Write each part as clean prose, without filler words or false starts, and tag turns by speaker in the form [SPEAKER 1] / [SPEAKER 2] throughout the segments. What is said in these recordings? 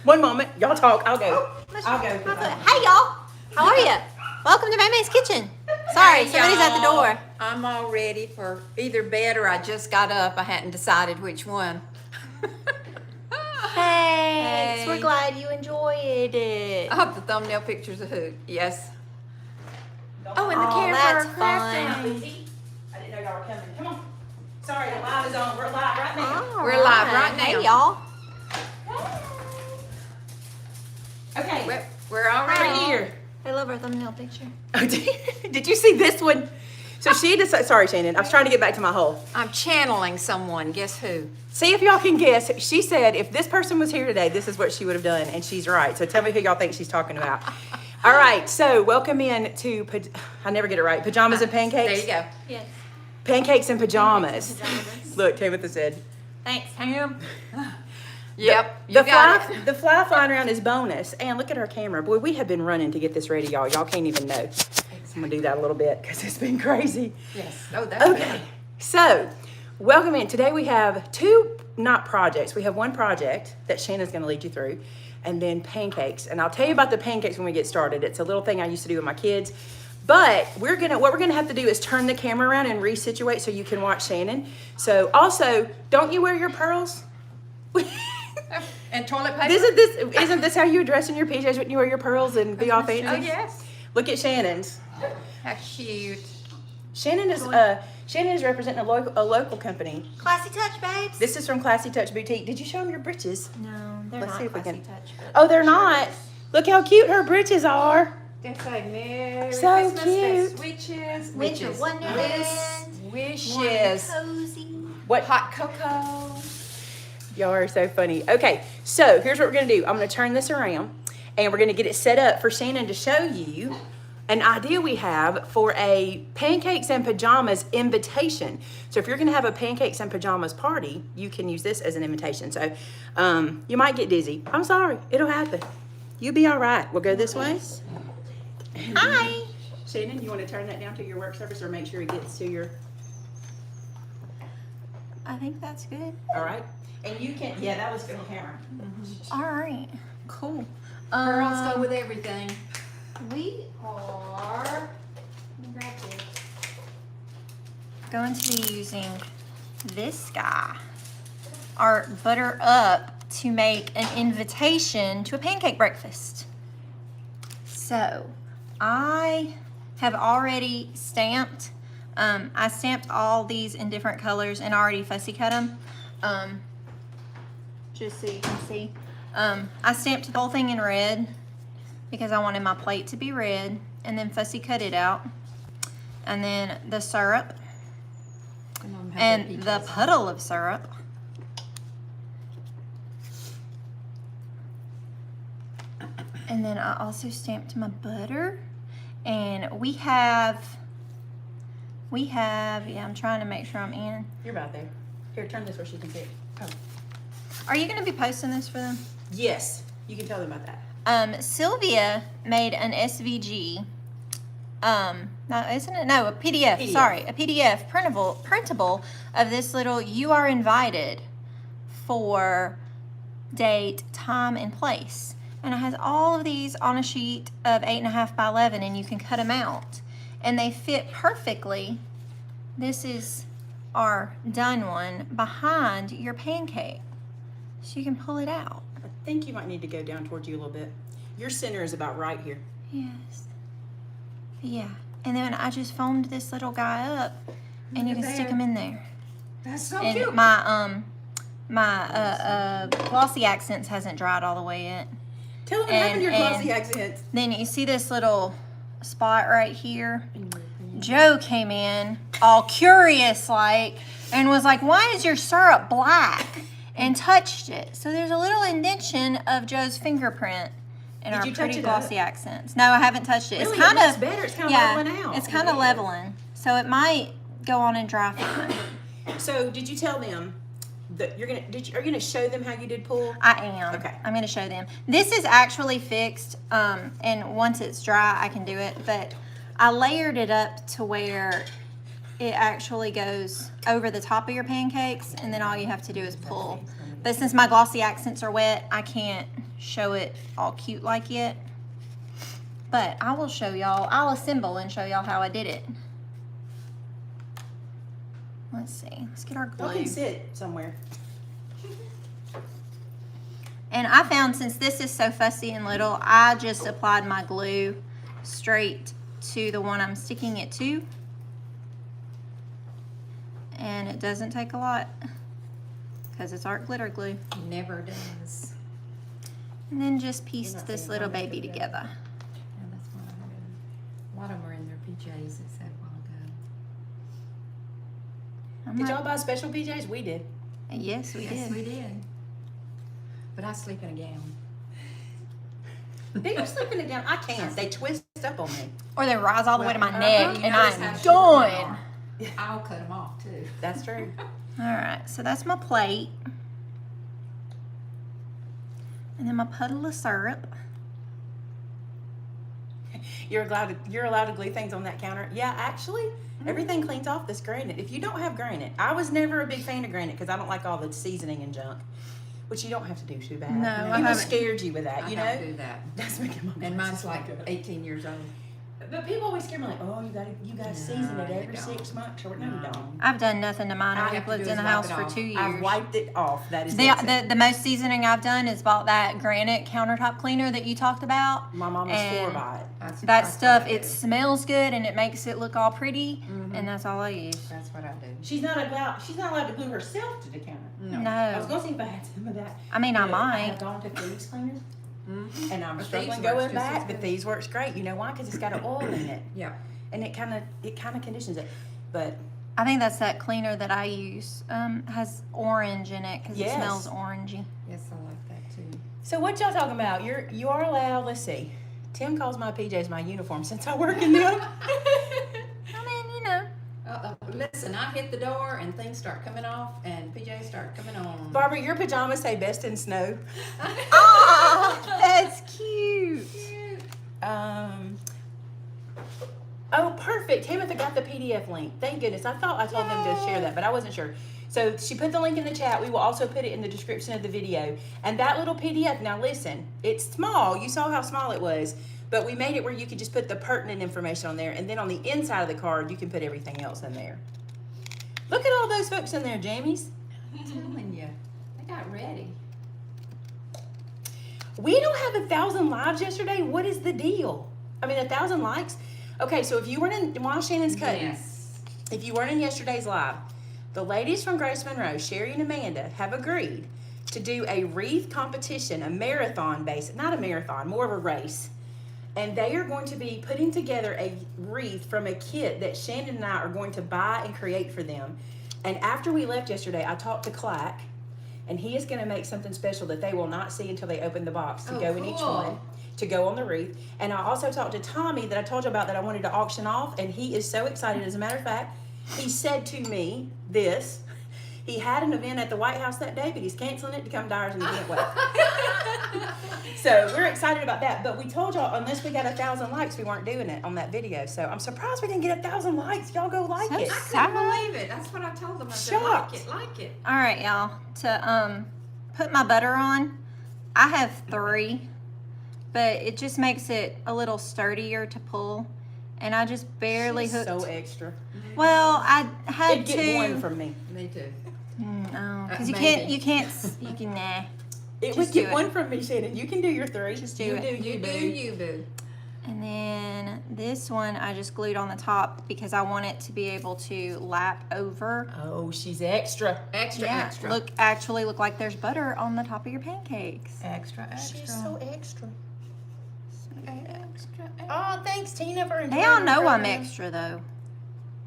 [SPEAKER 1] One moment. Y'all talk. I'll go. I'll go.
[SPEAKER 2] Hey, y'all. How are you? Welcome to Maymay's Kitchen. Sorry, somebody's at the door.
[SPEAKER 3] I'm all ready for either bed or I just got up. I hadn't decided which one.
[SPEAKER 2] Thanks.
[SPEAKER 3] Hey.
[SPEAKER 2] We're glad you enjoyed it.
[SPEAKER 3] I hope the thumbnail pictures are hooked. Yes. Oh, and the
[SPEAKER 2] Oh,
[SPEAKER 3] camera.
[SPEAKER 2] that's
[SPEAKER 3] crafting.
[SPEAKER 1] I didn't know y'all were coming. Come on. Sorry, the live is on. We're live right now.
[SPEAKER 3] We're live right now.
[SPEAKER 2] Hey, y'all.
[SPEAKER 1] Okay.
[SPEAKER 3] We're already
[SPEAKER 1] Right here.
[SPEAKER 2] I love our thumbnail picture.
[SPEAKER 1] Oh, did you see this one? So she decided, sorry Shannon, I was trying to get back to my hole.
[SPEAKER 3] I'm channeling someone. Guess who?
[SPEAKER 1] See if y'all can guess. She said if this person was here today, this is what she would have done, and she's right. So tell me who y'all think she's talking about. All right, so welcome in to, I never get it right, Pajamas and Pancakes?
[SPEAKER 3] There you go.
[SPEAKER 2] Yes.
[SPEAKER 1] Pancakes and Pajamas.
[SPEAKER 2] Pajamas.
[SPEAKER 1] Look, Tabitha said.
[SPEAKER 2] Thanks, Ham.
[SPEAKER 3] Yep. You got it.
[SPEAKER 1] The fly flying around is bonus. And look at our camera. Boy, we have been running to get this ready, y'all. Y'all can't even know. I'm going to do that a little bit because it's been crazy.
[SPEAKER 3] Yes. Oh, that's
[SPEAKER 1] Okay,
[SPEAKER 3] good.
[SPEAKER 1] so welcome in. Today we have two, not projects. We have one project that Shannon's going to lead you through, and then pancakes. And I'll tell you about the pancakes when we get started. It's a little thing I used to do with my kids. But what we're gonna have to do is turn the camera around and resituate so you can watch Shannon. So also, don't you wear your pearls?
[SPEAKER 3] And toilet paper.
[SPEAKER 1] Isn't this how you dress in your PJs when you wear your pearls and be all fancy?
[SPEAKER 3] Oh yes.
[SPEAKER 1] Look at Shannon's.
[SPEAKER 3] How cute.
[SPEAKER 1] Shannon is representing a local company.
[SPEAKER 2] Classy touch, babes.
[SPEAKER 1] This is from Classy Touch Boutique. Did you show them your breeches?
[SPEAKER 2] No, they're
[SPEAKER 1] Let's
[SPEAKER 2] not
[SPEAKER 1] see if we
[SPEAKER 2] classy
[SPEAKER 1] can-
[SPEAKER 2] touch. But
[SPEAKER 1] Oh, they're not. Look how cute her breeches are.
[SPEAKER 3] They say Merry
[SPEAKER 1] So
[SPEAKER 3] Christmas,
[SPEAKER 1] cute.
[SPEAKER 3] Wishes.
[SPEAKER 2] Winter
[SPEAKER 3] Wishes.
[SPEAKER 2] wonderland.
[SPEAKER 3] Wishes.
[SPEAKER 2] Cozy.
[SPEAKER 1] What?
[SPEAKER 3] Hot cocoa.
[SPEAKER 1] Y'all are so funny. Okay, so here's what we're gonna do. I'm gonna turn this around and we're gonna get it set up for Shannon to show you an idea we have for a Pancakes and Pajamas invitation. So if you're gonna have a Pancakes and Pajamas party, you can use this as an invitation. So you might get dizzy. I'm sorry, it'll happen. You'll be all right. We'll go this way.
[SPEAKER 2] Hi.
[SPEAKER 1] Shannon, you wanna turn that down to your work surface or make sure it gets to your,
[SPEAKER 2] I think that's good.
[SPEAKER 1] all right? And you can, yeah, that was good on camera.
[SPEAKER 2] All right. Cool.
[SPEAKER 3] Girls go with everything.
[SPEAKER 2] We are going to be using this guy, our butter up, to make an invitation to a pancake breakfast. So I have already stamped, I stamped all these in different colors and already fussy cut them. Just so you can see. I stamped the whole thing in red because I wanted my plate to be red, and then fussy cut it out. And then the syrup and the puddle of syrup. And then I also stamped my butter. And we have, yeah, I'm trying to make sure I'm in.
[SPEAKER 1] You're about there. Here, turn this where she can see it. Oh.
[SPEAKER 2] Are you gonna be posting this for them?
[SPEAKER 1] Yes, you can tell them about that.
[SPEAKER 2] Sylvia made an SVG. No, isn't it? No, a PDF.
[SPEAKER 1] PDF.
[SPEAKER 2] Sorry, a PDF printable of this little "You Are Invited" for date, time, and place, and it has all of these on a sheet of 8.5 by 11, and you can cut them out, and they fit perfectly. This is our done one behind your pancake, so you can pull it out.
[SPEAKER 1] I think you might need to go down towards you a little bit. Your center is about right here.
[SPEAKER 2] Yes. Yeah. And then I just foamed this little guy up, and you can stick him in there.
[SPEAKER 3] That's so
[SPEAKER 2] And
[SPEAKER 3] cute.
[SPEAKER 2] my glossy accents hasn't dried all the way yet.
[SPEAKER 1] Tell them what happened to your
[SPEAKER 2] And-
[SPEAKER 1] glossy accents.
[SPEAKER 2] Then you see this little spot right here. Joe came in all curious like and was like, "Why is your syrup black?" and touched it. So there's a little indention of Joe's fingerprint in
[SPEAKER 1] Did
[SPEAKER 2] our
[SPEAKER 1] you touch
[SPEAKER 2] pretty
[SPEAKER 1] it
[SPEAKER 2] glossy accents. No, I haven't touched it.
[SPEAKER 1] Really?
[SPEAKER 2] It's kind
[SPEAKER 1] It looks
[SPEAKER 2] of
[SPEAKER 1] better. It's kind of
[SPEAKER 2] yeah,
[SPEAKER 1] leveling out.
[SPEAKER 2] it's kind of leveling. So it might go on and dry fine.
[SPEAKER 1] So did you tell them that you're gonna? Are you gonna show them how you did pull?
[SPEAKER 2] I am.
[SPEAKER 1] Okay.
[SPEAKER 2] I'm going to show them. This is actually fixed, and once it's dry, I can do it. But I layered it up to where it actually goes over the top of your pancakes, and then all you have to do is pull. But since my glossy accents are wet, I can't show it all cute like yet. But I will show y'all, I'll assemble and show y'all how I did it. Let's see, let's get our glue.
[SPEAKER 1] Y'all can sit somewhere.
[SPEAKER 2] And I found since this is so fussy and little, I just applied my glue straight to the one I'm sticking it to. And it doesn't take a lot because it's art glitter glue.
[SPEAKER 3] Never does.
[SPEAKER 2] And then just pieced this little baby together.
[SPEAKER 3] Yeah, that's what I heard. A lot of them are in their PJs, it said a while ago.
[SPEAKER 1] Did y'all buy special PJs? We did.
[SPEAKER 2] Yes, we
[SPEAKER 3] Yes,
[SPEAKER 2] did.
[SPEAKER 3] we did. But I sleep in a gown.
[SPEAKER 1] Do you sleep in a gown? I can't. They twist up on me.
[SPEAKER 2] Or they rise all the way to my
[SPEAKER 3] Well,
[SPEAKER 2] neck,
[SPEAKER 3] you
[SPEAKER 2] and
[SPEAKER 3] notice
[SPEAKER 2] I'm
[SPEAKER 3] how short
[SPEAKER 2] done.
[SPEAKER 3] they are. I'll cut them off too.
[SPEAKER 1] That's true.
[SPEAKER 2] All right, so that's my plate. And then my puddle of syrup.
[SPEAKER 1] You're allowed to glue things on that counter. Yeah, actually, everything cleans off this granite. If you don't have granite, I was never a big fan of granite because I don't like all the seasoning and junk. Which you don't have to do too bad.
[SPEAKER 2] No, I
[SPEAKER 1] People
[SPEAKER 2] haven't.
[SPEAKER 1] scared you with that,
[SPEAKER 3] I
[SPEAKER 1] you
[SPEAKER 3] don't
[SPEAKER 1] know?
[SPEAKER 3] do that.
[SPEAKER 1] That's making my
[SPEAKER 3] And mine's like
[SPEAKER 1] good.
[SPEAKER 3] 18 years old.
[SPEAKER 1] But people always scare me like, oh, you gotta season it
[SPEAKER 3] No, you
[SPEAKER 1] every
[SPEAKER 3] don't.
[SPEAKER 1] 6 months or no, you don't.
[SPEAKER 2] I've done nothing to mine.
[SPEAKER 3] All
[SPEAKER 2] I've
[SPEAKER 3] you have to
[SPEAKER 2] lived
[SPEAKER 3] do
[SPEAKER 2] in the
[SPEAKER 3] is wipe
[SPEAKER 2] house
[SPEAKER 3] it
[SPEAKER 2] for
[SPEAKER 3] off.
[SPEAKER 2] 2 years.
[SPEAKER 1] I've wiped it off. That is
[SPEAKER 2] The most seasoning I've done is bought that granite countertop cleaner that you talked about.
[SPEAKER 1] my mom was
[SPEAKER 2] and
[SPEAKER 1] sore by it.
[SPEAKER 2] That stuff,
[SPEAKER 3] it
[SPEAKER 2] it smells good and it makes it look all pretty,
[SPEAKER 3] Mm-hmm.
[SPEAKER 2] and that's all I use.
[SPEAKER 3] That's what I do.
[SPEAKER 1] She's not allowed to glue herself to the counter.
[SPEAKER 3] No.
[SPEAKER 1] I was
[SPEAKER 2] No,
[SPEAKER 1] gonna see if I had some of that.
[SPEAKER 2] I mean, I
[SPEAKER 1] I have
[SPEAKER 2] might.
[SPEAKER 1] gone to thieves cleaners
[SPEAKER 3] Mm-hmm.
[SPEAKER 1] and I'm
[SPEAKER 3] But
[SPEAKER 1] struggling
[SPEAKER 3] Thieves works
[SPEAKER 1] going
[SPEAKER 3] just
[SPEAKER 1] back.
[SPEAKER 3] as
[SPEAKER 1] The
[SPEAKER 3] good.
[SPEAKER 1] thieves works great. You know why? Because it's got an oil in it.
[SPEAKER 3] Yeah.
[SPEAKER 1] And it kind of conditions it. But
[SPEAKER 2] I think that's that cleaner that I use. Has orange in it because
[SPEAKER 1] Yes.
[SPEAKER 2] it smells orangey.
[SPEAKER 3] Yes, I like that too.
[SPEAKER 1] so what y'all talking about? You are allowed. Let's see. Tim calls my PJs my uniform since I work in them.
[SPEAKER 2] I mean, you know.
[SPEAKER 3] Listen, I hit the door and things start coming off and PJs start coming on.
[SPEAKER 1] Barbara, your pajamas say best in snow.
[SPEAKER 2] Oh, that's cute.
[SPEAKER 1] Oh, perfect. Tamitha got the PDF link. Thank goodness. I thought I told them to share that, but I wasn't sure. So she put the link in the chat. We will also put it in the description of the video. And that little PDF, now listen, it's small. You saw how small it was. But we made it where you could just put the pertinent information on there. And then on the inside of the card, you can put everything else in there. Look at all those folks in there, Jammies.
[SPEAKER 3] I'm telling you, they got ready.
[SPEAKER 1] We don't have 1,000 lives yesterday. What is the deal? I mean, 1,000 likes? Okay, so if you weren't in, while Shannon's cutting,
[SPEAKER 3] Yes.
[SPEAKER 1] if you weren't in yesterday's live, the ladies from Grace Monroe, Sherry and Amanda, have agreed to do a wreath competition, a marathon based, not a marathon, more of a race. And they are going to be putting together a wreath from a kit that Shannon and I are going to buy and create for them. And after we left yesterday, I talked to Clack, and he is going to make something special that they will not see until they open the box to
[SPEAKER 3] Oh,
[SPEAKER 1] go in each
[SPEAKER 3] cool.
[SPEAKER 1] one, to go on the wreath. And I also talked to Tommy that I told you about that I wanted to auction off, and he is so excited. As a matter of fact, he said to me this. He had an event at the White House that day, but he's canceling it to come to ours and event way. So we're excited about that. But we told y'all, unless we got 1,000 likes, we weren't doing it on that video. So I'm surprised we didn't get 1,000 likes. Y'all go like
[SPEAKER 2] So
[SPEAKER 1] it.
[SPEAKER 3] I couldn't believe it. That's what I told them. I said,
[SPEAKER 1] Shocked.
[SPEAKER 3] like it.
[SPEAKER 2] All right, y'all. To put my butter on, I have 3, but it just makes it a little sturdier to pull. And I just barely
[SPEAKER 1] She's
[SPEAKER 2] hooked.
[SPEAKER 1] so extra.
[SPEAKER 2] Well, I had
[SPEAKER 1] It'd
[SPEAKER 2] to.
[SPEAKER 1] get one from me.
[SPEAKER 3] Me too.
[SPEAKER 2] No, because
[SPEAKER 3] Maybe.
[SPEAKER 2] you can, nah.
[SPEAKER 1] It
[SPEAKER 2] Just
[SPEAKER 1] would
[SPEAKER 2] do
[SPEAKER 1] get
[SPEAKER 2] it.
[SPEAKER 1] one from me, Shannon. You can do your 3.
[SPEAKER 2] Just do
[SPEAKER 1] you
[SPEAKER 2] it.
[SPEAKER 1] Do,
[SPEAKER 3] You do,
[SPEAKER 1] boo.
[SPEAKER 3] you boo.
[SPEAKER 2] And then this one I just glued on the top because I want it to be able to lap over.
[SPEAKER 1] Oh, she's extra.
[SPEAKER 3] Extra,
[SPEAKER 2] Yeah,
[SPEAKER 3] extra.
[SPEAKER 2] actually look like there's butter on the top of your pancakes.
[SPEAKER 3] Extra, extra.
[SPEAKER 1] She's so extra.
[SPEAKER 3] extra.
[SPEAKER 1] Oh, thanks, Tina, for
[SPEAKER 2] They all know I'm extra though.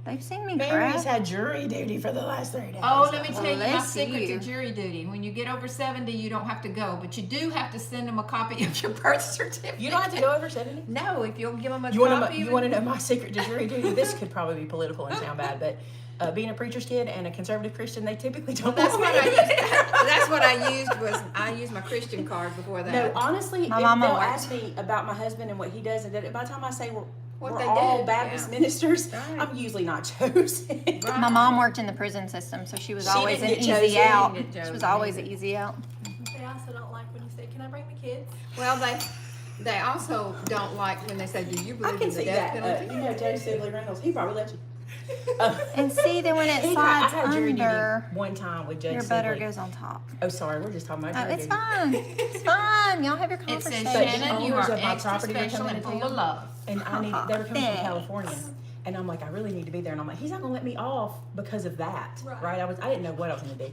[SPEAKER 2] They've seen me
[SPEAKER 1] Mary's
[SPEAKER 2] cry.
[SPEAKER 1] had jury duty for the last 3 days.
[SPEAKER 3] Oh, let me tell you my
[SPEAKER 2] Bless
[SPEAKER 3] secret
[SPEAKER 2] you.
[SPEAKER 3] to jury duty. When you get over 70, you don't have to go, but you do have to send them a copy of your birth certificate.
[SPEAKER 1] You don't have to go over 70?
[SPEAKER 3] No, if you'll give them a
[SPEAKER 1] You want
[SPEAKER 3] copy.
[SPEAKER 1] to know my secret to jury duty? This could probably be political and sound bad, but being a preacher's kid and a conservative Christian, they typically don't.
[SPEAKER 3] That's
[SPEAKER 1] want
[SPEAKER 3] what I
[SPEAKER 1] me.
[SPEAKER 3] used. That's what I used my Christian card before that.
[SPEAKER 1] No, honestly,
[SPEAKER 2] My
[SPEAKER 1] if
[SPEAKER 2] mama
[SPEAKER 1] they'll
[SPEAKER 2] works.
[SPEAKER 1] ask me about my husband and what he does, and by the time I say
[SPEAKER 3] What
[SPEAKER 1] we're
[SPEAKER 3] they
[SPEAKER 1] all
[SPEAKER 3] do,
[SPEAKER 1] Baptist
[SPEAKER 3] yeah.
[SPEAKER 1] ministers,
[SPEAKER 3] Right.
[SPEAKER 1] I'm usually not chosen.
[SPEAKER 3] Right.
[SPEAKER 2] My mom worked in the prison system, so she was
[SPEAKER 1] She
[SPEAKER 2] always an
[SPEAKER 1] didn't get
[SPEAKER 2] easy
[SPEAKER 1] chosen.
[SPEAKER 2] out.
[SPEAKER 3] Didn't get
[SPEAKER 2] She was
[SPEAKER 3] chosen
[SPEAKER 2] always
[SPEAKER 3] either.
[SPEAKER 2] an easy out.
[SPEAKER 4] also don't like when you say, "Can I bring the kids?"
[SPEAKER 3] Well, they also don't like when they say, "Do you
[SPEAKER 1] I
[SPEAKER 3] believe
[SPEAKER 1] can
[SPEAKER 3] in the
[SPEAKER 1] see
[SPEAKER 3] death
[SPEAKER 1] that.
[SPEAKER 3] penalty?"
[SPEAKER 1] You know, Joe Sibley Reynolds, he probably let you.
[SPEAKER 2] And see, then when it
[SPEAKER 1] I
[SPEAKER 2] slides
[SPEAKER 1] had jury duty
[SPEAKER 2] under,
[SPEAKER 1] one time with Judge
[SPEAKER 2] your butter
[SPEAKER 1] Sibley.
[SPEAKER 2] goes on top.
[SPEAKER 1] Oh, sorry, we're just talking about
[SPEAKER 2] Oh,
[SPEAKER 1] jury
[SPEAKER 2] it's
[SPEAKER 1] duty.
[SPEAKER 2] fine. It's fine. Y'all have your
[SPEAKER 3] It says,
[SPEAKER 2] conversation.
[SPEAKER 3] Shannon, you
[SPEAKER 1] owners
[SPEAKER 3] are
[SPEAKER 1] of my
[SPEAKER 3] extra
[SPEAKER 1] property were
[SPEAKER 3] special
[SPEAKER 1] coming
[SPEAKER 3] and
[SPEAKER 1] to
[SPEAKER 3] full
[SPEAKER 1] town.
[SPEAKER 3] of love.
[SPEAKER 1] And they were coming from
[SPEAKER 2] Thanks.
[SPEAKER 1] California. And I'm like, I really need to be there. And I'm like, he's not gonna let me off because of that.
[SPEAKER 4] Right.
[SPEAKER 1] I didn't know what I was gonna do.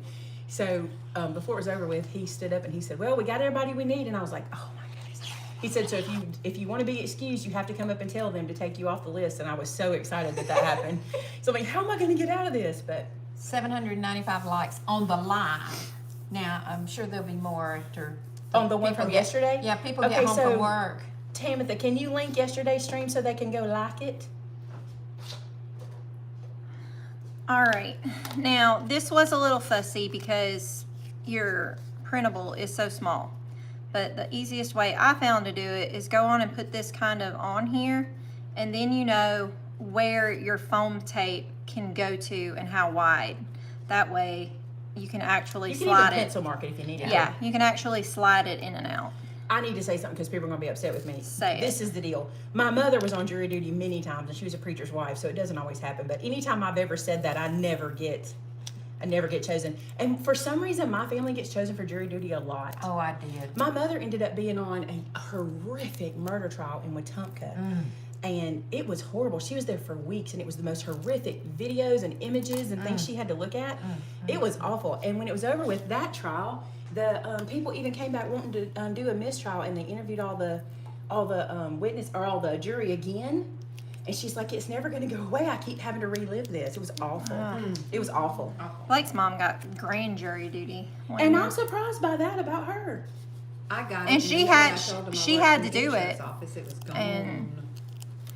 [SPEAKER 1] So before it was over with, he stood up and he said, well, we got everybody we need. And I was like, oh my goodness. He said, so if you want to be excused, you have to come up and tell them to take you off the list. And I was so excited that happened. So I'm like, how am I gonna get out of this? But
[SPEAKER 3] 795 likes on the live. Now, I'm sure there'll be more after.
[SPEAKER 1] on the one
[SPEAKER 3] people
[SPEAKER 1] from
[SPEAKER 3] get-
[SPEAKER 1] yesterday?
[SPEAKER 3] Yeah, people
[SPEAKER 1] Okay,
[SPEAKER 3] get home
[SPEAKER 1] so-
[SPEAKER 3] from work.
[SPEAKER 1] Tamitha, can you link yesterday's stream so they can go like it?
[SPEAKER 2] All right. Now, this was a little fussy because your printable is so small. But the easiest way I found to do it is go on and put this kind of on here, and then you know where your foam tape can go to and how wide. That way you can actually
[SPEAKER 1] You can
[SPEAKER 2] slide
[SPEAKER 1] even
[SPEAKER 2] it.
[SPEAKER 1] pencil mark it if you need it.
[SPEAKER 2] Yeah, you can actually slide it in and out.
[SPEAKER 1] I need to say something because people are going to be upset with me.
[SPEAKER 2] Say it.
[SPEAKER 1] This is the deal. My mother was on jury duty many times, and she was a preacher's wife, so it doesn't always happen. But anytime I've ever said that, I never get chosen. And for some reason, my family gets chosen for jury duty a lot.
[SPEAKER 3] Oh, I did.
[SPEAKER 1] My mother ended up being on a horrific murder trial in Wetumpka. And it was horrible. She was there for weeks, and it was the most horrific videos and images and things she had to look at. It was awful. And when it was over with that trial, the people even came back wanting to do a mistrial, and they interviewed all the witness or all the jury again. And she's like, "It's never going to go away. I keep having to relive this." It was awful. It was awful.
[SPEAKER 2] Blake's mom got grand jury duty. one
[SPEAKER 1] And
[SPEAKER 2] year.
[SPEAKER 1] I'm surprised by that about her.
[SPEAKER 3] I got
[SPEAKER 2] And
[SPEAKER 3] it.
[SPEAKER 2] she
[SPEAKER 3] then when
[SPEAKER 2] had-
[SPEAKER 3] I told them I
[SPEAKER 2] she
[SPEAKER 3] worked
[SPEAKER 2] had
[SPEAKER 3] in
[SPEAKER 2] to
[SPEAKER 3] the
[SPEAKER 2] do
[SPEAKER 3] insurance
[SPEAKER 2] it.
[SPEAKER 3] Office, it was gone.
[SPEAKER 2] And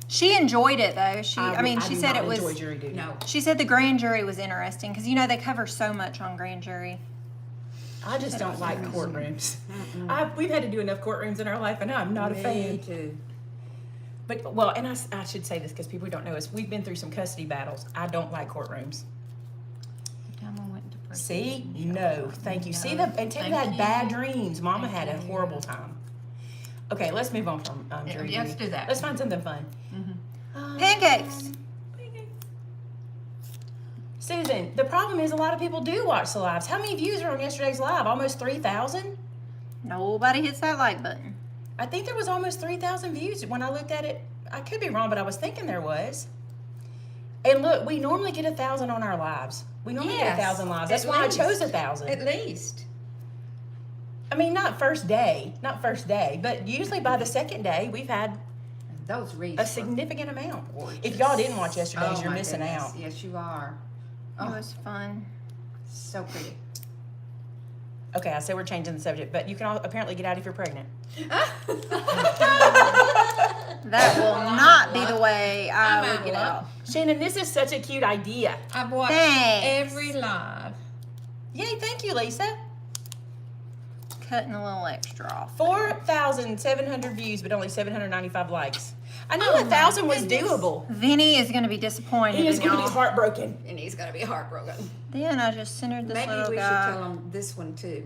[SPEAKER 2] she enjoyed it though. She
[SPEAKER 1] do
[SPEAKER 2] said
[SPEAKER 1] not
[SPEAKER 2] it was.
[SPEAKER 1] enjoy jury duty.
[SPEAKER 3] No.
[SPEAKER 2] She said the grand jury was interesting because you know they cover so much on grand jury.
[SPEAKER 1] I just don't like courtrooms. We've had to do enough courtrooms in our life, and I'm not a fan.
[SPEAKER 3] Me too.
[SPEAKER 1] But, well, and I should say this because people don't know us. We've been through some custody battles. I don't like courtrooms.
[SPEAKER 3] Time I went to prison.
[SPEAKER 1] See? No, thank you. See, and Ted
[SPEAKER 3] Thank
[SPEAKER 1] had
[SPEAKER 3] you.
[SPEAKER 1] bad dreams. Mama had a
[SPEAKER 3] Thank you.
[SPEAKER 1] horrible time. Okay, let's move on from jury
[SPEAKER 3] let's
[SPEAKER 1] duty.
[SPEAKER 3] do that.
[SPEAKER 1] Let's find something fun.
[SPEAKER 2] Pancakes.
[SPEAKER 1] Susan, the problem is a lot of people do watch the lives. How many views are on yesterday's live? Almost 3,000?
[SPEAKER 2] Nobody hits that like button.
[SPEAKER 1] I think there was almost 3,000 views when I looked at it. I could be wrong, but I was thinking there was. And look, we normally get 1,000 on our lives. We normally get
[SPEAKER 3] Yes,
[SPEAKER 1] 1,000 lives. That's
[SPEAKER 3] at
[SPEAKER 1] why
[SPEAKER 3] least.
[SPEAKER 1] I chose 1,000.
[SPEAKER 3] At least.
[SPEAKER 1] I mean, not first day, but usually by the second day, we've had
[SPEAKER 3] Those reads.
[SPEAKER 1] a significant amount. If y'all didn't watch yesterday's, you're
[SPEAKER 3] my
[SPEAKER 1] missing
[SPEAKER 3] goodness.
[SPEAKER 1] out.
[SPEAKER 3] Yes, you are.
[SPEAKER 2] It
[SPEAKER 3] Oh,
[SPEAKER 2] was fun.
[SPEAKER 3] so pretty.
[SPEAKER 1] Okay, I say we're changing the subject, but you can all apparently get out if you're pregnant.
[SPEAKER 2] That will not be the way I
[SPEAKER 3] I'm
[SPEAKER 2] would
[SPEAKER 3] out.
[SPEAKER 2] get out.
[SPEAKER 1] Shannon, this is such a cute idea.
[SPEAKER 3] I've watched
[SPEAKER 2] Thanks.
[SPEAKER 3] every live.
[SPEAKER 1] Yay, thank you, Lisa.
[SPEAKER 2] Cutting a little extra off.
[SPEAKER 1] 4,700 views, but only 795 likes. I knew
[SPEAKER 3] Oh, my
[SPEAKER 1] 1,000 was
[SPEAKER 3] goodness.
[SPEAKER 1] doable.
[SPEAKER 2] Vinny is going to be disappointed
[SPEAKER 1] He is
[SPEAKER 2] in
[SPEAKER 1] going to
[SPEAKER 2] y'all.
[SPEAKER 1] be heartbroken.
[SPEAKER 3] And he's going to be heartbroken.
[SPEAKER 2] Then I just centered this
[SPEAKER 3] Maybe
[SPEAKER 2] little
[SPEAKER 3] we
[SPEAKER 2] guy.
[SPEAKER 3] should tell him this one too.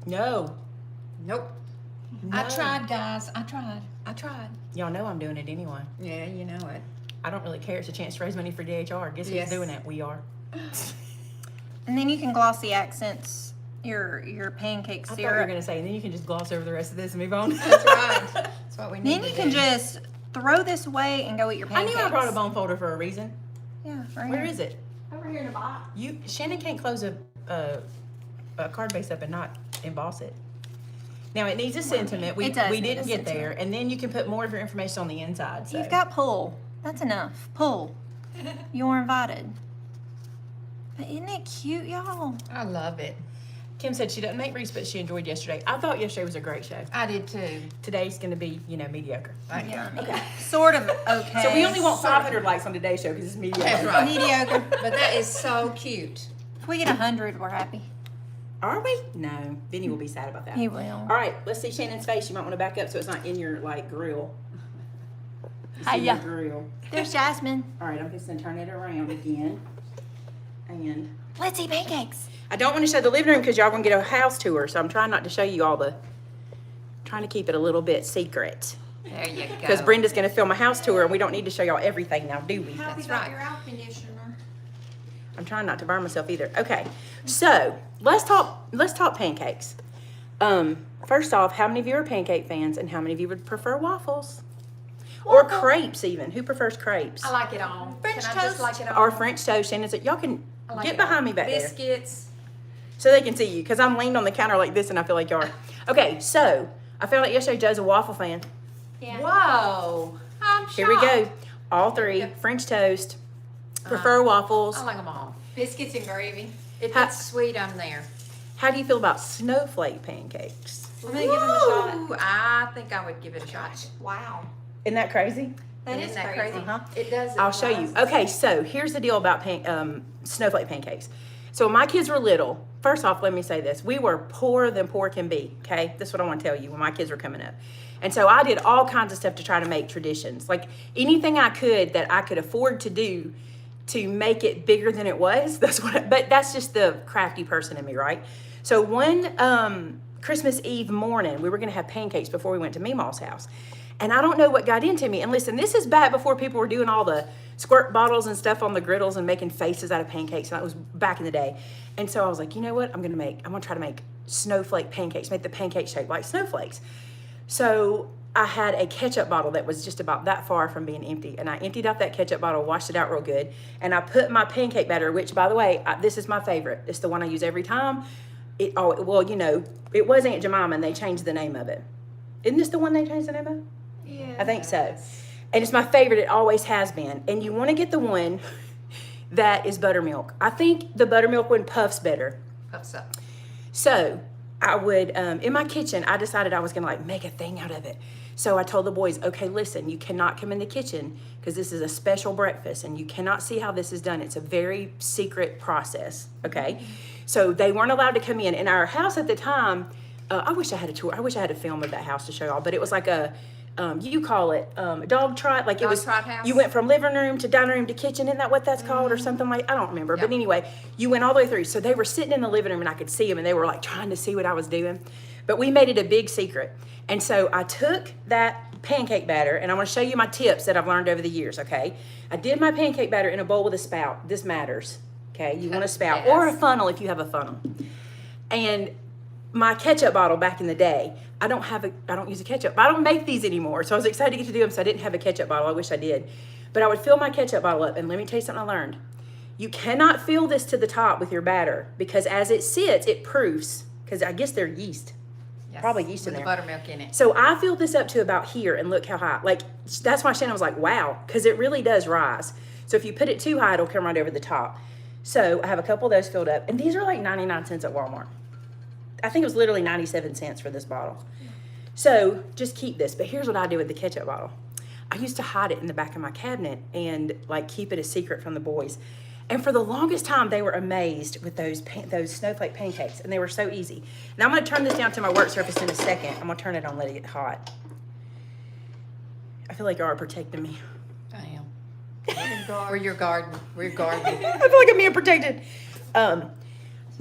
[SPEAKER 1] No.
[SPEAKER 3] Nope.
[SPEAKER 1] No.
[SPEAKER 3] I tried, guys. I tried.
[SPEAKER 1] Y'all know I'm doing it anyway.
[SPEAKER 3] Yeah, you know it.
[SPEAKER 1] I don't really care. It's a chance to raise money for DHR. Guess
[SPEAKER 3] Yes.
[SPEAKER 1] who's doing it? We are.
[SPEAKER 2] And then you can glossy accents your pancake
[SPEAKER 1] I thought you
[SPEAKER 2] syrup.
[SPEAKER 1] were going to say, and then you can just gloss over the rest of this and move on.
[SPEAKER 3] That's right. That's what we need
[SPEAKER 2] Then
[SPEAKER 3] to
[SPEAKER 2] you
[SPEAKER 3] do.
[SPEAKER 2] can just throw this away and go eat your
[SPEAKER 1] I
[SPEAKER 2] pancakes.
[SPEAKER 1] knew I brought a bone folder for a reason.
[SPEAKER 2] Yeah, right
[SPEAKER 1] Where
[SPEAKER 2] here.
[SPEAKER 1] is it?
[SPEAKER 4] Over here in the box.
[SPEAKER 1] Shannon can't close a card base up and not emboss it. Now it needs a sentiment. We
[SPEAKER 2] It does need
[SPEAKER 1] didn't
[SPEAKER 2] a
[SPEAKER 1] get there,
[SPEAKER 2] sentiment.
[SPEAKER 1] and then you can put more of your information on the inside. So.
[SPEAKER 2] You've got pull. That's enough. Pull. You're invited. But isn't it cute, y'all?
[SPEAKER 3] I love it.
[SPEAKER 1] Kim said she doesn't make Reese, but she enjoyed yesterday. I thought yesterday was a great show.
[SPEAKER 3] I did too.
[SPEAKER 1] Today's going to be, mediocre.
[SPEAKER 2] Yeah, I mean, sort of okay.
[SPEAKER 1] So we only want 500 likes on today's show because it's mediocre.
[SPEAKER 3] That's right.
[SPEAKER 2] mediocre.
[SPEAKER 3] But that is so cute.
[SPEAKER 2] If we get 100, we're happy.
[SPEAKER 1] Are we? No. Vinny will be sad about that.
[SPEAKER 2] He will.
[SPEAKER 1] All right, let's see Shannon's face. You might want to back up so it's not in your grill. You see your
[SPEAKER 2] Hiya.
[SPEAKER 1] grill.
[SPEAKER 2] There's Jasmine.
[SPEAKER 1] All right, I'm just gonna turn it around again, and
[SPEAKER 2] Let's eat pancakes.
[SPEAKER 1] I don't want to show the living room because y'all gonna get a house tour, so I'm trying not to show you all the, trying to keep it a little bit secret.
[SPEAKER 3] There you go.
[SPEAKER 1] Because Brenda's gonna film a house tour and we don't need to show y'all everything now, do we?
[SPEAKER 3] That's
[SPEAKER 2] About
[SPEAKER 3] right.
[SPEAKER 2] your air conditioner.
[SPEAKER 1] I'm trying not to burn myself either. Okay, so let's talk pancakes. First off, how many of you are pancake fans and how many of you would prefer waffles? Or crepes even. Who prefers crepes?
[SPEAKER 3] I like it all.
[SPEAKER 2] French
[SPEAKER 3] Can I just
[SPEAKER 2] toast?
[SPEAKER 3] like it all?
[SPEAKER 1] Or French toast. Shannon said, y'all can
[SPEAKER 3] I like
[SPEAKER 1] get
[SPEAKER 3] it
[SPEAKER 1] behind
[SPEAKER 3] all.
[SPEAKER 1] me back there.
[SPEAKER 3] Biscuits.
[SPEAKER 1] So they can see you because I'm leaned on the counter like this and I feel like y'all are. Okay, so I found out yesterday Joe's a waffle fan.
[SPEAKER 2] Yeah.
[SPEAKER 3] Whoa. I'm shocked.
[SPEAKER 1] Here we go. All three. French toast. Prefer waffles.
[SPEAKER 3] I like them all.
[SPEAKER 2] Biscuits and gravy.
[SPEAKER 3] If
[SPEAKER 1] Ha-
[SPEAKER 3] it's sweet, I'm there.
[SPEAKER 1] How do you feel about snowflake pancakes?
[SPEAKER 2] I'm gonna give them a shot.
[SPEAKER 3] Ooh, I think I would give it a shot.
[SPEAKER 2] Wow.
[SPEAKER 1] Isn't that crazy?
[SPEAKER 2] That
[SPEAKER 3] Isn't
[SPEAKER 2] is
[SPEAKER 3] that
[SPEAKER 2] crazy.
[SPEAKER 3] crazy?
[SPEAKER 1] Uh-huh.
[SPEAKER 3] It does.
[SPEAKER 1] I'll show you. Okay, so here's the deal about snowflake pancakes. So when my kids were little, first off, let me say this. We were poorer than poor can be, okay? This is what I want to tell you when my kids were coming up. And so I did all kinds of stuff to try to make traditions. Like anything I could that I could afford to do to make it bigger than it was. But that's just the crafty person in me, right? So one Christmas Eve morning, we were gonna have pancakes before we went to Meemaw's house. And I don't know what got into me. And listen, this is back before people were doing all the squirt bottles and stuff on the griddles and making faces out of pancakes. And that was back in the day. And so I was like, you know what? I'm gonna try to make snowflake pancakes, make the pancake shape like snowflakes. So I had a ketchup bottle that was just about that far from being empty. And I emptied out that ketchup bottle, washed it out real good. And I put my pancake batter, which by the way, this is my favorite. It's the one I use every time. It was Aunt Jemima and they changed the name of it. Isn't this the one they changed the name of?
[SPEAKER 2] Yeah.
[SPEAKER 1] I think so. And it's my favorite. It always has been. And you want to get the one that is buttermilk. I think the buttermilk one puffs better.
[SPEAKER 3] Puffs up.
[SPEAKER 1] So I would, in my kitchen, I decided I was going to like make a thing out of it. So I told the boys, okay, listen, you cannot come in the kitchen because this is a special breakfast and you cannot see how this is done. It's a very secret process, okay? So they weren't allowed to come in. In our house at the time, I wish I had a tour. I wish I had a film of that house to show y'all, but it was like a, you call it a dog trot. Like it
[SPEAKER 3] Dog
[SPEAKER 1] was,
[SPEAKER 3] trot house?
[SPEAKER 1] you went from living room to dining room to kitchen. Isn't that what that's called or something like, I don't remember. But
[SPEAKER 3] Yeah.
[SPEAKER 1] anyway, you went all the way through. So they were sitting in the living room and I could see them and they were like trying to see what I was doing. But we made it a big secret. And so I took that pancake batter and I'm gonna show you my tips that I've learned over the years, okay? I did my pancake batter in a bowl with a spout. This matters, okay? You want a spout or a
[SPEAKER 3] Yes.
[SPEAKER 1] funnel if you have a funnel. And my ketchup bottle back in the day, I don't use a ketchup. I don't make these anymore. So I was excited to get to do them, so I didn't have a ketchup bottle. I wish I did. But I would fill my ketchup bottle up, and let me tell you something I learned. You cannot fill this to the top with your batter because as it sits, it proofs, because I guess they're yeast.
[SPEAKER 3] Yes.
[SPEAKER 1] Probably yeast in
[SPEAKER 3] With
[SPEAKER 1] there.
[SPEAKER 3] the buttermilk in it.
[SPEAKER 1] So I filled this up to about here, and look how high. Like, that's why Shannon was like, wow, because it really does rise. So if you put it too high, it'll come right over the top. So I have a couple of those filled up, and these are like 99 cents at Walmart. I think it was literally 97 cents for this bottle. So just keep this. But here's what I do with the ketchup bottle. I used to hide it in the back of my cabinet and like keep it a secret from the boys. And for the longest time, they were amazed with those snowflake pancakes, and they were so easy. Now I'm gonna turn this down to my work surface in a second. I'm gonna turn it on, let it get hot. I feel like y'all are protecting me.
[SPEAKER 3] I am. We're your garden. We're your garden.
[SPEAKER 1] I feel like I'm being protected.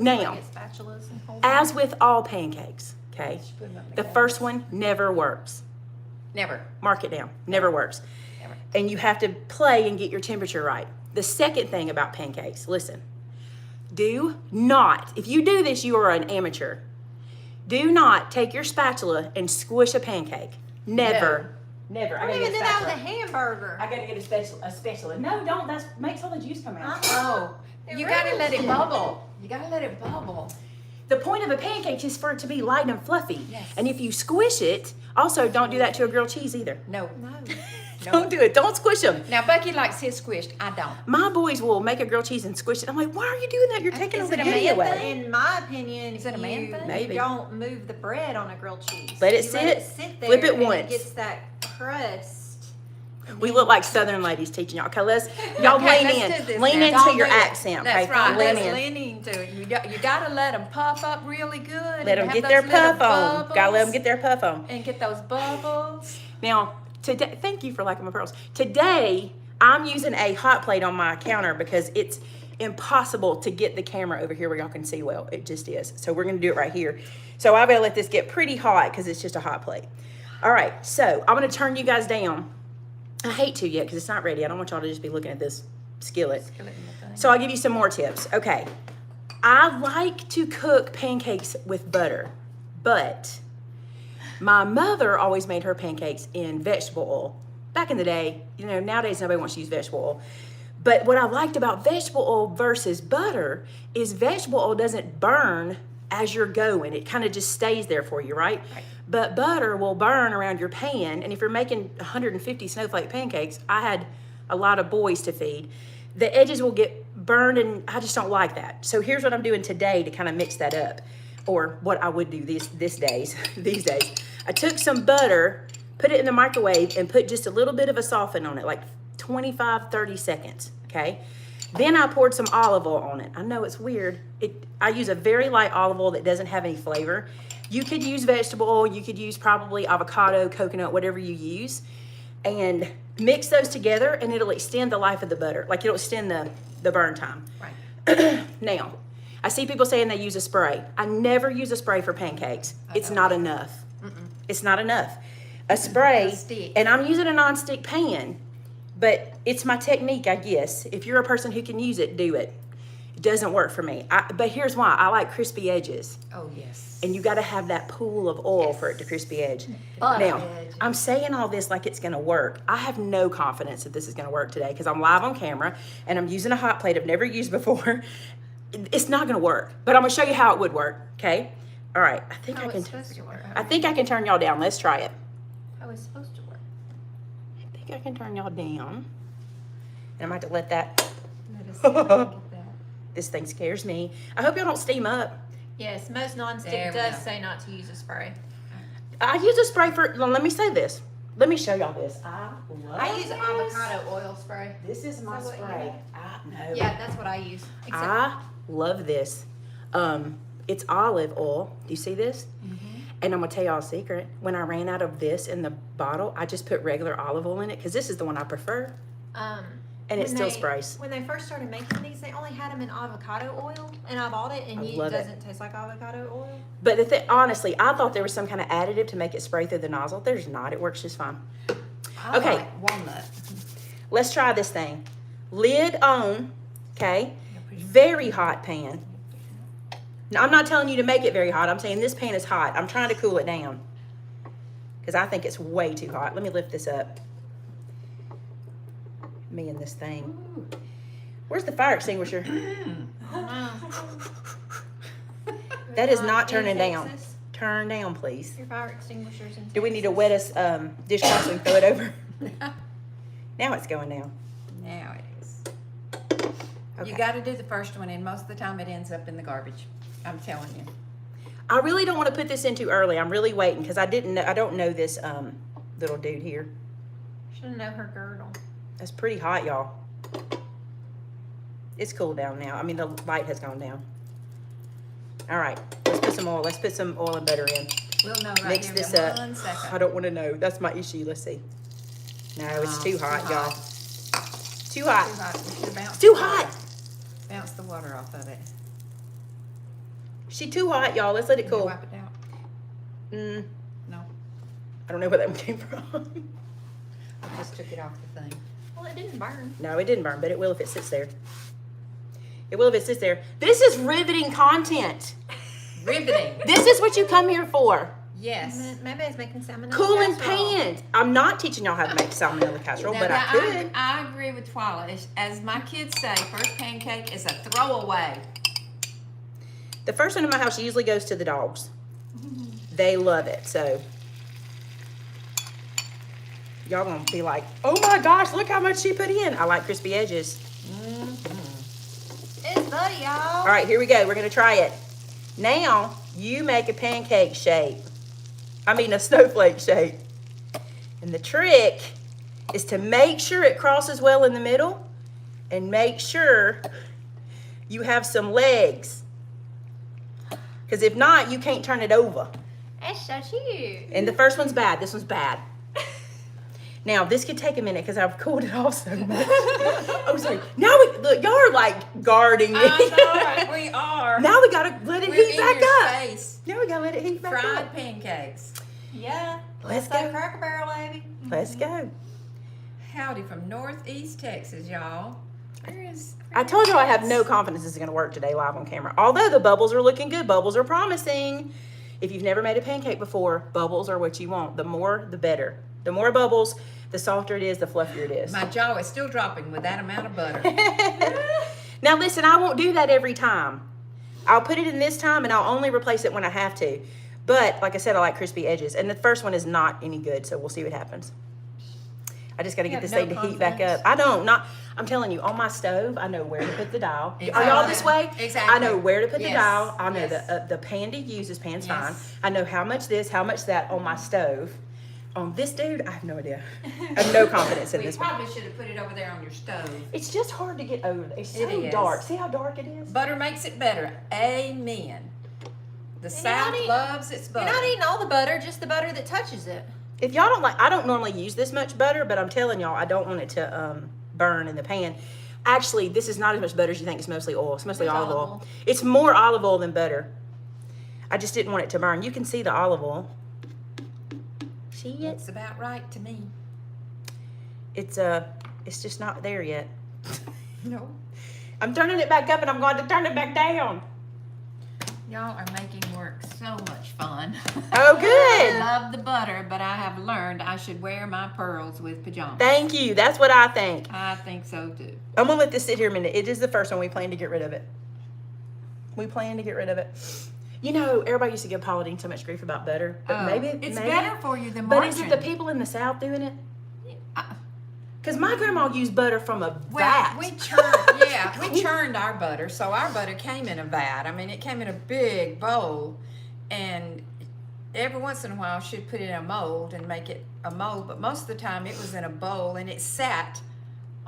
[SPEAKER 1] Now,
[SPEAKER 2] Get spatulas and hold
[SPEAKER 1] as with all pancakes, okay,
[SPEAKER 3] Put 'em up in
[SPEAKER 1] the first one never works.
[SPEAKER 3] Never.
[SPEAKER 1] Mark it down. Never works.
[SPEAKER 3] Never.
[SPEAKER 1] And you have to play and get your temperature right. The second thing about pancakes, listen, do not, if you do this, you are an amateur. Do not take your spatula and squish a pancake. Never. Never.
[SPEAKER 2] I don't even do that with a hamburger.
[SPEAKER 1] I gotta get a spatula. No, don't. That makes all the juice come out.
[SPEAKER 3] Oh, you gotta let it bubble. You gotta let it bubble.
[SPEAKER 1] The point of a pancake is for it to be light and fluffy.
[SPEAKER 3] Yes.
[SPEAKER 1] And if you squish it, also don't do that to a grilled cheese either.
[SPEAKER 3] No.
[SPEAKER 2] No.
[SPEAKER 1] Don't do it. Don't squish them.
[SPEAKER 3] Now Bucky likes his squished. I don't.
[SPEAKER 1] My boys will make a grilled cheese and squish it. I'm like, why are you doing that? You're taking all
[SPEAKER 3] Is
[SPEAKER 1] the
[SPEAKER 3] it a
[SPEAKER 1] beauty
[SPEAKER 3] man
[SPEAKER 1] away.
[SPEAKER 3] thing?
[SPEAKER 2] In my opinion,
[SPEAKER 3] Is it a man thing?
[SPEAKER 1] Maybe.
[SPEAKER 2] You don't move the bread on a grilled cheese.
[SPEAKER 1] Let it
[SPEAKER 2] You
[SPEAKER 1] sit,
[SPEAKER 2] there
[SPEAKER 1] flip it
[SPEAKER 2] and
[SPEAKER 1] once.
[SPEAKER 2] It gets that crust.
[SPEAKER 1] We look like Southern ladies teaching y'all. Okay, y'all
[SPEAKER 3] Okay,
[SPEAKER 1] lean
[SPEAKER 3] let's
[SPEAKER 1] in.
[SPEAKER 3] do this
[SPEAKER 1] Lean
[SPEAKER 3] now.
[SPEAKER 1] into
[SPEAKER 3] Don't
[SPEAKER 1] your
[SPEAKER 3] do it.
[SPEAKER 1] accent. Okay,
[SPEAKER 3] That's right.
[SPEAKER 1] lean
[SPEAKER 3] Let's
[SPEAKER 1] in.
[SPEAKER 3] lean into it. You gotta let them puff up really good.
[SPEAKER 1] Let them get their puff on. Gotta let them get their puff on.
[SPEAKER 3] And get those bubbles.
[SPEAKER 1] Now, today, thank you for liking my pearls. Today, I'm using a hot plate on my counter because impossible to get the camera over here where y'all can see well. It just is. So we're gonna do it right here. So I've gotta let this get pretty hot because it's just a hot plate. All right, so I'm gonna turn you guys down. I hate to yet because it's not ready. I don't want y'all to just be looking at this skillet. So I'll give you some more tips. Okay, I like to cook pancakes with butter, but my mother always made her pancakes in vegetable oil. Back in the day, you know, nowadays nobody wants to use vegetable oil. But what I liked about vegetable oil versus butter is vegetable oil doesn't burn as you're going. It kind of just stays there for you, right? But butter will burn around your pan. And if you're making 150 snowflake pancakes, I had a lot of boys to feed. The edges will get burned and I just don't like that. So here's what I'm doing today to kind of mix that up. Or what I would do these days. I took some butter, put it in the microwave and put just a little bit of a soften on it, like 25, 30 seconds, okay? Then I poured some olive oil on it. I know it's weird. I use a very light olive oil that doesn't have any flavor. You could use vegetable oil. You could use probably avocado, coconut, whatever you use. And mix those together and it'll extend the life of the butter. Like it'll extend the burn time.
[SPEAKER 3] Right.
[SPEAKER 1] Now, I see people saying they use a spray. I never use a spray for pancakes. It's not enough. It's not enough. A spray, and I'm using a non-stick pan, but it's my technique, I guess. If you're a person who can use it, do it. It doesn't work for me. But here's why. I like crispy edges.
[SPEAKER 3] Oh, yes.
[SPEAKER 1] And you got to have that pool of oil for it to crispy edge. Now, I'm saying all this like it's going to work. I have no confidence that this is going to work today because I'm live on camera and I'm using a hot plate I've never used before. It's not going to work, but I'm going to show you how it would work, okay? All right. I think I can turn y'all down. Let's try it.
[SPEAKER 2] How it's supposed to work.
[SPEAKER 1] I think I can turn y'all down. And I'm going to have to let that.
[SPEAKER 3] Let us see if I can get that.
[SPEAKER 1] This thing scares me. I hope y'all don't steam up.
[SPEAKER 2] Yes, most
[SPEAKER 3] There
[SPEAKER 2] nonstick
[SPEAKER 3] we
[SPEAKER 2] does
[SPEAKER 3] go.
[SPEAKER 2] say not to use a spray.
[SPEAKER 1] I use a spray for, well, let me say this. Let me show y'all this.
[SPEAKER 2] I use avocado oil spray.
[SPEAKER 1] This is my
[SPEAKER 2] Is that what you
[SPEAKER 1] spray. I know.
[SPEAKER 2] Yeah, that's what I use. Except
[SPEAKER 1] I love this. It's olive oil. Do you see this? And I'm gonna tell y'all a secret. When I ran out of this in the bottle, I just put regular olive oil in it because this is the one I prefer. And it
[SPEAKER 2] when
[SPEAKER 1] still
[SPEAKER 2] they-
[SPEAKER 1] sprays.
[SPEAKER 2] When they first started making these, they only had them in avocado oil, and I bought it, and
[SPEAKER 1] I
[SPEAKER 2] it
[SPEAKER 1] love it.
[SPEAKER 2] doesn't taste like avocado oil.
[SPEAKER 1] But the thing, honestly, I thought there was some kind of additive to make it spray through the nozzle. There's not. It works just fine.
[SPEAKER 3] I
[SPEAKER 1] Okay.
[SPEAKER 3] like walnut.
[SPEAKER 1] Let's try this thing. Lid on, okay? Very hot pan. Now, I'm not telling you to make it very hot. I'm saying this pan is hot. I'm trying to cool it down because I think it's way too hot. Let me lift this up. Me and this thing. Where's the fire extinguisher? That is not turning down. Turn down, please.
[SPEAKER 2] Your fire extinguishers in
[SPEAKER 1] Do we need to wet us dishcloth and throw it over? Now it's going down.
[SPEAKER 3] Now it is.
[SPEAKER 1] Okay.
[SPEAKER 3] You got to do the first one, and most of the time it ends up in the garbage. I'm telling you.
[SPEAKER 1] I really don't want to put this in too early. I'm really waiting because I don't know this little dude here.
[SPEAKER 2] Should know her girdle.
[SPEAKER 1] That's pretty hot, y'all. It's cooled down now. I mean, the light has gone down. All right, let's put some oil. Let's put some oil and butter in.
[SPEAKER 3] We'll know right
[SPEAKER 1] Mix
[SPEAKER 3] here
[SPEAKER 1] this
[SPEAKER 3] in
[SPEAKER 1] up.
[SPEAKER 3] 1 second.
[SPEAKER 1] I don't want to know. That's my issue. Let's see. No, it's
[SPEAKER 3] Oh,
[SPEAKER 1] too
[SPEAKER 3] too
[SPEAKER 1] hot,
[SPEAKER 3] hot.
[SPEAKER 1] y'all. Too
[SPEAKER 3] Too
[SPEAKER 1] hot.
[SPEAKER 3] hot. We should bounce
[SPEAKER 1] Too
[SPEAKER 3] the water.
[SPEAKER 1] hot.
[SPEAKER 3] Bounce the water off of it.
[SPEAKER 1] She too hot, y'all. Let's let it
[SPEAKER 3] Can you
[SPEAKER 1] cool.
[SPEAKER 3] wipe it out?
[SPEAKER 1] Mm,
[SPEAKER 3] No.
[SPEAKER 1] I don't know where that one came from.
[SPEAKER 3] I just took it off the thing.
[SPEAKER 2] Well, it didn't burn.
[SPEAKER 1] No, it didn't burn, but it will if it sits there. It will if it sits there. This is riveting content.
[SPEAKER 3] Riveting.
[SPEAKER 1] This is what you come here for.
[SPEAKER 3] Yes.
[SPEAKER 2] Maybe it's making salmonella
[SPEAKER 1] Cooling
[SPEAKER 2] casserole.
[SPEAKER 1] pans. I'm not teaching y'all how to make salmonella casserole,
[SPEAKER 3] Now,
[SPEAKER 1] but I could.
[SPEAKER 3] I agree with Twyla. As my kids say, first pancake is a throwaway.
[SPEAKER 1] The first one in my house usually goes to the dogs. They love it, so. Y'all gonna be like, oh my gosh, look how much she put in. I like crispy edges.
[SPEAKER 2] It's buddy, y'all.
[SPEAKER 1] All right, here we go. We're gonna try it. Now, you make a pancake shape. I mean a snowflake shape. And the trick is to make sure it crosses well in the middle and make sure you have some legs. Because if not, you can't turn it over.
[SPEAKER 2] It's so cute.
[SPEAKER 1] And the first one's bad. This one's bad. Now, this could take a minute because I've cooled it off so much. Oh, sorry. Now, look, y'all are like guarding me.
[SPEAKER 3] I know, we are.
[SPEAKER 1] Now we gotta let it
[SPEAKER 3] We're
[SPEAKER 1] heat
[SPEAKER 3] in
[SPEAKER 1] back
[SPEAKER 3] your
[SPEAKER 1] up.
[SPEAKER 3] face.
[SPEAKER 1] Now we gotta let it heat back
[SPEAKER 3] Fried
[SPEAKER 1] up.
[SPEAKER 3] pancakes.
[SPEAKER 2] Yeah.
[SPEAKER 1] Let's
[SPEAKER 2] That's that
[SPEAKER 1] go.
[SPEAKER 2] Cracker Barrel, baby.
[SPEAKER 1] Let's go.
[SPEAKER 3] Howdy from Northeast Texas, y'all.
[SPEAKER 1] I told you I have no confidence this is gonna work today live on camera. Although the bubbles are looking good, bubbles are promising. If you've never made a pancake before, bubbles are what you want. The more, the better. The more bubbles, the softer it is, the fluffier it is.
[SPEAKER 3] My jaw is still dropping with that amount of butter.
[SPEAKER 1] Now listen, I won't do that every time. I'll put it in this time and I'll only replace it when I have to. But like I said, I like crispy edges. And the first one is not any good, so we'll see what happens. I just gotta
[SPEAKER 3] You
[SPEAKER 1] get
[SPEAKER 3] have
[SPEAKER 1] this thing
[SPEAKER 3] no
[SPEAKER 1] to heat back up.
[SPEAKER 3] confidence?
[SPEAKER 1] I'm telling you, on my stove, I know where to put the dial. Are
[SPEAKER 3] Exactly.
[SPEAKER 1] y'all this way?
[SPEAKER 3] Exactly.
[SPEAKER 1] I know where to put the
[SPEAKER 3] Yes.
[SPEAKER 1] dial. I know
[SPEAKER 3] Yes.
[SPEAKER 1] the pan to use is pan's fine.
[SPEAKER 3] Yes.
[SPEAKER 1] I know how much this, how much that on my stove. On this dude, I have no idea. I have no confidence in
[SPEAKER 3] We
[SPEAKER 1] this one.
[SPEAKER 3] probably should have put it over there on your stove.
[SPEAKER 1] It's just hard to get over. It's so
[SPEAKER 3] It is.
[SPEAKER 1] dark. See how dark it is?
[SPEAKER 3] Butter makes it better. Amen. The South
[SPEAKER 2] not eat-
[SPEAKER 3] loves its butter.
[SPEAKER 2] You're not eating all the butter, just the butter that touches it.
[SPEAKER 1] If y'all don't like, I don't normally use this much butter, but I'm telling y'all, I don't want it to burn in the pan. Actually, this is not as much butter as you think. It's mostly oil. It's mostly
[SPEAKER 2] It's
[SPEAKER 1] olive
[SPEAKER 2] olive
[SPEAKER 1] oil.
[SPEAKER 2] oil.
[SPEAKER 1] It's more olive oil than butter. I just didn't want it to burn. You can see the olive oil. See it?
[SPEAKER 3] It's about right to me.
[SPEAKER 1] It's just not there yet.
[SPEAKER 3] No.
[SPEAKER 1] I'm turning it back up and I'm going to turn it back down.
[SPEAKER 3] Y'all are making work so much fun.
[SPEAKER 1] Oh,
[SPEAKER 3] I
[SPEAKER 1] good.
[SPEAKER 3] love the butter, but I have learned I should wear my pearls with pajamas.
[SPEAKER 1] Thank you. That's what I think.
[SPEAKER 3] I think so too.
[SPEAKER 1] I'm gonna let this sit here a minute. It is the first one. We plan to get rid of it. We plan to get rid of it. You know, everybody used to give Paula Deen so much grief about butter, but maybe
[SPEAKER 3] it's better for you than
[SPEAKER 1] But
[SPEAKER 3] margarine.
[SPEAKER 1] is it the people in the South doing it?
[SPEAKER 3] Uh,
[SPEAKER 1] Because my grandma used butter from a
[SPEAKER 3] Well,
[SPEAKER 1] vat.
[SPEAKER 3] we churned, yeah, we churned our butter, so our butter came in a vat. I mean, it came in a big bowl, and every once in a while she'd put it in a mold and make it a mold, but most of the time it was in a bowl and it sat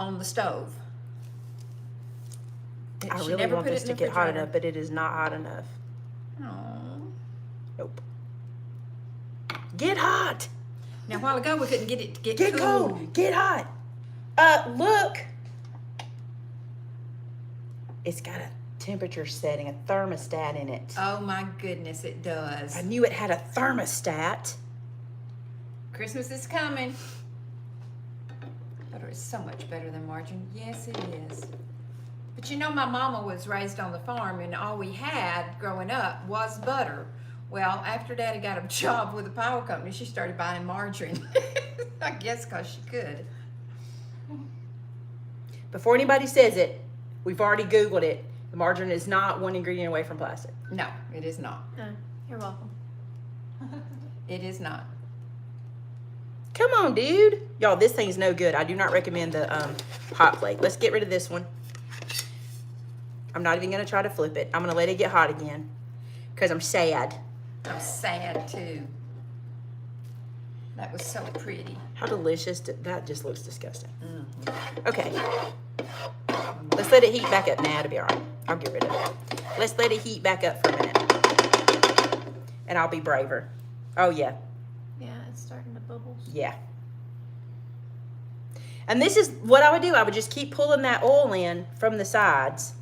[SPEAKER 3] on the stove.
[SPEAKER 1] I
[SPEAKER 3] She
[SPEAKER 1] really
[SPEAKER 3] never
[SPEAKER 1] want
[SPEAKER 3] put
[SPEAKER 1] this
[SPEAKER 3] it
[SPEAKER 1] to
[SPEAKER 3] in the
[SPEAKER 1] get hot
[SPEAKER 3] refrigerator.
[SPEAKER 1] enough, but it is not hot enough.
[SPEAKER 3] Aw.
[SPEAKER 1] Nope. Get hot.
[SPEAKER 3] Now, a while ago we couldn't get it to get
[SPEAKER 1] Get
[SPEAKER 3] cool.
[SPEAKER 1] cold. Get hot. Look. It's got a temperature setting, a thermostat in it.
[SPEAKER 3] Oh my goodness, it does.
[SPEAKER 1] I knew it had a thermostat.
[SPEAKER 3] Christmas is coming. Butter is so much better than margarine. Yes, it is. But you know, my mama was raised on the farm, and all we had growing up was butter. Well, after Daddy got a job with a power company, she started buying margarine. I guess because she could.
[SPEAKER 1] Before anybody says it, we've already Googled it. The margarine is not one ingredient away from plastic.
[SPEAKER 3] No, it is not.
[SPEAKER 2] You're welcome.
[SPEAKER 3] It is not.
[SPEAKER 1] Come on, dude. Y'all, this thing's no good. I do not recommend the hot plate. Let's get rid of this one. I'm not even going to try to flip it. I'm going to let it get hot again because I'm sad.
[SPEAKER 3] I'm sad too. That was so pretty.
[SPEAKER 1] How delicious. That just looks disgusting. Okay. Let's let it heat back up. Nah, it'll be all right. I'll get rid of it. Let's let it heat back up for a minute. And I'll be braver. Oh, yeah.
[SPEAKER 2] Yeah, it's starting to bubbles.
[SPEAKER 1] Yeah. And this is what I would do. I would just keep pulling that oil in from the sides.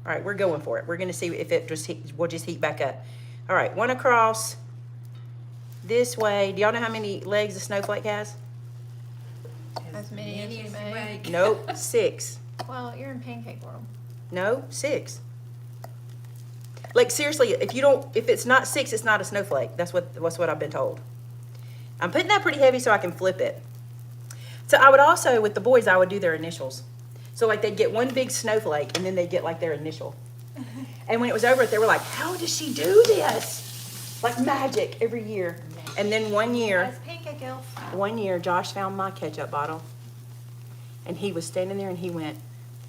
[SPEAKER 1] All right, we're going for it. We're going to see if it just will just heat back up. All right, one across this way. Do y'all know how many legs a snowflake has?
[SPEAKER 2] As many as you may.
[SPEAKER 3] make.
[SPEAKER 1] Nope, 6.
[SPEAKER 2] Well, you're in pancake world.
[SPEAKER 1] No, 6. Like seriously, if it's not 6, it's not a snowflake. That's what I've been told. I'm putting that pretty heavy so I can flip it. So I would also, with the boys, I would do their initials. So like they'd get one big snowflake and then they'd get like their initial. And when it was over, they were like, how does she do this? Like magic every year. And then one year,
[SPEAKER 2] That's pancake elf.
[SPEAKER 1] Josh found my ketchup bottle. And he was standing there and he went,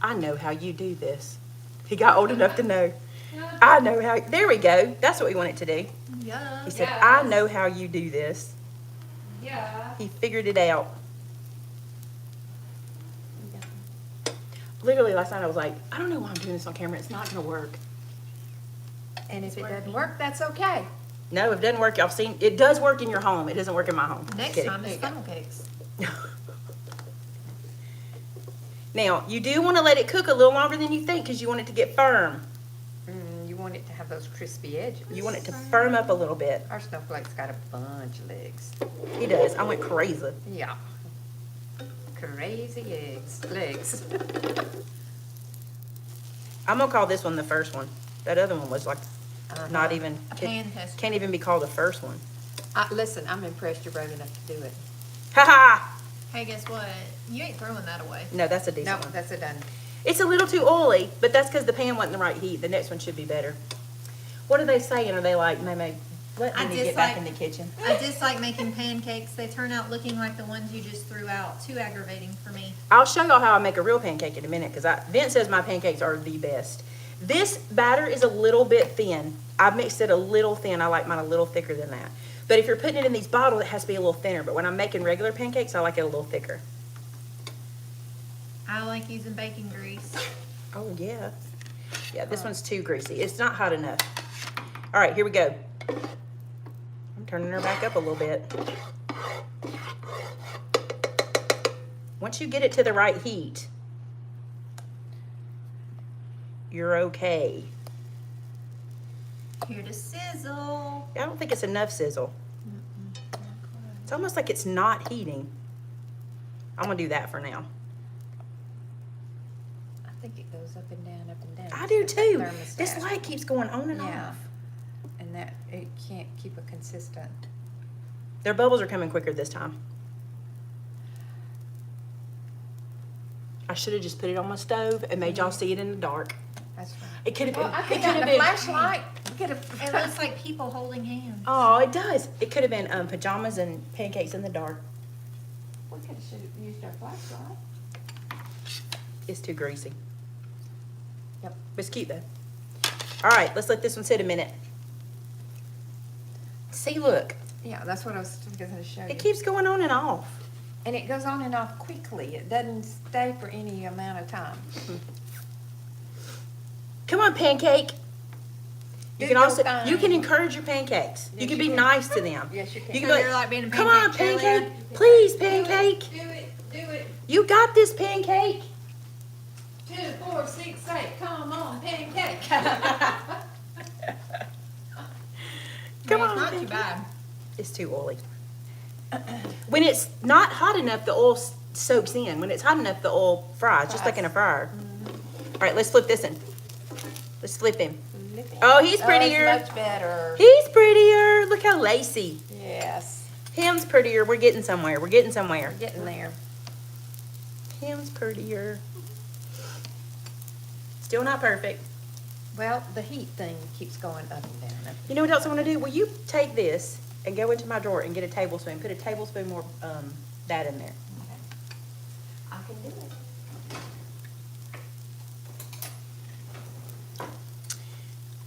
[SPEAKER 1] I know how you do this. He got old enough to know. I know how, there we go. That's what we want it to do.
[SPEAKER 2] Yeah.
[SPEAKER 1] He said, I know how you do this.
[SPEAKER 2] Yeah.
[SPEAKER 1] He figured it out. Literally last night I was like, I don't know why I'm doing this on camera. It's not going to work.
[SPEAKER 3] And if it doesn't work, that's okay.
[SPEAKER 1] No, it doesn't work. I've seen, it does work in your home. It doesn't work in my home. Just
[SPEAKER 4] Next
[SPEAKER 1] kidding.
[SPEAKER 4] time it's funnel cakes.
[SPEAKER 1] Now, you do want to let it cook a little longer than you think because you want it to get firm.
[SPEAKER 3] You want it to have those crispy edges.
[SPEAKER 1] You want it to firm up a little bit.
[SPEAKER 3] Our snowflake's got a bunch of legs.
[SPEAKER 1] He does. I went crazy.
[SPEAKER 3] Yeah. Crazy legs.
[SPEAKER 1] I'm going to call this one the first one. That other one was like not even,
[SPEAKER 4] A pan tester.
[SPEAKER 1] can't even be called the first one.
[SPEAKER 3] Listen, I'm impressed you're brave enough to do it.
[SPEAKER 1] Ha ha!
[SPEAKER 4] Hey, guess what? You ain't throwing that away.
[SPEAKER 1] No, that's a
[SPEAKER 3] No,
[SPEAKER 1] decent one.
[SPEAKER 3] that's a done.
[SPEAKER 1] It's a little too oily, but that's because the pan wasn't the right heat. The next one should be better. What are they saying? Are they like, Maymay, let
[SPEAKER 4] I
[SPEAKER 1] me
[SPEAKER 4] just
[SPEAKER 1] get back
[SPEAKER 4] like-
[SPEAKER 1] in the kitchen?
[SPEAKER 4] I dislike making pancakes. They turn out looking like the ones you just threw out. Too aggravating for me.
[SPEAKER 1] I'll show y'all how I make a real pancake in a minute because Vince says my pancakes are the best. This batter is a little bit thin. I've mixed it a little thin. I like mine a little thicker than that. But if you're putting it in these bottles, it has to be a little thinner. But when I'm making regular pancakes, I like it a little thicker.
[SPEAKER 4] I like using bacon grease.
[SPEAKER 1] Oh, yeah. Yeah, this one's too greasy. It's not hot enough. All right, here we go. I'm turning her back up a little bit. Once you get it to the right heat, you're okay.
[SPEAKER 4] Here to sizzle.
[SPEAKER 1] I don't think it's enough sizzle. It's almost like it's not heating. I'm gonna do that for now.
[SPEAKER 3] I think it goes up and down, up and down.
[SPEAKER 1] I do too.
[SPEAKER 3] Thermostat.
[SPEAKER 1] This light keeps going on and
[SPEAKER 3] Yeah.
[SPEAKER 1] off.
[SPEAKER 3] And that, it can't keep a consistent.
[SPEAKER 1] Their bubbles are coming quicker this time. I should have just put it on my stove and made y'all see it in the dark.
[SPEAKER 3] That's right.
[SPEAKER 1] It could have been.
[SPEAKER 3] Well, I
[SPEAKER 1] It
[SPEAKER 3] could
[SPEAKER 1] could
[SPEAKER 3] have
[SPEAKER 1] have
[SPEAKER 3] a
[SPEAKER 1] been.
[SPEAKER 3] flashlight. We could have.
[SPEAKER 4] It looks like people holding hands.
[SPEAKER 1] Oh, it does. It could have been pajamas and pancakes in the dark.
[SPEAKER 3] We could have used our flashlight.
[SPEAKER 1] It's too greasy.
[SPEAKER 3] Yep.
[SPEAKER 1] But it's cute though. All right, let's let this one sit a minute. See, look,
[SPEAKER 3] Yeah, that's what I was going to show you.
[SPEAKER 1] it keeps going on and off.
[SPEAKER 3] And it goes on and off quickly. It doesn't stay for any amount of time.
[SPEAKER 1] Come on, pancake. You
[SPEAKER 3] Do
[SPEAKER 1] can
[SPEAKER 3] your
[SPEAKER 1] also
[SPEAKER 3] thing.
[SPEAKER 1] you can encourage your pancakes. You
[SPEAKER 3] Yes,
[SPEAKER 1] can
[SPEAKER 3] you
[SPEAKER 1] be
[SPEAKER 3] can.
[SPEAKER 1] nice to them.
[SPEAKER 3] Yes, you can.
[SPEAKER 1] You can
[SPEAKER 4] So
[SPEAKER 1] be
[SPEAKER 4] you're like being a
[SPEAKER 1] come on,
[SPEAKER 4] pancake
[SPEAKER 1] pancake.
[SPEAKER 4] cheerleader?
[SPEAKER 1] Please, pancake.
[SPEAKER 3] Do it.
[SPEAKER 1] You got this, pancake.
[SPEAKER 3] 2, 4, 6, 8. Come on, pancake.
[SPEAKER 1] Come
[SPEAKER 4] Well,
[SPEAKER 1] on,
[SPEAKER 4] it's not too
[SPEAKER 1] pancake.
[SPEAKER 4] bad.
[SPEAKER 1] It's too oily. When it's not hot enough, the oil soaks in. When it's hot enough, the oil fries, just like in a fryer. All right, let's flip this in. Let's flip him. Oh, he's prettier.
[SPEAKER 3] Oh, it's much better.
[SPEAKER 1] He's prettier. Look how lacy.
[SPEAKER 3] Yes.
[SPEAKER 1] Him's prettier. We're getting somewhere. We're getting somewhere.
[SPEAKER 3] We're getting there.
[SPEAKER 1] Him's prettier. Still not perfect.
[SPEAKER 3] Well, the heat thing keeps going up and down. Up.
[SPEAKER 1] You know what else I want to do? Will you take this and go into my drawer and get a tablespoon? Put a tablespoon more that in there.
[SPEAKER 3] I can do it.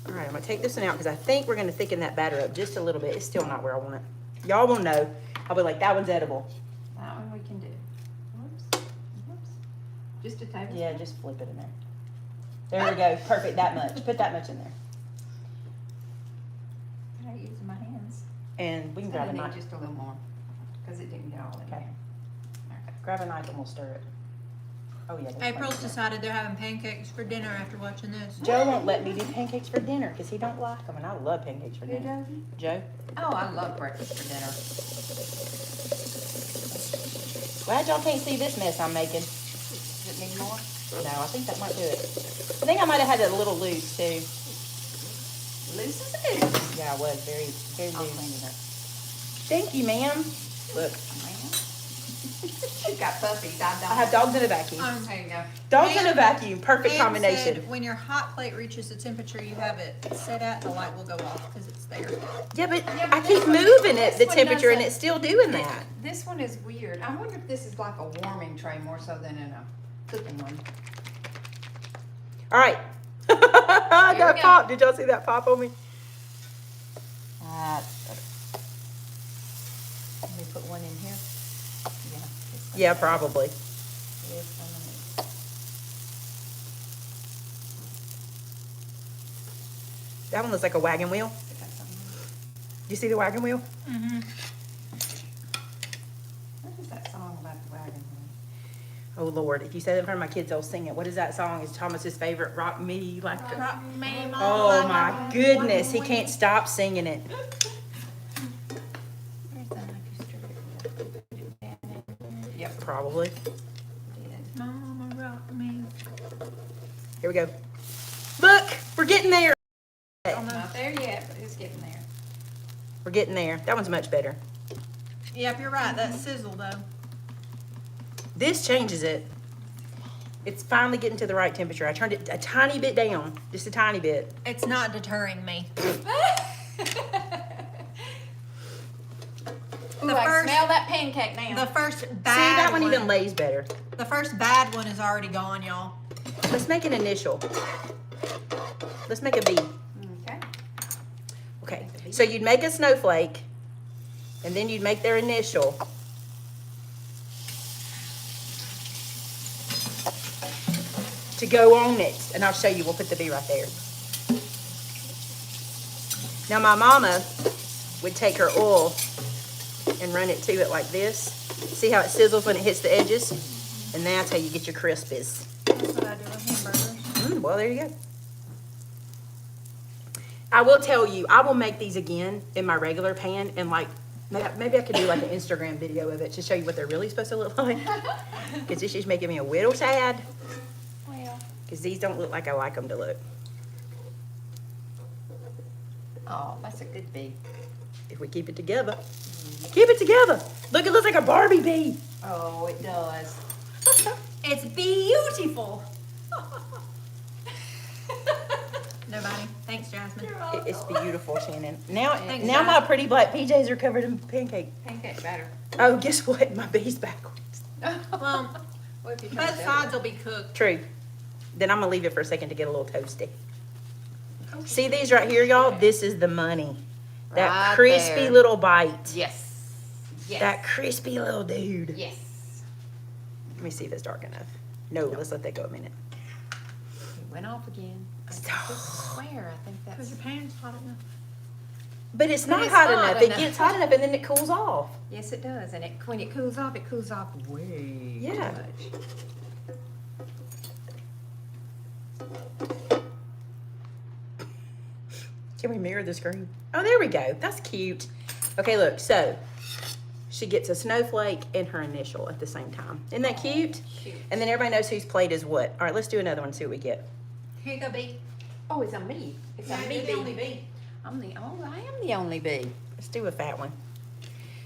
[SPEAKER 1] All right, I'm gonna take this one out because I think we're gonna thicken that batter up just a little bit. It's still not where I want it. Y'all will know. I'll be like, that one's edible.
[SPEAKER 3] That one we can do. Whoops. Just a tablespoon?
[SPEAKER 1] Yeah, just flip it in there. There we go. Perfect. That much. Put that much in there.
[SPEAKER 3] I hate using my hands.
[SPEAKER 1] And we can
[SPEAKER 3] I
[SPEAKER 1] grab a
[SPEAKER 3] need
[SPEAKER 1] knife.
[SPEAKER 3] just a little more, because it didn't get all in
[SPEAKER 1] Okay.
[SPEAKER 3] there. Okay.
[SPEAKER 1] Grab a knife and we'll stir it. Oh yeah. there's
[SPEAKER 4] April's
[SPEAKER 1] plenty.
[SPEAKER 4] decided they're having pancakes for dinner after watching this.
[SPEAKER 1] Joe won't let me do pancakes for dinner because he don't like them, and I love pancakes for
[SPEAKER 3] Who
[SPEAKER 1] dinner.
[SPEAKER 3] doesn't?
[SPEAKER 1] Joe,
[SPEAKER 3] Oh, I love breakfast for dinner.
[SPEAKER 1] glad y'all can't see this mess I'm making.
[SPEAKER 3] Does it need more?
[SPEAKER 1] No, I think that might do it. I think I might have had it a little loose too.
[SPEAKER 3] Loose as it is.
[SPEAKER 1] Yeah, I was very, very
[SPEAKER 3] I'll
[SPEAKER 1] loose.
[SPEAKER 3] clean it up.
[SPEAKER 1] Thank you, ma'am. Look,
[SPEAKER 3] You've got puppies, I don't.
[SPEAKER 1] I have dogs in a vacuum.
[SPEAKER 3] There you go.
[SPEAKER 1] Dogs in a vacuum, perfect
[SPEAKER 4] Pam
[SPEAKER 1] combination.
[SPEAKER 4] said when your hot plate reaches the temperature you have it set at, the light will go off because it's there.
[SPEAKER 1] Yeah, but
[SPEAKER 3] Yeah,
[SPEAKER 1] I
[SPEAKER 3] but
[SPEAKER 1] keep
[SPEAKER 3] this one-
[SPEAKER 1] moving it,
[SPEAKER 3] this
[SPEAKER 1] the
[SPEAKER 3] one
[SPEAKER 1] temperature, and
[SPEAKER 3] doesn't-
[SPEAKER 1] it's still doing that.
[SPEAKER 3] This one is weird. I wonder if this is like a warming tray more so than in a cooking one.
[SPEAKER 1] All right. I
[SPEAKER 3] Here
[SPEAKER 1] got
[SPEAKER 3] we go.
[SPEAKER 1] pop. Did y'all see that pop on me?
[SPEAKER 3] Let me put one in here. Yeah. this one.
[SPEAKER 1] Yeah, probably.
[SPEAKER 3] This one.
[SPEAKER 1] That one looks like a wagon wheel.
[SPEAKER 3] I got something.
[SPEAKER 1] You see the wagon wheel?
[SPEAKER 2] Mm-hmm.
[SPEAKER 3] What is that song about the wagon wheel?
[SPEAKER 1] Oh Lord, if you say that in front of my kids, they'll sing it. What is that song? It's Thomas's favorite. Rock me like a...
[SPEAKER 2] Rock me,
[SPEAKER 1] Oh my goodness, he can't stop singing it.
[SPEAKER 3] Where's that? Yep.
[SPEAKER 1] Probably.
[SPEAKER 2] Mama, rock me.
[SPEAKER 1] Here we go. Look, we're getting there.
[SPEAKER 3] Not there yet, but it's getting there.
[SPEAKER 1] We're getting there. That one's much better.
[SPEAKER 2] Yep, you're right. That sizzle though.
[SPEAKER 1] This changes it. It's finally getting to the right temperature. I turned it a tiny bit down, just a tiny bit.
[SPEAKER 2] It's not deterring me.
[SPEAKER 3] Ooh, I can smell that pancake now.
[SPEAKER 2] The first
[SPEAKER 1] See,
[SPEAKER 2] bad
[SPEAKER 1] that one even lays better.
[SPEAKER 2] The first bad one is already gone, y'all.
[SPEAKER 1] Let's make an initial. Let's make a B.
[SPEAKER 3] Okay.
[SPEAKER 1] Okay, so you'd make a snowflake, and then you'd make their initial. To go on it, and I'll show you, we'll put the B right there. Now my mama would take her oil and run it to it like this. See how it sizzles when it hits the edges? And that's how you get your crispies.
[SPEAKER 2] That's what I do with hamburgers.
[SPEAKER 1] Well, there you go. I will tell you, I will make these again in my regular pan, and like, maybe I could do like an Instagram video of it to show you what they're really supposed to look like. Because this is making me a little sad.
[SPEAKER 3] Well.
[SPEAKER 1] Because these don't look like I like them to look.
[SPEAKER 3] Oh, that's a good bee.
[SPEAKER 1] If we keep it together. Keep it together. Look, it looks like a Barbie bee.
[SPEAKER 3] Oh, it does.
[SPEAKER 2] It's beautiful. Nobody. Thanks, Jasmine.
[SPEAKER 1] It's beautiful, Shannon. Now,
[SPEAKER 2] Thanks,
[SPEAKER 1] now
[SPEAKER 2] guys.
[SPEAKER 1] my pretty black PJs are covered in pancake.
[SPEAKER 3] Pancake batter.
[SPEAKER 1] Oh, guess what? My bee's backwards.
[SPEAKER 2] Well,
[SPEAKER 3] What if you turn
[SPEAKER 2] both
[SPEAKER 3] it
[SPEAKER 2] sides
[SPEAKER 3] over?
[SPEAKER 2] will be cooked.
[SPEAKER 1] True. Then I'm gonna leave it for a second to get a little toasty. See these right here, y'all? This is the money. That
[SPEAKER 3] Right
[SPEAKER 1] crispy
[SPEAKER 3] there.
[SPEAKER 1] little bite.
[SPEAKER 3] Yes. Yes.
[SPEAKER 1] That crispy little dude.
[SPEAKER 3] Yes.
[SPEAKER 1] Let me see if it's dark enough. No, let's let that go a minute.
[SPEAKER 3] It went off again. I swear, I think
[SPEAKER 2] Because
[SPEAKER 3] that's.
[SPEAKER 2] your pan's hot enough.
[SPEAKER 1] But it's not
[SPEAKER 3] it's
[SPEAKER 1] hot
[SPEAKER 3] not
[SPEAKER 1] enough. It
[SPEAKER 3] enough.
[SPEAKER 1] gets hot enough and then it cools off.
[SPEAKER 3] Yes, it does. And when it cools off way
[SPEAKER 1] Yeah.
[SPEAKER 3] too much.
[SPEAKER 1] Can we mirror the screen? Oh, there we go. That's cute. Okay, look. So she gets a snowflake and her initial at the same time. Isn't that cute?
[SPEAKER 3] Cute.
[SPEAKER 1] And then everybody knows whose plate is what. All right, let's do another one and see what we get.
[SPEAKER 2] Here you go, B.
[SPEAKER 3] Oh, it's on me. It's on me.
[SPEAKER 2] you're the only B.
[SPEAKER 3] I am the only bee.
[SPEAKER 1] Let's do a fat one.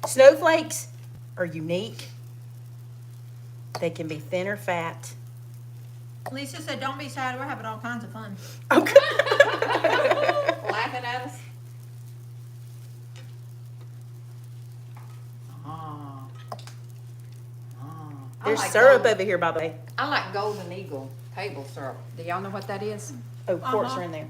[SPEAKER 1] Snowflakes are unique. They can be thin or fat.
[SPEAKER 2] Lisa said, don't be sad. We're having all kinds of fun.
[SPEAKER 1] Okay.
[SPEAKER 3] Laughing at us. Oh. Oh.
[SPEAKER 1] There's syrup over here, by the way.
[SPEAKER 3] I like Golden Eagle table syrup. Do y'all know what that is?
[SPEAKER 1] Oh, forks
[SPEAKER 2] Uh-huh.
[SPEAKER 1] are in there.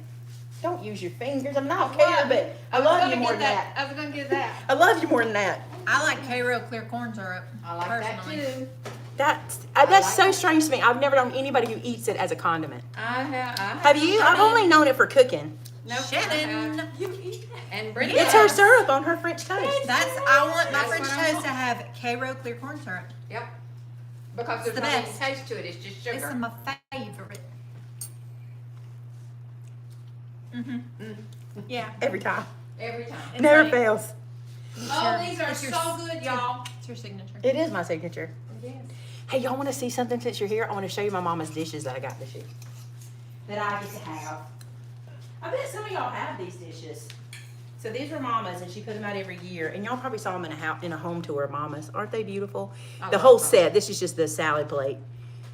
[SPEAKER 1] Don't use your fingers. I'm not care, but I love you more than that.
[SPEAKER 3] I was gonna get that.
[SPEAKER 1] I love you more than that.
[SPEAKER 2] I like K-Real clear corn syrup.
[SPEAKER 3] I like
[SPEAKER 2] personally.
[SPEAKER 3] that too.
[SPEAKER 1] That's
[SPEAKER 3] like
[SPEAKER 1] so
[SPEAKER 3] it.
[SPEAKER 1] strange to me. I've never known anybody who eats it as a condiment.
[SPEAKER 3] I
[SPEAKER 1] Have you? I've only known it for cooking.
[SPEAKER 3] No,
[SPEAKER 2] Shannon.
[SPEAKER 3] And Brenda.
[SPEAKER 1] It's her syrup on her French toast.
[SPEAKER 2] I want my
[SPEAKER 3] That's
[SPEAKER 2] French
[SPEAKER 3] what I
[SPEAKER 2] toast
[SPEAKER 3] want.
[SPEAKER 2] to have K-Real clear corn syrup.
[SPEAKER 3] Yep. Because there's
[SPEAKER 2] the
[SPEAKER 3] no any
[SPEAKER 2] best.
[SPEAKER 3] taste to it. It's just
[SPEAKER 2] This
[SPEAKER 3] sugar.
[SPEAKER 2] is my favorite. Yeah.
[SPEAKER 1] Every time.
[SPEAKER 3] Every time.
[SPEAKER 2] It's
[SPEAKER 1] Never
[SPEAKER 2] like-
[SPEAKER 1] fails.
[SPEAKER 3] Oh, these are
[SPEAKER 2] it's your
[SPEAKER 3] so good, y'all.
[SPEAKER 2] It's your signature.
[SPEAKER 1] It is my signature.
[SPEAKER 3] Yes.
[SPEAKER 1] Hey, y'all want to see something since you're here? I want to show you my mama's dishes that I got this year. That I get to have. I bet some of y'all have these dishes. So these were mama's, and she put them out every year. And y'all probably saw them in a home tour of mama's. Aren't they beautiful?
[SPEAKER 3] I
[SPEAKER 1] The
[SPEAKER 3] love
[SPEAKER 1] whole
[SPEAKER 3] those.
[SPEAKER 1] set. This is just the salad plate.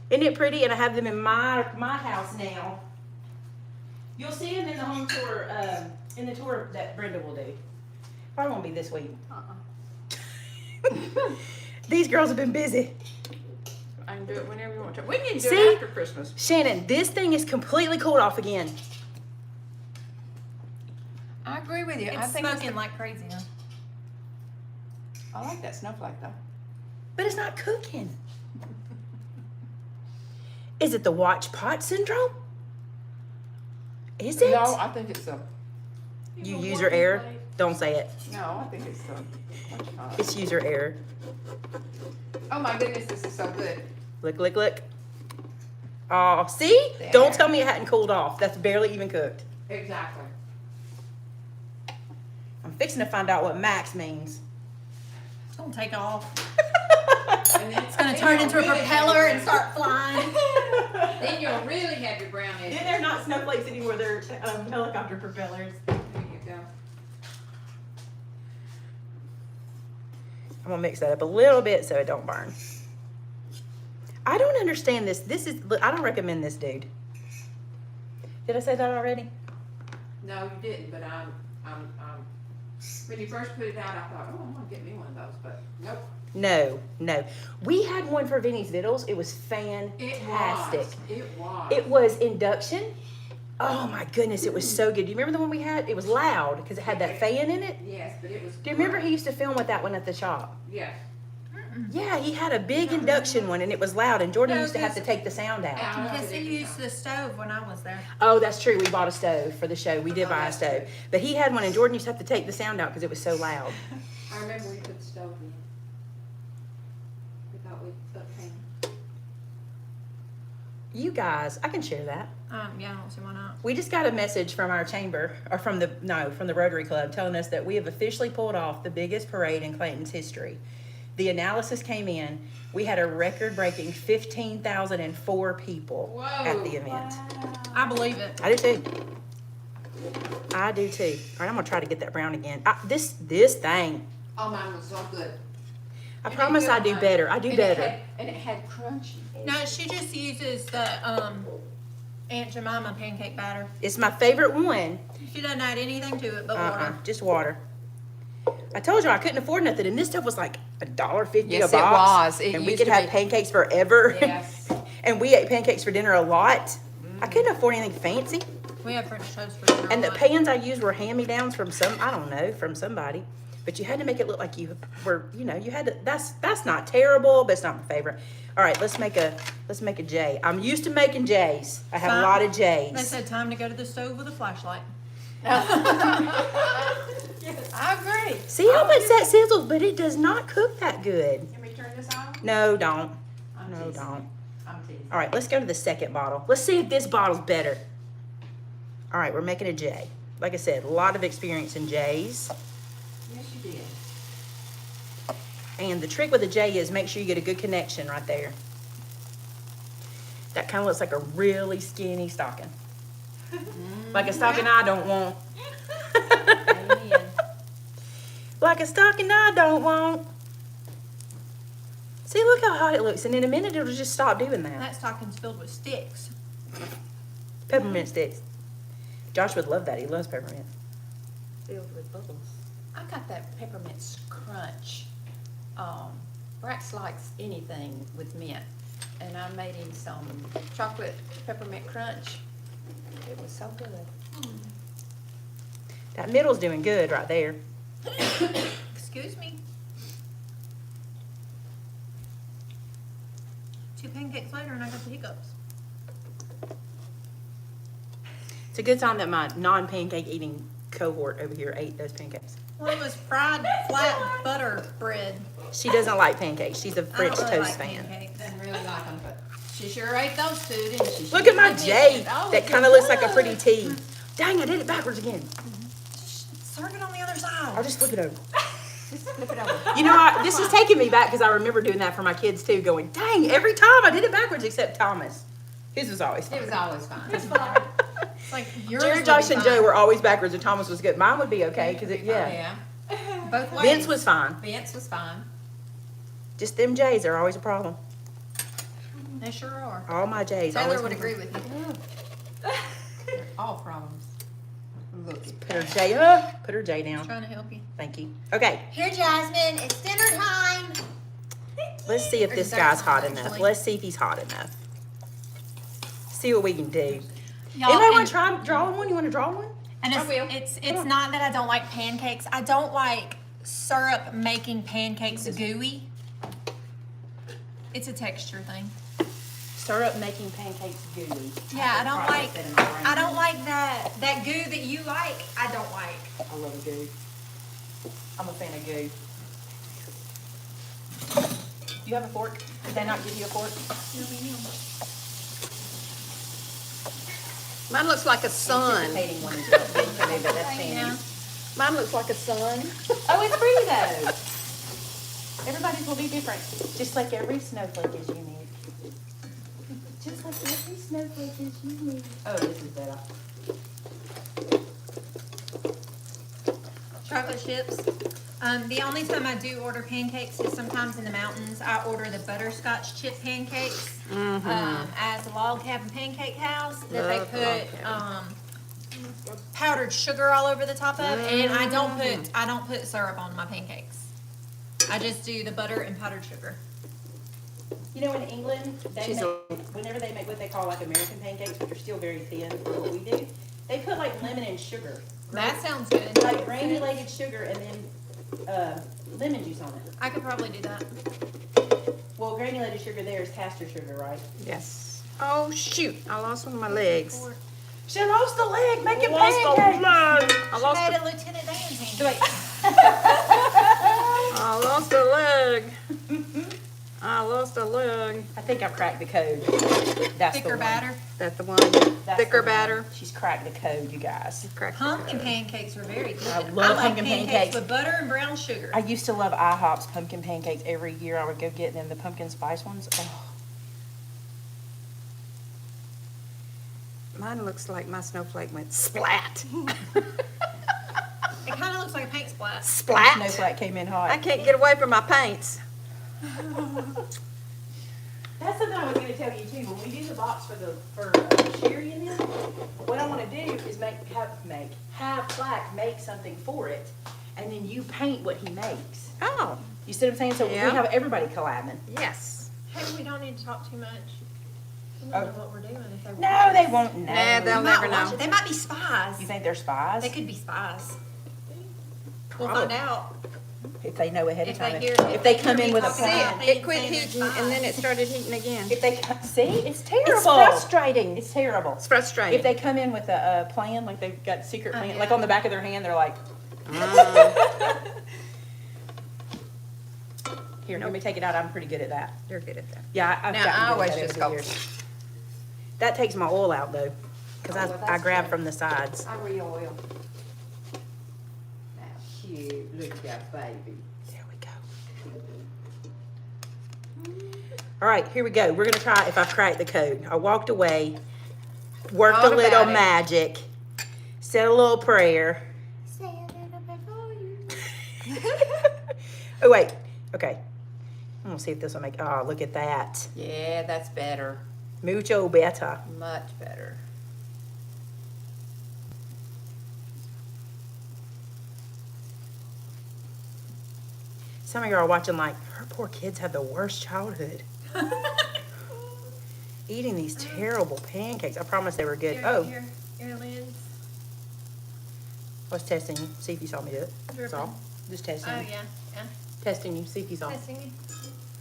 [SPEAKER 1] Isn't it pretty? And I have them in my house now. You'll see them in the home tour, in the tour that Brenda will do. Probably won't be this week. These girls have been busy.
[SPEAKER 3] I can do it whenever you want to. We can do
[SPEAKER 1] See?
[SPEAKER 3] it after Christmas.
[SPEAKER 1] Shannon, this thing is completely cooled off again.
[SPEAKER 3] I agree with you. I
[SPEAKER 2] It's
[SPEAKER 3] think
[SPEAKER 2] smoking like crazy, huh?
[SPEAKER 3] I like that snowflake though.
[SPEAKER 1] But it's not cooking. Is it the watch pot syndrome? Is it?
[SPEAKER 3] No, I think it's a.
[SPEAKER 1] You use your air? Don't say it.
[SPEAKER 3] No, I think it's the
[SPEAKER 1] It's user error.
[SPEAKER 3] Oh my goodness, this is so good.
[SPEAKER 1] Look, look, look. Oh, see?
[SPEAKER 3] There.
[SPEAKER 1] Don't tell me it hadn't cooled off. That's barely even cooked.
[SPEAKER 3] Exactly.
[SPEAKER 1] I'm fixing to find out what max means.
[SPEAKER 2] It's gonna take off.
[SPEAKER 3] And then
[SPEAKER 2] It's gonna turn into a propeller and start flying.
[SPEAKER 3] Then you'll really have your brown eggs.
[SPEAKER 1] Then they're not snowflakes anymore. They're helicopter propellers.
[SPEAKER 3] There you go.
[SPEAKER 1] I'm gonna mix that up a little bit so it don't burn. I don't understand this. I don't recommend this, dude. Did I say that already?
[SPEAKER 3] No, you didn't, but when you first put it out, I thought, oh, I'm gonna get me one of those, but nope.
[SPEAKER 1] No, no. We had one for Vinny's Vittles. It was fantastic.
[SPEAKER 3] It was.
[SPEAKER 1] It was induction. Oh my goodness, it was so good. Do you remember the one we had? It was loud because it had that fan in it.
[SPEAKER 3] Yes, but it was.
[SPEAKER 1] Do you remember he used to film with that one at the shop?
[SPEAKER 3] Yes.
[SPEAKER 1] Yeah, he had a big induction one and it was loud and Jordan
[SPEAKER 2] No,
[SPEAKER 1] used to have to
[SPEAKER 2] because-
[SPEAKER 1] take the sound out.
[SPEAKER 2] Because he used the stove when I was there.
[SPEAKER 1] Oh, that's true. We bought a stove for the show. We did buy a stove. But he had one and Jordan used to have to take the sound out because it was so loud.
[SPEAKER 3] I remember we put the stove in. We thought we'd put pan.
[SPEAKER 1] You guys, I can share that.
[SPEAKER 2] Yeah, I don't see why not.
[SPEAKER 1] We just got a message from our chamber, or from the Rotary Club, telling us that we have officially pulled off the biggest parade in Clanton's history. The analysis came in. We had a record-breaking 15,004 people at the event.
[SPEAKER 2] I believe it.
[SPEAKER 1] I do too. I do too. All right, I'm gonna try to get that brown again. This thing.
[SPEAKER 3] Oh, mine was so good.
[SPEAKER 1] I promise I do better. I do better.
[SPEAKER 3] And it had crunchy.
[SPEAKER 2] No, she just uses the Aunt Jemima pancake batter.
[SPEAKER 1] It's my favorite one.
[SPEAKER 2] She doesn't add anything to it but water.
[SPEAKER 1] Just water. I told you I couldn't afford nothing, and this stuff was like $1.50
[SPEAKER 3] Yes,
[SPEAKER 1] a
[SPEAKER 3] it
[SPEAKER 1] box.
[SPEAKER 3] was. It
[SPEAKER 1] And we
[SPEAKER 3] used
[SPEAKER 1] could
[SPEAKER 3] to
[SPEAKER 1] have
[SPEAKER 3] be.
[SPEAKER 1] pancakes forever.
[SPEAKER 3] Yes.
[SPEAKER 1] And we ate pancakes for dinner a lot. I couldn't afford anything fancy.
[SPEAKER 2] We have French toast for dinner.
[SPEAKER 1] And the
[SPEAKER 2] a lot.
[SPEAKER 1] pans I used were hand-me-downs from from somebody. But you had to make it look like you were, you had to, that's not terrible, but it's not my favorite. All right, let's make a J. I'm used to making J's. I have a lot of
[SPEAKER 2] They
[SPEAKER 1] J's.
[SPEAKER 2] said time to go to the stove with a flashlight.
[SPEAKER 3] I agree.
[SPEAKER 1] See how much that sizzles, but it does not cook that good.
[SPEAKER 3] Can we turn this on?
[SPEAKER 1] No, don't.
[SPEAKER 3] I'm
[SPEAKER 1] No,
[SPEAKER 3] teasing.
[SPEAKER 1] don't.
[SPEAKER 3] I'm teasing.
[SPEAKER 1] All right, let's go to the second bottle. Let's see if this bottle's better. All right, we're making a J. Like I said, a lot of experience in J's.
[SPEAKER 3] Yes, you did.
[SPEAKER 1] And the trick with a J is make sure you get a good connection right there. That kind of looks like a really skinny stocking. Like a stocking I don't want.
[SPEAKER 3] Amen.
[SPEAKER 1] Like a stocking I don't want. See, look how hot it looks. And in a minute, it'll just stop doing that.
[SPEAKER 2] That stocking's filled with sticks.
[SPEAKER 1] Peppermint sticks. Josh would love that. He loves peppermint.
[SPEAKER 3] Filled with bubbles. I got that peppermint crunch. Brax likes anything with mint. And I made him some chocolate peppermint crunch. It was so good.
[SPEAKER 1] That middle's doing good right there.
[SPEAKER 2] Excuse me. 2 pancakes later and I got the hiccups.
[SPEAKER 1] It's a good sign that my non-pancake eating cohort over here ate those pancakes.
[SPEAKER 2] Well, it was fried flat butter bread.
[SPEAKER 1] She doesn't like pancakes. She's a French
[SPEAKER 2] I don't really
[SPEAKER 1] toast
[SPEAKER 2] like
[SPEAKER 1] fan.
[SPEAKER 2] pancakes.
[SPEAKER 3] Didn't really like them, but she sure ate those two, didn't she?
[SPEAKER 1] Look at my
[SPEAKER 3] She
[SPEAKER 1] J.
[SPEAKER 3] did. Oh,
[SPEAKER 1] That
[SPEAKER 3] it's
[SPEAKER 1] kind of looks like a
[SPEAKER 3] good.
[SPEAKER 1] pretty T. Dang, I did it backwards again.
[SPEAKER 2] Serve it on the other side.
[SPEAKER 1] I'll just flip it over.
[SPEAKER 3] Just flip it over.
[SPEAKER 1] You know, this is taking me back because I remember doing that for my kids too, going, dang, every time I did it backwards except Thomas. His was always
[SPEAKER 3] It was always fine.
[SPEAKER 2] It's like yours
[SPEAKER 1] Jerry,
[SPEAKER 2] would
[SPEAKER 1] Josh,
[SPEAKER 2] be
[SPEAKER 1] and
[SPEAKER 2] fine.
[SPEAKER 1] Joe were always backwards and Thomas was good. Mine would be okay because yeah.
[SPEAKER 2] Both ways.
[SPEAKER 1] Vince was fine.
[SPEAKER 3] Vince was fine.
[SPEAKER 1] Just them J's are always a problem.
[SPEAKER 2] They sure are.
[SPEAKER 1] All my J's.
[SPEAKER 2] Taylor
[SPEAKER 1] always
[SPEAKER 2] would
[SPEAKER 1] have a-
[SPEAKER 2] agree with you.
[SPEAKER 3] All problems. Look at
[SPEAKER 1] Put her J up. Put her J down.
[SPEAKER 2] Trying to help you.
[SPEAKER 1] Thank you. Okay,
[SPEAKER 2] Here, Jasmine, it's dinner time.
[SPEAKER 1] let's see if
[SPEAKER 2] Or
[SPEAKER 1] this
[SPEAKER 2] dessert
[SPEAKER 1] guy's hot
[SPEAKER 2] time,
[SPEAKER 1] enough.
[SPEAKER 2] actually.
[SPEAKER 1] Let's see if he's hot enough. See what we can do.
[SPEAKER 2] Y'all,
[SPEAKER 1] Anybody want
[SPEAKER 2] and-
[SPEAKER 1] to try drawing one? You want to draw one?
[SPEAKER 2] And
[SPEAKER 3] I will.
[SPEAKER 2] it's not that I don't like pancakes. I don't like syrup making pancakes gooey. It's a texture thing.
[SPEAKER 1] Syrup making pancakes gooey.
[SPEAKER 2] Yeah, I don't like that goo that you like. I don't like.
[SPEAKER 1] I love a goo. I'm a fan of goo. Do you have a fork? Did they not give you a fork?
[SPEAKER 3] Mine looks like a sun.
[SPEAKER 1] Anticipating one is not big for me, but that's Sandy's.
[SPEAKER 3] Mine looks like a sun.
[SPEAKER 1] Oh, it's pretty though. Everybody's will be different. Just like every snowflake is unique. Just like every snowflake is unique. Oh, this is better.
[SPEAKER 4] Chocolate chips. The only time I do order pancakes is sometimes in the mountains. I order the butterscotch chip pancakes at the Log Cabin Pancake House that
[SPEAKER 3] Love
[SPEAKER 4] they
[SPEAKER 3] Log
[SPEAKER 4] put
[SPEAKER 3] Cabin.
[SPEAKER 4] powdered sugar all over the top of, and I don't put syrup on my pancakes. I just do the butter and powdered sugar.
[SPEAKER 1] You know, in England, whenever they make what they call like American pancakes, which are still very thin for what we do, they put like lemon and sugar.
[SPEAKER 4] That sounds good.
[SPEAKER 1] Like granulated sugar and then lemon juice on it.
[SPEAKER 4] I could probably do that.
[SPEAKER 1] Well, granulated sugar there is castor sugar, right?
[SPEAKER 3] Yes. Oh, shoot. I lost one of my legs.
[SPEAKER 1] She lost the leg making
[SPEAKER 3] Lost a
[SPEAKER 1] pancakes.
[SPEAKER 3] leg. I
[SPEAKER 4] She
[SPEAKER 3] lost
[SPEAKER 4] made
[SPEAKER 3] a
[SPEAKER 4] a Lieutenant Dan pancake.
[SPEAKER 1] Wait.
[SPEAKER 3] I lost a leg. I lost a leg.
[SPEAKER 1] I think I've cracked the code. That's the
[SPEAKER 4] Thicker
[SPEAKER 1] one.
[SPEAKER 4] batter.
[SPEAKER 3] That's the one.
[SPEAKER 1] That's
[SPEAKER 3] Thicker
[SPEAKER 1] the one.
[SPEAKER 3] batter.
[SPEAKER 1] She's cracked the code, you guys.
[SPEAKER 3] Cracked the
[SPEAKER 4] Pumpkin
[SPEAKER 3] code.
[SPEAKER 4] pancakes are very good.
[SPEAKER 1] I love
[SPEAKER 4] like
[SPEAKER 1] pumpkin pancakes.
[SPEAKER 4] with butter and brown sugar.
[SPEAKER 1] I used to love IHOP's pumpkin pancakes. Every year I would go get them, the pumpkin spice ones. Oh.
[SPEAKER 3] Mine looks like my snowflake went splat.
[SPEAKER 4] It kind of looks like a paint splat.
[SPEAKER 3] Splat.
[SPEAKER 1] Snowflake came in hot.
[SPEAKER 3] I can't get away from my paints.
[SPEAKER 1] That's something I was going to tell you too. When we do the box for Sherry and them, what I want to do is have Flack make something for it, and then you paint what he makes.
[SPEAKER 3] Oh,
[SPEAKER 1] You see what I'm saying? So
[SPEAKER 3] Yeah.
[SPEAKER 1] we have everybody collabing.
[SPEAKER 3] yes.
[SPEAKER 4] Hey, we don't need to talk too much. We
[SPEAKER 1] Oh.
[SPEAKER 4] don't know what we're doing if they
[SPEAKER 1] No,
[SPEAKER 4] watch
[SPEAKER 1] they
[SPEAKER 4] us.
[SPEAKER 1] won't know.
[SPEAKER 3] Nah, they'll
[SPEAKER 4] They
[SPEAKER 3] never
[SPEAKER 4] might watch
[SPEAKER 3] know.
[SPEAKER 4] it. They might be spies.
[SPEAKER 1] You think they're spies?
[SPEAKER 4] They could be spies. We'll
[SPEAKER 1] Probably.
[SPEAKER 4] find out.
[SPEAKER 1] If they know ahead of
[SPEAKER 4] If they
[SPEAKER 1] time.
[SPEAKER 4] hear-
[SPEAKER 1] If they
[SPEAKER 4] if
[SPEAKER 1] come
[SPEAKER 4] they
[SPEAKER 1] in
[SPEAKER 4] hear
[SPEAKER 1] with a
[SPEAKER 4] me talking
[SPEAKER 1] plan.
[SPEAKER 4] about
[SPEAKER 3] It quit
[SPEAKER 4] Saying they're
[SPEAKER 3] heating and then it
[SPEAKER 4] spies.
[SPEAKER 3] started heating again.
[SPEAKER 1] If they see, it's terrible.
[SPEAKER 3] It's frustrating.
[SPEAKER 1] It's terrible.
[SPEAKER 3] It's frustrating.
[SPEAKER 1] If they come in with a plan, like they've got secret plan,
[SPEAKER 4] yeah.
[SPEAKER 1] like on the back of their hand, they're like, here, let me take it out. I'm pretty good at that.
[SPEAKER 3] You're good at that.
[SPEAKER 1] Yeah, I've
[SPEAKER 3] Now,
[SPEAKER 1] gotten
[SPEAKER 3] I
[SPEAKER 1] good
[SPEAKER 3] always
[SPEAKER 1] at that
[SPEAKER 3] just
[SPEAKER 1] over the
[SPEAKER 3] go.
[SPEAKER 1] years. That takes my oil out though, because
[SPEAKER 3] Oh, well,
[SPEAKER 1] I
[SPEAKER 3] that's
[SPEAKER 1] grab
[SPEAKER 3] good.
[SPEAKER 1] from the sides.
[SPEAKER 3] I re-oil. Now, cute. Look at that baby.
[SPEAKER 1] There we go. All right, here we go. We're gonna try if I've cracked the code. I walked away, worked
[SPEAKER 3] Thought
[SPEAKER 1] a little
[SPEAKER 3] about it.
[SPEAKER 1] magic, said a little prayer.
[SPEAKER 4] Say a little bit for you.
[SPEAKER 1] Oh wait, okay. I'm gonna see if this will make. Oh, look at that.
[SPEAKER 3] Yeah, that's better.
[SPEAKER 1] Mucho better.
[SPEAKER 3] Much better.
[SPEAKER 1] Some of you are watching like her poor kids had the worst childhood. Eating these terrible pancakes. I promise they were good. Oh,
[SPEAKER 4] Here, lids.
[SPEAKER 1] I was testing you. See if you saw me do it. That's
[SPEAKER 4] Dripping.
[SPEAKER 1] all. Just testing
[SPEAKER 4] Oh,
[SPEAKER 1] you.
[SPEAKER 4] yeah.
[SPEAKER 1] Testing you. See if you saw.
[SPEAKER 4] I seen you.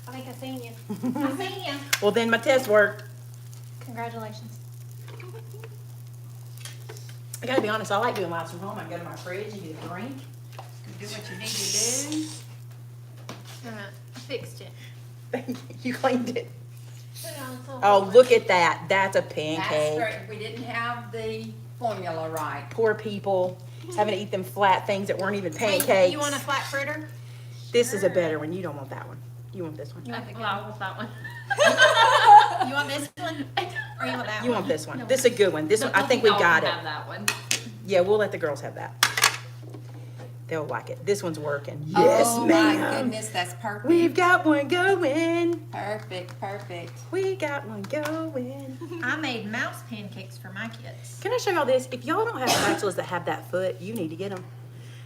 [SPEAKER 4] I think I seen you. I seen you.
[SPEAKER 1] Well, then my test worked.
[SPEAKER 4] Congratulations.
[SPEAKER 1] I gotta be honest. I like doing lives from home. I go to my fridge and get a drink.
[SPEAKER 3] Do what you need to do.
[SPEAKER 4] I fixed it.
[SPEAKER 1] You cleaned it.
[SPEAKER 4] Put it on the floor.
[SPEAKER 1] Oh, look at that. That's a
[SPEAKER 3] That's
[SPEAKER 1] pancake.
[SPEAKER 3] right. We didn't have the formula right.
[SPEAKER 1] Poor people having to eat them flat things that weren't even
[SPEAKER 4] Hey,
[SPEAKER 1] pancakes.
[SPEAKER 4] you want a flat fritter?
[SPEAKER 1] This is a better one. You don't want that one. You want this one.
[SPEAKER 4] You want the good
[SPEAKER 2] Well, I
[SPEAKER 4] one?
[SPEAKER 2] want that one.
[SPEAKER 4] You want this one? Or you want that
[SPEAKER 1] You
[SPEAKER 4] one?
[SPEAKER 1] want this one. This is a good one. This one, I think we
[SPEAKER 2] Y'all
[SPEAKER 1] got
[SPEAKER 2] can
[SPEAKER 1] it.
[SPEAKER 2] have that one.
[SPEAKER 1] Yeah, we'll let the girls have that. They'll like it. This one's working. Yes,
[SPEAKER 3] Oh
[SPEAKER 1] ma'am.
[SPEAKER 3] my goodness, that's perfect.
[SPEAKER 1] We've got one going.
[SPEAKER 3] Perfect, perfect.
[SPEAKER 1] We got one going.
[SPEAKER 4] I made mouse pancakes for my kids.
[SPEAKER 1] Can I show y'all this? If y'all don't have spatulas that have that foot, you need to get them.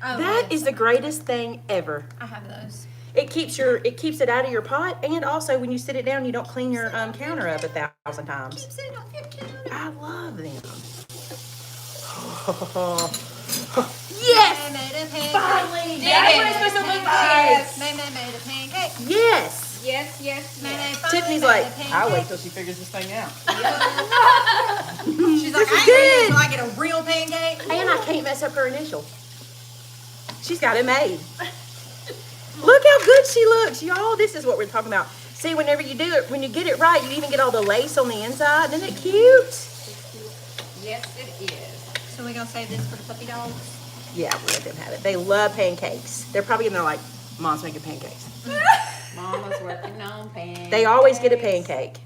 [SPEAKER 4] Oh,
[SPEAKER 1] That
[SPEAKER 4] yes.
[SPEAKER 1] is the greatest thing ever.
[SPEAKER 4] I have those.
[SPEAKER 1] It keeps it out of your pot, and also when you sit it down, you don't clean your counter up 1,000 times.
[SPEAKER 4] Keep sitting on your counter.
[SPEAKER 1] I love them. Yes!
[SPEAKER 4] May made a pancake.
[SPEAKER 1] Finally!
[SPEAKER 4] Did
[SPEAKER 1] That's
[SPEAKER 4] it.
[SPEAKER 1] what it's supposed to look
[SPEAKER 3] Yes.
[SPEAKER 1] like.
[SPEAKER 4] Maymay made a pancake.
[SPEAKER 1] Yes!
[SPEAKER 3] Yes, yes,
[SPEAKER 4] Maymay
[SPEAKER 3] yes.
[SPEAKER 4] finally
[SPEAKER 1] Tiffany's
[SPEAKER 4] made
[SPEAKER 1] like,
[SPEAKER 4] a pancake.
[SPEAKER 1] I'll wait till she figures this thing out.
[SPEAKER 4] She's like,
[SPEAKER 1] This is
[SPEAKER 4] I ain't ready
[SPEAKER 1] good.
[SPEAKER 4] until I get a real pancake.
[SPEAKER 1] And I can't mess up her initial. She's got it made. Look how good she looks, y'all. This is what we're talking about. See, whenever you do it, when you get it right, you even get all the lace on the inside. Isn't it cute?
[SPEAKER 3] Yes, it is.
[SPEAKER 2] So we're gonna save this for the puppy dogs?
[SPEAKER 1] Yeah, we'll let them have it. They love pancakes. They're probably in there like, Mom's making pancakes.
[SPEAKER 3] Mama's working on pancakes.
[SPEAKER 1] They always get a pancake.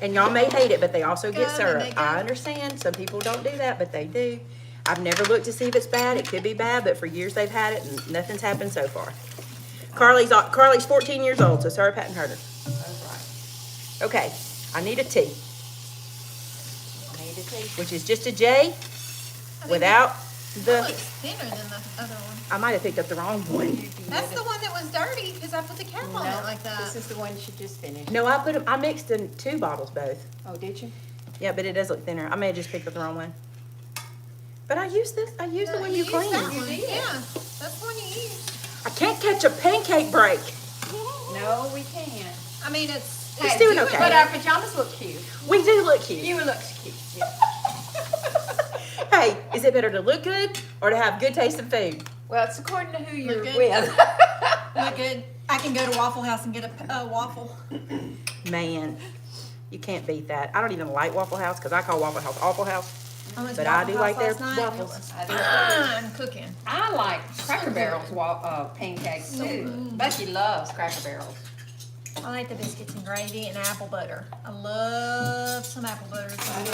[SPEAKER 1] And y'all may hate it, but they also get
[SPEAKER 2] Go,
[SPEAKER 1] syrup.
[SPEAKER 2] Maymay, go.
[SPEAKER 1] I understand. Some people don't do that, but they do. I've never looked to see if it's bad. It could be bad, but for years they've had it and nothing's happened so far. Carly's 14 years old, so sorry, Pat and Herder.
[SPEAKER 3] That's right.
[SPEAKER 1] Okay, I need a T,
[SPEAKER 3] Need a tea.
[SPEAKER 1] which is just a J without
[SPEAKER 2] That
[SPEAKER 1] the,
[SPEAKER 2] looks thinner than the other one.
[SPEAKER 1] I might have picked up the wrong one.
[SPEAKER 2] That's the one that was dirty because I put the cap on it
[SPEAKER 3] No,
[SPEAKER 2] like that.
[SPEAKER 3] this is the one she just finished.
[SPEAKER 1] No, I mixed in 2 bottles both.
[SPEAKER 3] Oh, did you?
[SPEAKER 1] Yeah, but it does look thinner. I may have just picked up the wrong one. But I used the one you
[SPEAKER 2] used
[SPEAKER 1] cleaned.
[SPEAKER 2] that one. Yeah, that's the one you used.
[SPEAKER 1] I can't catch a pancake break.
[SPEAKER 3] No, we can't.
[SPEAKER 2] I mean, it's
[SPEAKER 1] It's doing
[SPEAKER 3] do it,
[SPEAKER 1] okay.
[SPEAKER 3] But our pajamas look cute.
[SPEAKER 1] We do look cute.
[SPEAKER 3] You look cute. Yeah.
[SPEAKER 1] Hey, is it better to look good or to have good tasting food?
[SPEAKER 3] Well, it's according to who you're
[SPEAKER 2] good.
[SPEAKER 3] with.
[SPEAKER 2] look good. I can go to Waffle House and get a waffle.
[SPEAKER 1] Man, you can't beat that. I don't even like Waffle House because I call Waffle House Awful House.
[SPEAKER 2] I went to
[SPEAKER 1] But I
[SPEAKER 2] Waffle
[SPEAKER 1] do
[SPEAKER 2] House
[SPEAKER 1] like their
[SPEAKER 2] last night and it
[SPEAKER 1] waffles.
[SPEAKER 2] was
[SPEAKER 3] I do.
[SPEAKER 2] fun cooking.
[SPEAKER 3] I like Cracker Barrel's pancakes too. Becky loves Cracker Barrels.
[SPEAKER 2] I like the biscuits and gravy and apple butter. I love some apple butter.
[SPEAKER 3] I do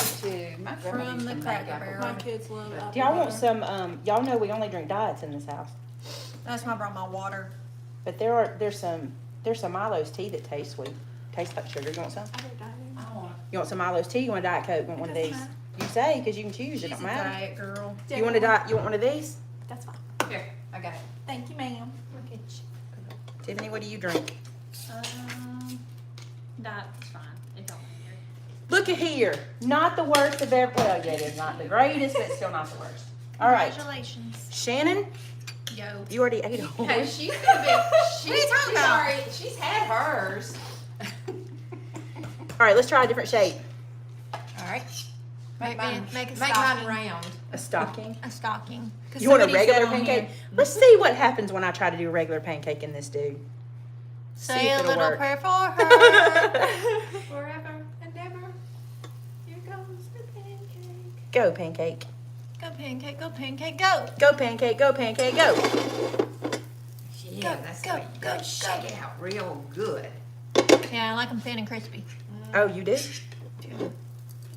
[SPEAKER 3] too. My grandma
[SPEAKER 2] From
[SPEAKER 3] used
[SPEAKER 2] the
[SPEAKER 3] to make
[SPEAKER 2] Cracker
[SPEAKER 3] apple
[SPEAKER 2] Barrel.
[SPEAKER 3] butter.
[SPEAKER 4] My kids love apple
[SPEAKER 1] Do y'all want
[SPEAKER 4] butter.
[SPEAKER 1] some, y'all know we only drink diets in this house.
[SPEAKER 2] That's why I brought my water.
[SPEAKER 1] But there's some Milo's tea that tastes sweet. Tastes like sugar. You want some?
[SPEAKER 3] I want
[SPEAKER 1] You want some Milo's tea? You want a Diet Coke? You want one of these? You say, because you can choose. It
[SPEAKER 2] She's
[SPEAKER 1] don't
[SPEAKER 2] a
[SPEAKER 1] matter.
[SPEAKER 2] diet girl.
[SPEAKER 1] You want you want one of these?
[SPEAKER 4] That's fine.
[SPEAKER 3] Here, I got it.
[SPEAKER 4] Thank you, ma'am.
[SPEAKER 2] Look at you.
[SPEAKER 1] Tiffany, what do you drink?
[SPEAKER 4] That's fine. It don't matter.
[SPEAKER 1] Look at here. Not the worst of ever. Well, yeah, it is not the greatest, but still not the worst. All right.
[SPEAKER 2] Congratulations.
[SPEAKER 1] Shannon,
[SPEAKER 2] Yo.
[SPEAKER 1] you already ate all.
[SPEAKER 3] Hey, she's gonna be. She's,
[SPEAKER 2] What are you talking about?
[SPEAKER 3] already, she's had hers.
[SPEAKER 1] All right, let's try a different shape.
[SPEAKER 3] All right.
[SPEAKER 2] Make
[SPEAKER 3] mine,
[SPEAKER 2] a
[SPEAKER 3] make
[SPEAKER 2] stocking.
[SPEAKER 3] mine round.
[SPEAKER 1] A stocking.
[SPEAKER 2] A stocking. 'Cause
[SPEAKER 1] You want a
[SPEAKER 2] somebody
[SPEAKER 1] regular
[SPEAKER 2] said on
[SPEAKER 1] pancake?
[SPEAKER 2] here,
[SPEAKER 1] Let's see what happens when I try to do a regular pancake in this dude. See
[SPEAKER 2] Say
[SPEAKER 1] if
[SPEAKER 2] a
[SPEAKER 1] it'll
[SPEAKER 2] little
[SPEAKER 1] work.
[SPEAKER 2] prayer for her.
[SPEAKER 3] Forever and ever. Here goes the pancake.
[SPEAKER 1] Go, pancake.
[SPEAKER 2] Go pancake, go pancake, go.
[SPEAKER 1] Go, pancake. Go, pancake. Go.
[SPEAKER 3] Yeah, that's
[SPEAKER 2] go,
[SPEAKER 3] right. You
[SPEAKER 2] go,
[SPEAKER 3] gotta shake it out real good.
[SPEAKER 2] Yeah, I like them thin and crispy.
[SPEAKER 1] Oh, you do?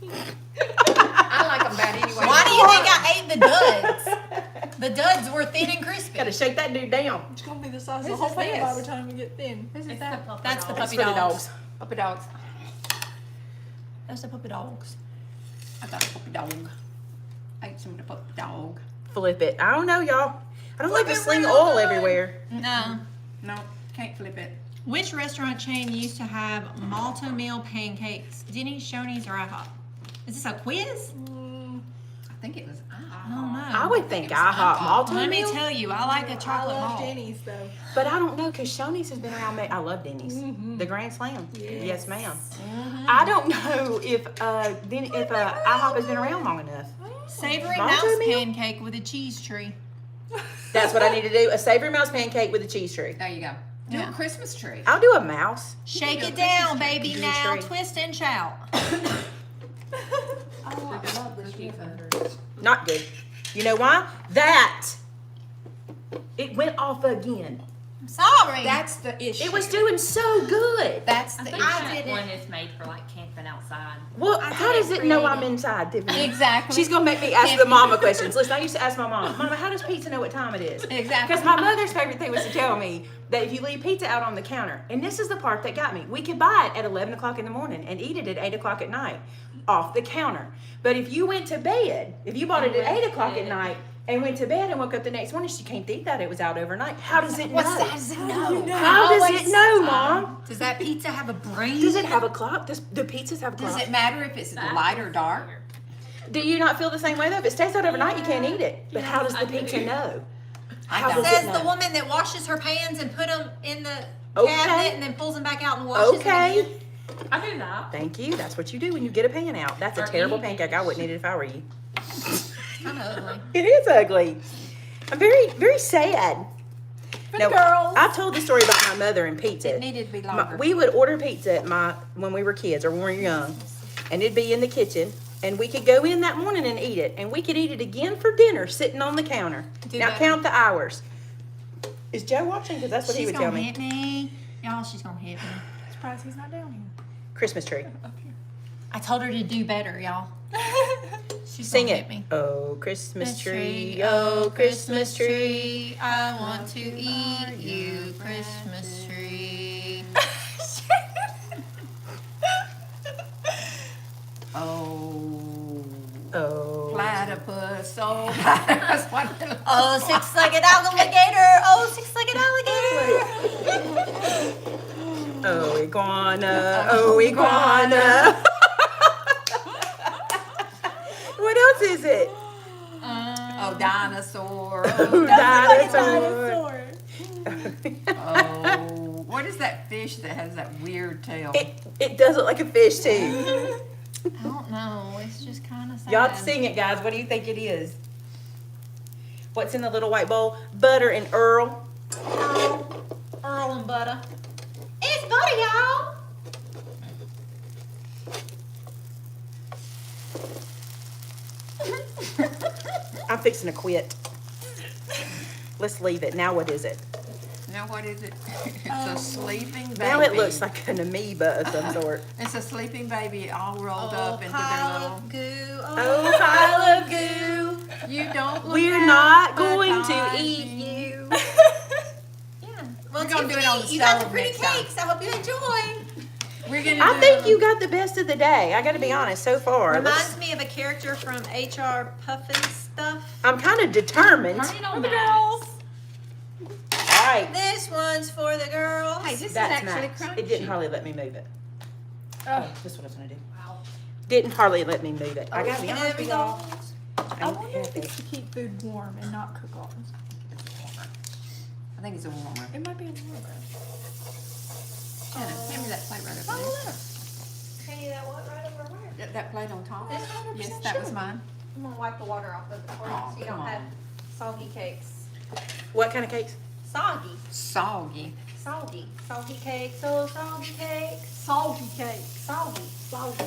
[SPEAKER 3] I like them bad anyway.
[SPEAKER 2] Why do you think I ate the duds? The duds were thin and crispy.
[SPEAKER 1] Gotta shake that dude down.
[SPEAKER 4] It's gonna be the size of the
[SPEAKER 3] Whose
[SPEAKER 4] whole
[SPEAKER 3] is
[SPEAKER 4] pan by
[SPEAKER 3] this?
[SPEAKER 4] the time we get thin.
[SPEAKER 3] This is
[SPEAKER 4] It's
[SPEAKER 3] that.
[SPEAKER 4] the
[SPEAKER 2] That's the
[SPEAKER 1] That's
[SPEAKER 2] puppy
[SPEAKER 1] for the
[SPEAKER 2] dogs.
[SPEAKER 1] dogs.
[SPEAKER 3] Puppy dogs.
[SPEAKER 2] That's the puppy dogs.
[SPEAKER 3] I got a puppy dog. Ate some of the puppy dog.
[SPEAKER 1] Flip it. I don't know, y'all. I don't like to
[SPEAKER 2] it
[SPEAKER 1] sling
[SPEAKER 2] real
[SPEAKER 1] oil
[SPEAKER 2] good.
[SPEAKER 1] everywhere.
[SPEAKER 2] No.
[SPEAKER 3] No, can't flip it.
[SPEAKER 2] Which restaurant chain used to have malto meal pancakes? Denny's, Shoney's, or IHOP? Is this a quiz?
[SPEAKER 3] I think it was.
[SPEAKER 2] I don't know.
[SPEAKER 1] I would think IHOP malto
[SPEAKER 2] Let me
[SPEAKER 1] meal,
[SPEAKER 2] tell you, I like a
[SPEAKER 4] I
[SPEAKER 2] chocolate
[SPEAKER 4] love
[SPEAKER 2] malt.
[SPEAKER 4] Denny's though.
[SPEAKER 1] but I don't know because Shoney's has been around. I love Denny's, the Grand Slam. Yes, ma'am. I don't know if IHOP has been around long enough.
[SPEAKER 2] Savory
[SPEAKER 1] Malto
[SPEAKER 2] mouse
[SPEAKER 1] meal?
[SPEAKER 2] pancake with a cheese tree.
[SPEAKER 1] That's what I need to do. A savory mouse pancake with a cheese tree.
[SPEAKER 3] There you go. Do
[SPEAKER 2] Yeah.
[SPEAKER 3] a Christmas tree.
[SPEAKER 1] I'll do a mouse.
[SPEAKER 2] Shake
[SPEAKER 3] do
[SPEAKER 2] it
[SPEAKER 3] a
[SPEAKER 2] down,
[SPEAKER 3] Christmas tree.
[SPEAKER 2] baby,
[SPEAKER 1] Cheese
[SPEAKER 2] now.
[SPEAKER 1] tree.
[SPEAKER 2] Twist and shout.
[SPEAKER 1] Not good. You know why? That it went off again.
[SPEAKER 2] Sorry.
[SPEAKER 3] That's the issue.
[SPEAKER 1] It was doing so good.
[SPEAKER 3] That's
[SPEAKER 5] I
[SPEAKER 3] the
[SPEAKER 5] think
[SPEAKER 3] issue.
[SPEAKER 5] that
[SPEAKER 2] did it.
[SPEAKER 5] one is made for like camping outside.
[SPEAKER 1] Well,
[SPEAKER 2] I
[SPEAKER 1] how
[SPEAKER 2] did
[SPEAKER 1] does
[SPEAKER 2] it
[SPEAKER 1] it know
[SPEAKER 2] creative.
[SPEAKER 1] I'm inside, Tiffany?
[SPEAKER 3] Exactly.
[SPEAKER 1] She's gonna make me ask the mama questions. Listen, I used to ask my mom, Mama, how does pizza know what time it is?
[SPEAKER 3] Exactly.
[SPEAKER 1] Because my mother's favorite thing was to tell me that if you leave pizza out on the counter, and this is the part that got me, we could buy it at 11 o'clock in the morning and eat it at 8 o'clock at night off the counter. But if you went to bed, if you bought it at 8 o'clock at night and went to bed and woke up the next morning, she can't eat that. It was out overnight. How does it know?
[SPEAKER 3] What's that? Does it know?
[SPEAKER 1] How does it know, Mom?
[SPEAKER 2] Does that pizza have a brain?
[SPEAKER 1] Does it have a clock? Do pizzas have a clock?
[SPEAKER 3] Does it matter if it's light or dark?
[SPEAKER 1] Do you not feel the same way though? If it stays out overnight, you can't eat it. But how does the pizza know? How does
[SPEAKER 2] Says
[SPEAKER 1] it
[SPEAKER 2] the
[SPEAKER 1] know?
[SPEAKER 2] woman that washes her pans and put them in the
[SPEAKER 1] Okay.
[SPEAKER 2] cabinet and then pulls them back out and washes them
[SPEAKER 1] Okay.
[SPEAKER 2] again.
[SPEAKER 5] I do that.
[SPEAKER 1] Thank you. That's what you do when you get a pan out. That's a
[SPEAKER 5] Or
[SPEAKER 1] terrible
[SPEAKER 5] eat.
[SPEAKER 1] pancake. I wouldn't eat it if I were you.
[SPEAKER 2] Kind of ugly.
[SPEAKER 1] It is ugly. I'm very, very sad. Now,
[SPEAKER 4] girls.
[SPEAKER 1] I told the story about my mother and pizza.
[SPEAKER 3] It needed to be longer.
[SPEAKER 1] We would order pizza when we were kids or when we were young, and it'd be in the kitchen, and we could go in that morning and eat it, and we could eat it again for dinner sitting on the counter.
[SPEAKER 4] Do
[SPEAKER 1] Now
[SPEAKER 4] better.
[SPEAKER 1] count the hours. Is Joe watching? Because that's what he
[SPEAKER 4] She's
[SPEAKER 1] would tell
[SPEAKER 4] gonna
[SPEAKER 1] me.
[SPEAKER 4] hit me. Y'all, she's gonna hit me.
[SPEAKER 5] Surprised he's not down here.
[SPEAKER 1] Christmas tree.
[SPEAKER 4] I told her to do better, y'all. She's
[SPEAKER 1] Sing
[SPEAKER 4] gonna
[SPEAKER 1] it.
[SPEAKER 4] hit me.
[SPEAKER 1] Oh, Christmas tree, oh, Christmas tree.
[SPEAKER 4] I want to eat you, Christmas tree.
[SPEAKER 3] Oh,
[SPEAKER 1] Oh.
[SPEAKER 3] platypus, oh, platypus. What-
[SPEAKER 2] Oh, six-legged alligator. Oh, six-legged alligator.
[SPEAKER 1] Oh, iguana, oh, iguana. What else is it?
[SPEAKER 3] Oh, dinosaur.
[SPEAKER 1] Oh, dinosaur.
[SPEAKER 3] Oh, what is that fish that has that weird tail?
[SPEAKER 1] It does look like a fish too.
[SPEAKER 4] I don't know. It's just kind of sad.
[SPEAKER 1] Y'all sing it, guys. What do you think it is? What's in the little white bowl? Butter and Earl.
[SPEAKER 4] Earl and butter.
[SPEAKER 2] It's butter, y'all.
[SPEAKER 1] I'm fixing to quit. Let's leave it. Now what is it?
[SPEAKER 3] Now what is it? It's a sleeping baby.
[SPEAKER 1] Now it looks like an amoeba of some sort.
[SPEAKER 3] It's a sleeping baby all rolled
[SPEAKER 2] Oh,
[SPEAKER 3] up into their
[SPEAKER 2] pile
[SPEAKER 3] little.
[SPEAKER 2] of goo.
[SPEAKER 1] Oh, pile of goo.
[SPEAKER 3] You don't. Look
[SPEAKER 1] We're
[SPEAKER 3] out,
[SPEAKER 1] not going to
[SPEAKER 3] because
[SPEAKER 1] eat you.
[SPEAKER 2] Yeah. Well,
[SPEAKER 3] We're gonna do it on the
[SPEAKER 2] Tiffany, you got the
[SPEAKER 3] stove
[SPEAKER 2] pretty
[SPEAKER 3] next time.
[SPEAKER 2] cakes. I hope you enjoy.
[SPEAKER 3] We're gonna.
[SPEAKER 1] I
[SPEAKER 3] do
[SPEAKER 1] think
[SPEAKER 3] it
[SPEAKER 1] you got the best of the day. I got to be honest so far.
[SPEAKER 2] Reminds me of a character from HR Puffin stuff.
[SPEAKER 1] I'm kind of determined.
[SPEAKER 5] Turn it on
[SPEAKER 2] the
[SPEAKER 5] Max.
[SPEAKER 2] girls.
[SPEAKER 1] All right.
[SPEAKER 2] This one's for the girls.
[SPEAKER 3] Hey, this
[SPEAKER 1] That's
[SPEAKER 3] is actually
[SPEAKER 1] Max.
[SPEAKER 3] crunchy.
[SPEAKER 1] It didn't hardly let me move it. Oh, this is what I was going to do.
[SPEAKER 5] Wow.
[SPEAKER 1] Didn't hardly let me move it. I got to be
[SPEAKER 2] Looking
[SPEAKER 1] honest
[SPEAKER 2] at
[SPEAKER 1] with
[SPEAKER 2] me,
[SPEAKER 1] y'all.
[SPEAKER 2] dolls.
[SPEAKER 5] I
[SPEAKER 1] I'm
[SPEAKER 5] wonder if
[SPEAKER 1] happy.
[SPEAKER 5] it's to keep food warm and not cook on.
[SPEAKER 3] I think it's a warmer.
[SPEAKER 5] It might be a little bit.
[SPEAKER 3] Shannon, hand me that plate right over there.
[SPEAKER 2] Hey, that what right over where?
[SPEAKER 3] That plate on top.
[SPEAKER 2] It's 100%
[SPEAKER 3] Yes, that was
[SPEAKER 2] sure.
[SPEAKER 3] mine.
[SPEAKER 2] I'm gonna wipe the water off of it for you
[SPEAKER 3] Oh,
[SPEAKER 2] so you
[SPEAKER 3] come
[SPEAKER 2] don't have
[SPEAKER 3] on.
[SPEAKER 2] soggy cakes.
[SPEAKER 1] What kind of cakes?
[SPEAKER 2] Soggy.
[SPEAKER 3] Soggy.
[SPEAKER 2] Soggy. Soggy cakes. Oh, soggy cakes.
[SPEAKER 5] Salty cake.
[SPEAKER 2] Soggy. Soggy.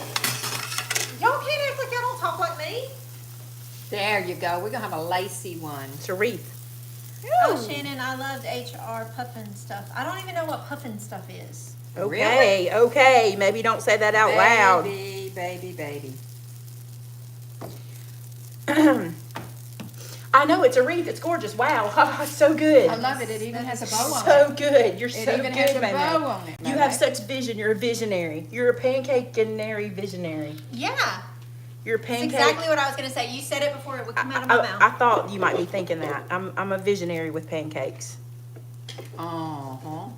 [SPEAKER 2] Y'all can't act like y'all don't talk like me.
[SPEAKER 3] There you go. We're gonna have a lacy one.
[SPEAKER 1] It's a wreath.
[SPEAKER 2] Oh, Shannon, I loved HR Puffin stuff. I don't even know what Puffin stuff is.
[SPEAKER 1] Okay, okay. Maybe don't say that out loud.
[SPEAKER 3] Baby.
[SPEAKER 1] I know it's a wreath. It's gorgeous. Wow, so good.
[SPEAKER 3] I love it. It even has a bow on it.
[SPEAKER 1] So good. You're
[SPEAKER 3] It
[SPEAKER 1] so
[SPEAKER 3] even
[SPEAKER 1] good,
[SPEAKER 3] has a
[SPEAKER 1] Maymay.
[SPEAKER 3] bow on it.
[SPEAKER 1] You have such vision. You're a visionary. You're a pancake-canary visionary.
[SPEAKER 2] Yeah.
[SPEAKER 1] You're a
[SPEAKER 2] That's
[SPEAKER 1] pancake.
[SPEAKER 2] exactly what I was going to say. You said it before it would come out of my
[SPEAKER 1] I
[SPEAKER 2] mouth.
[SPEAKER 1] thought you might be thinking that. I'm a visionary with pancakes.
[SPEAKER 3] Uh-huh.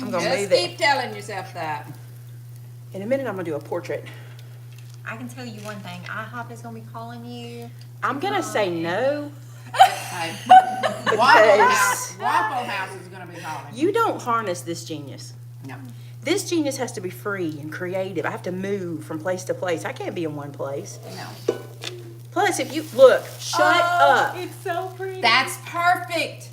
[SPEAKER 1] I'm gonna
[SPEAKER 3] Just
[SPEAKER 1] move
[SPEAKER 3] keep
[SPEAKER 1] it.
[SPEAKER 3] telling yourself that.
[SPEAKER 1] In a minute, I'm gonna do a portrait.
[SPEAKER 2] I can tell you one thing. IHOP is going to be calling you.
[SPEAKER 1] I'm gonna say no.
[SPEAKER 3] Hey, Waffle House is gonna be calling.
[SPEAKER 1] You don't harness this genius.
[SPEAKER 3] No.
[SPEAKER 1] This genius has to be free and creative. I have to move from place to place. I can't be in one place.
[SPEAKER 3] No.
[SPEAKER 1] Plus, if you look, shut up.
[SPEAKER 5] It's so pretty.
[SPEAKER 3] That's perfect.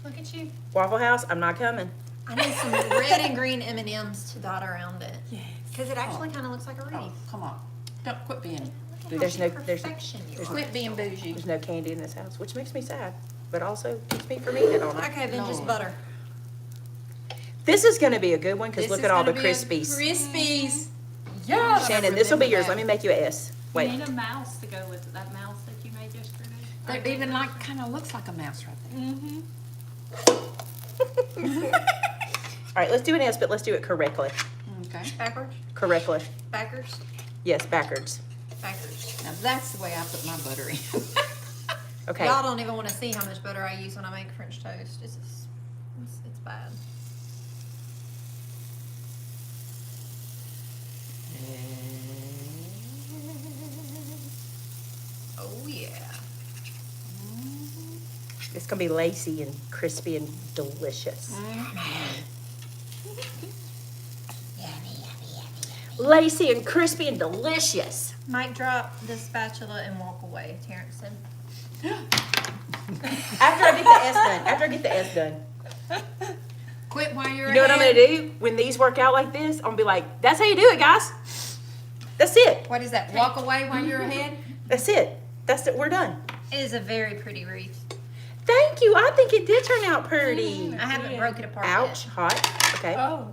[SPEAKER 2] Look at you.
[SPEAKER 1] Waffle House, I'm not coming.
[SPEAKER 2] I need some red and green M&Ms to dot around it.
[SPEAKER 5] Yes.
[SPEAKER 2] Because it actually kind of looks like a wreath.
[SPEAKER 3] Oh, come on. Don't quit being
[SPEAKER 1] There's no, there's,
[SPEAKER 2] Perfection.
[SPEAKER 3] Quit being bougie.
[SPEAKER 1] there's no candy in this house, which makes me sad, but also keeps me from eating it all night.
[SPEAKER 2] Okay, then just
[SPEAKER 3] Lord.
[SPEAKER 2] butter.
[SPEAKER 1] This is gonna be a good one because
[SPEAKER 3] This
[SPEAKER 1] look
[SPEAKER 3] is
[SPEAKER 1] at all the
[SPEAKER 3] gonna be a
[SPEAKER 1] Crispies.
[SPEAKER 3] Crispies. Yeah.
[SPEAKER 1] Shannon, this will be yours. Let me make you an S.
[SPEAKER 5] You
[SPEAKER 1] Wait.
[SPEAKER 5] need a mouse to go with that mouse that you made yesterday.
[SPEAKER 3] That even like kind of looks like a mouse right there.
[SPEAKER 5] Mm-hmm.
[SPEAKER 1] All right, let's do an S, but let's do it correctly.
[SPEAKER 3] Okay.
[SPEAKER 2] Backwards.
[SPEAKER 1] Correctly.
[SPEAKER 2] Backwards.
[SPEAKER 1] Yes, backwards.
[SPEAKER 2] Backwards.
[SPEAKER 3] Now that's the way I put my butter in.
[SPEAKER 1] Okay.
[SPEAKER 2] Y'all don't even want to see how much butter I use when I make French toast. It's bad. Oh yeah.
[SPEAKER 1] It's gonna be lacy and crispy and delicious. Lacy and crispy and delicious.
[SPEAKER 2] Mic drop the spatula and walk away, Terrenceson.
[SPEAKER 1] After I get the S done. After I get the S done.
[SPEAKER 3] Quit while you're
[SPEAKER 1] You know what I'm
[SPEAKER 3] ahead.
[SPEAKER 1] gonna do? When these work out like this, I'm gonna be like, that's how you do it, guys. That's it.
[SPEAKER 3] What is that? Walk away while you're ahead?
[SPEAKER 1] That's it. That's it. We're done.
[SPEAKER 2] It is a very pretty wreath.
[SPEAKER 1] Thank you. I think it did turn out pretty.
[SPEAKER 2] I haven't broke it apart
[SPEAKER 1] Ouch.
[SPEAKER 2] yet.
[SPEAKER 1] Hot. Okay.
[SPEAKER 5] Oh.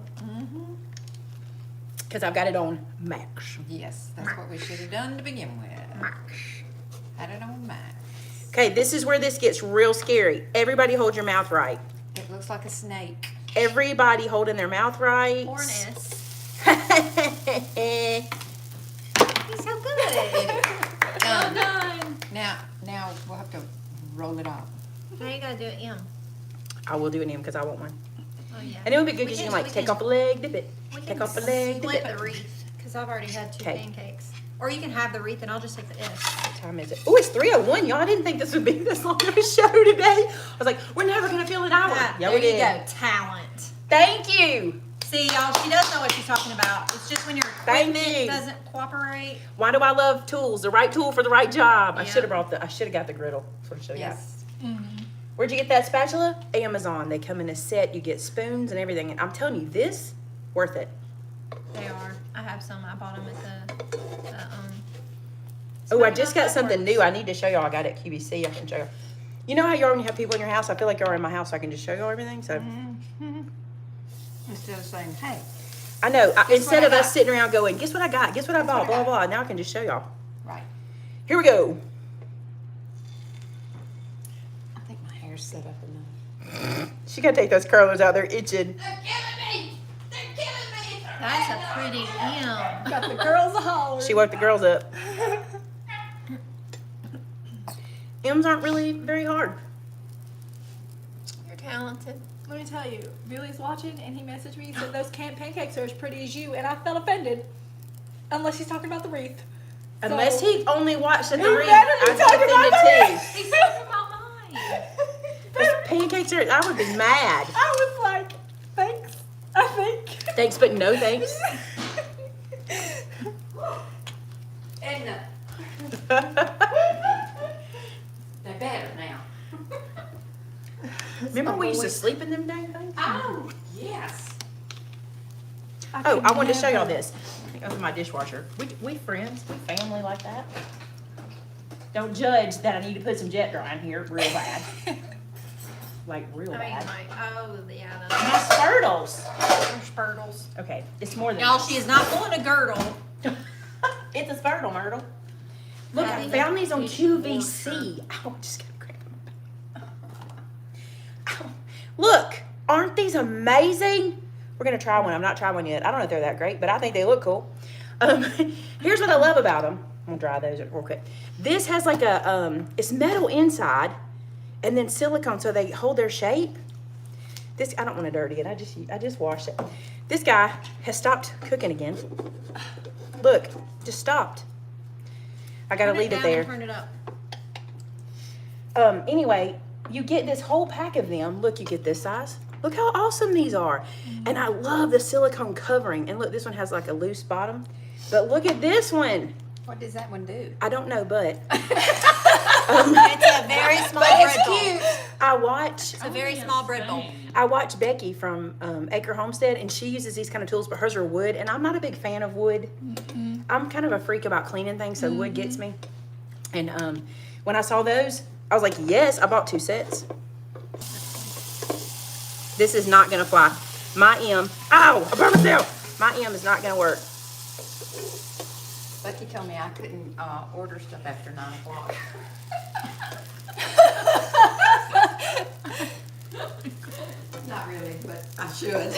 [SPEAKER 1] Because I've got it on max.
[SPEAKER 3] Yes, that's what we should have done to begin with. Had it on max.
[SPEAKER 1] Okay, this is where this gets real scary. Everybody hold your mouth right.
[SPEAKER 3] It looks like a snake.
[SPEAKER 1] Everybody holding their mouth right.
[SPEAKER 2] Or an S.
[SPEAKER 1] Okay,
[SPEAKER 2] He's so good.
[SPEAKER 5] Well done.
[SPEAKER 3] Now we'll have to roll it off.
[SPEAKER 2] Now you gotta do it M.
[SPEAKER 1] I will do an M because I want one.
[SPEAKER 2] Oh yeah.
[SPEAKER 1] And it would be good
[SPEAKER 2] We
[SPEAKER 1] because you
[SPEAKER 2] can-
[SPEAKER 1] can like
[SPEAKER 2] we
[SPEAKER 1] take
[SPEAKER 2] can-
[SPEAKER 1] off a leg, dip it.
[SPEAKER 2] We
[SPEAKER 1] Take
[SPEAKER 2] can
[SPEAKER 1] off a leg, dip
[SPEAKER 2] split
[SPEAKER 1] it.
[SPEAKER 2] the wreath because I've already had 2
[SPEAKER 1] Okay.
[SPEAKER 2] pancakes. Or you can have the wreath and I'll just take the S.
[SPEAKER 1] What time is it? Oh, it's 3:01, y'all. I didn't think this would be this long of a show today. I was like, we're never gonna fill an hour. Yeah, we
[SPEAKER 2] there you
[SPEAKER 1] did.
[SPEAKER 2] go. Talent.
[SPEAKER 1] Thank you.
[SPEAKER 2] See, y'all, she does know what she's talking about. It's just when your
[SPEAKER 1] Thank
[SPEAKER 2] equipment
[SPEAKER 1] you.
[SPEAKER 2] doesn't cooperate.
[SPEAKER 1] Why do I love tools? The right tool for the right job. I
[SPEAKER 2] Yeah.
[SPEAKER 1] should have got the griddle. That's what I should have got.
[SPEAKER 3] Yes.
[SPEAKER 1] Where'd you get that spatula? Amazon. They come in a set. You get spoons and everything. And I'm telling you, this, worth it.
[SPEAKER 2] They are. I have some. I bought them at the
[SPEAKER 1] Oh, I just got something new. I need to show y'all. I got it at QVC. I can show y'all. You know how y'all, when you have people in your house, I feel like y'all are in my house, so I can just show y'all everything. So
[SPEAKER 3] Instead of saying, hey,
[SPEAKER 1] I know. Instead
[SPEAKER 3] what I
[SPEAKER 1] of us
[SPEAKER 3] got?
[SPEAKER 1] sitting around going, guess what I got? Guess what I bought?
[SPEAKER 3] what I
[SPEAKER 1] Blah,
[SPEAKER 3] got.
[SPEAKER 1] blah. Now I can just show y'all.
[SPEAKER 3] right.
[SPEAKER 1] Here we go.
[SPEAKER 3] I think my hair's set up enough.
[SPEAKER 1] She got to take those curlers out. They're itching.
[SPEAKER 3] They're killing me! They're killing me!
[SPEAKER 2] That's a pretty M.
[SPEAKER 5] Got the girls hollering.
[SPEAKER 1] She woke the girls up. M's aren't really very hard.
[SPEAKER 2] You're talented.
[SPEAKER 5] Let me tell you, Billy's watching and he messaged me and said those canned pancakes are as pretty as you, and I felt offended. Unless he's talking about the wreath.
[SPEAKER 1] Unless he only watched at the
[SPEAKER 5] He
[SPEAKER 1] ring,
[SPEAKER 5] better be
[SPEAKER 1] I'd be
[SPEAKER 5] talking about
[SPEAKER 1] offended
[SPEAKER 5] the
[SPEAKER 1] too.
[SPEAKER 2] He's talking about mine.
[SPEAKER 1] Those pancakes are, I would be mad.
[SPEAKER 5] I was like, thanks, I think.
[SPEAKER 1] Thanks, but no thanks.
[SPEAKER 3] Edna, they're better now.
[SPEAKER 1] Remember we used to sleep in them dang things?
[SPEAKER 3] Oh, yes.
[SPEAKER 1] Oh, I wanted to show y'all this. Open my dishwasher. We friends, we family like that. Don't judge that I need to put some jet dry in here real bad. Like real
[SPEAKER 2] I mean,
[SPEAKER 1] bad.
[SPEAKER 2] like, oh, yeah,
[SPEAKER 1] My spurtles.
[SPEAKER 2] those spurtles.
[SPEAKER 1] Okay, it's more than
[SPEAKER 2] Y'all,
[SPEAKER 1] that.
[SPEAKER 2] she is not pulling a girdle.
[SPEAKER 1] It's a spurtle, Myrtle. Look,
[SPEAKER 2] Yeah,
[SPEAKER 1] I
[SPEAKER 2] these
[SPEAKER 1] found
[SPEAKER 2] are
[SPEAKER 1] these on
[SPEAKER 2] tissue
[SPEAKER 1] QVC. Ow, I just got a cramp in my back. Ow. Look, aren't these amazing? We're gonna try one. I'm not trying one yet. I don't know if they're that great, but I think they look cool. Here's what I love about them. I'm gonna dry those real quick. This has like a it's metal inside, and then silicone so they hold their shape. This I don't want to dirty it. I just washed it. This guy has stopped cooking again. Look, just stopped. I gotta leave it
[SPEAKER 2] down
[SPEAKER 1] there.
[SPEAKER 2] and turn it up.
[SPEAKER 1] Anyway, you get this whole pack of them. Look, you get this size. Look how awesome these are. And I love the silicone covering. And look, this one has like a loose bottom. But look at this one.
[SPEAKER 3] What does that one do?
[SPEAKER 1] I don't know, but
[SPEAKER 2] It's a very small bread bowl.
[SPEAKER 1] I watch
[SPEAKER 2] It's a very small bread bowl.
[SPEAKER 1] I watch Becky from Acre Homestead, and she uses these kind of tools, but hers are wood, and I'm not a big fan of wood. I'm kind of a freak about cleaning things, so wood gets me. And when I saw those, I was like, yes, I bought 2 sets. This is not gonna fly. My M, ow, I burned myself. My M is not gonna work.
[SPEAKER 3] Becky told me I couldn't order stuff after 9 o'clock. Not really, but I should.